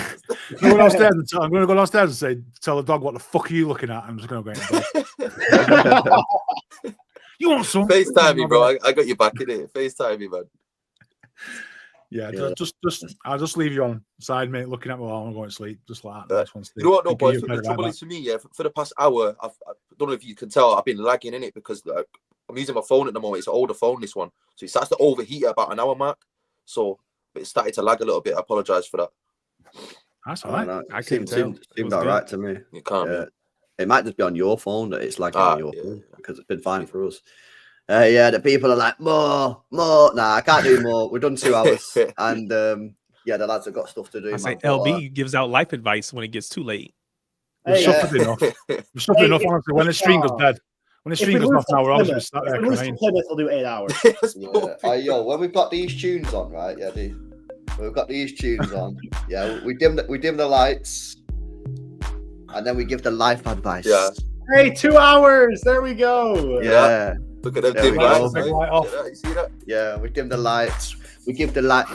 going to go downstairs and tell the dog, what the fuck are you looking at? I'm just going to go in. You want some? FaceTime me, bro. I got your back in it. FaceTime me, man. Yeah, I'll just leave you on side, mate, looking at me while I'm going to sleep. Just like that. You know what, no, boys? The trouble is for me, yeah, for the past hour, I don't know if you can tell, I've been lagging in it because I'm using my phone at the moment. It's an older phone, this one. So it starts to overheat at about an hour mark. So it started to lag a little bit. I apologize for that. That's all right. No, I couldn't tell. Seemed all right to me. You can't. Yeah. It might just be on your phone that it's lagging on your phone because it's been fine for us. The people are like, more. Nah, I can't do more. We've done 2 hours. And the lads have got stuff to do. I say LB gives out life advice when it gets too late. We've suffered enough. We've suffered enough, honestly. When the stream goes dead. When the stream goes off now, we're all just sat there crying. We'll do 8 hours. When we've got these tunes on, right? Yeah, we've got these tunes on. Yeah, we dim the lights. And then we give the life advice. Yeah. Hey, 2 hours. There we go. Yeah. Look at them dim lights. You see that? Yeah, we dim the lights. We give the light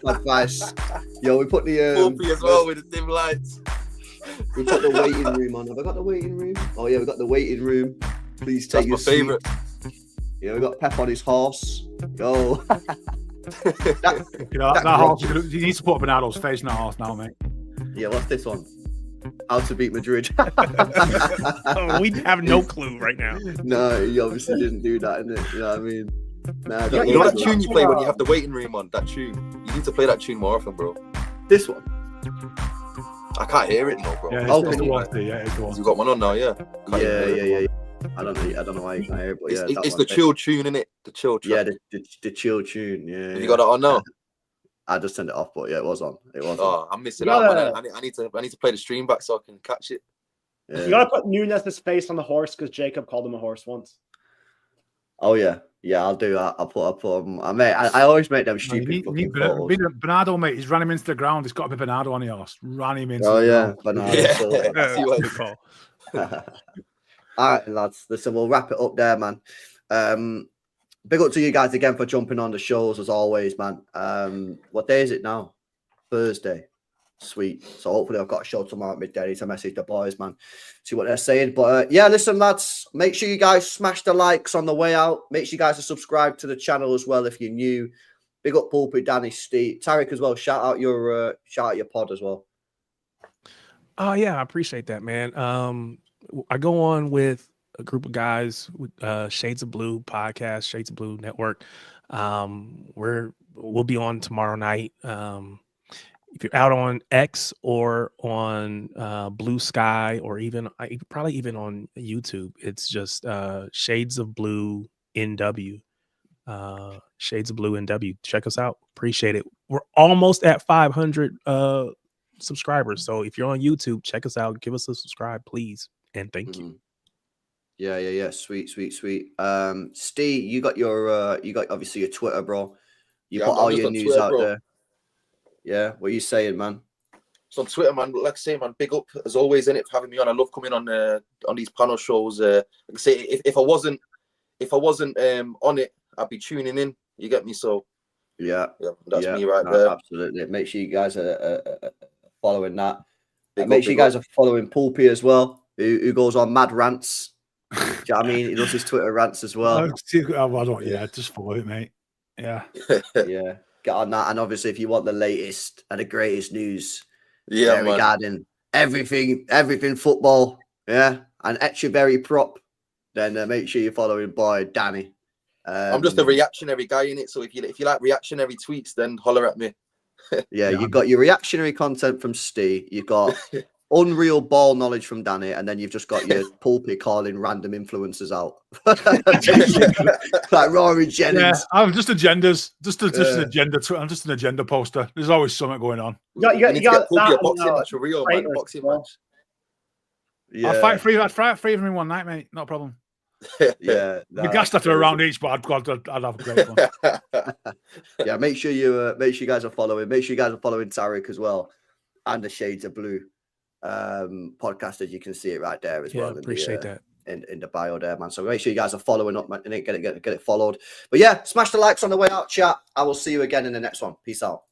advice. Yo, we put the Pulpy as well with the dim lights. We put the waiting room on. Have I got the waiting room? Oh yeah, we got the waiting room. Please take That's your my favourite. Yeah, we got Pep on his horse. Yo. That horse, you need to put Bernardo's face in that horse now, mate. Yeah, what's this one? How to beat Madrid. We have no clue right now. No, he obviously didn't do that, innit? You know what I mean? Nah, You know that tune you play when you have the waiting room on? That tune. You need to play that tune more often, bro. This one? I can't hear it, no, bro. Yeah, Oh, it's the one. Yeah, it's the one. You got one on now, yeah. Yeah. I don't know why you can't hear it, but yeah. It's the chill tune, innit? The chill track. Yeah, the chill tune. Yeah. Have you got it on now? I just turned it off, but yeah, it was on. It was on. Oh, I'm missing out, man. I need to play the stream back so I can catch it. Yeah. You gotta put Nunez's face on the horse because Jacob called him a horse once. Oh yeah, I'll do that. I'll put I always make them stupid. Bernardo, mate. He's ran him into the ground. He's got to be Bernardo on the horse. Ran him into. Oh the yeah, ground. Bernardo. Yeah. So, That's what we call. all right, lads. Listen, we'll wrap it up there, man. Big up to you guys again for jumping on the shows as always, man. What day is it now? Thursday. Sweet. So hopefully I've got a show tomorrow at midday to message the boys, man. See what they're saying. But yeah, listen, lads. Make sure you guys smash the likes on the way out. Make sure you guys are subscribed to the channel as well if you're new. Big up Pulpit, Danny, Steve, Tarek as well. Shout out your pod as well. Oh yeah, I appreciate that, man. I go on with a group of guys with Shades of Blue podcast, Shades of Blue Network. We'll be on tomorrow night. If you're out on X or on Blue Sky or even probably even on YouTube, it's just Shades of Blue NW. Shades of Blue NW. Check us out. Appreciate it. We're almost at 500 subscribers. So if you're on YouTube, check us out. Give us a subscribe, please. And thank you. Yeah. Sweet. Steve, you got obviously your Twitter, bro. You put all your news Twitter, out there. Yeah, what are you saying, man? So on Twitter, man, like I say, man, big up as always, innit, for having me on. I love coming on these panel shows. Like I say, if I wasn't on it, I'd be tuning in. You get me? So yeah, that's me right there. Absolutely. Make sure you guys are following that. Make sure you guys are following Pulpy as well, who goes on mad rants. Do you know what I mean? He does his Twitter rants as well. Just follow it, mate. Yeah. Yeah. Get on that. And obviously, if you want the latest and the greatest news regarding everything football, and Echeverry prop, then make sure you're following boy Danny. I'm just a reactionary guy in it. So if you like reactionary tweets, then holler at me. Yeah, you've got your reactionary content from Steve. You've got unreal ball knowledge from Danny, and then you've just got your Pulpy calling random influencers out, like Rory Jennings. Yeah, I'm just agendas, just an agenda. I'm just an agenda poster. There's always something going on. You got Pulpy a boxing match, a real man, boxing match. Yeah. I'd fight three of them in one night, mate. Not a problem. Yeah, we gassed after a round each, but I'd have a great fun. Yeah, make sure you guys are following. Make sure you guys are following Tarek as well, and the Shades of Blue podcast, as you can see it right there as well. Appreciate that in the bio there, man. So make sure you guys are following up, man, and get it followed. But yeah, smash the likes on the way out, chat. I will see you again in the next one. Peace out.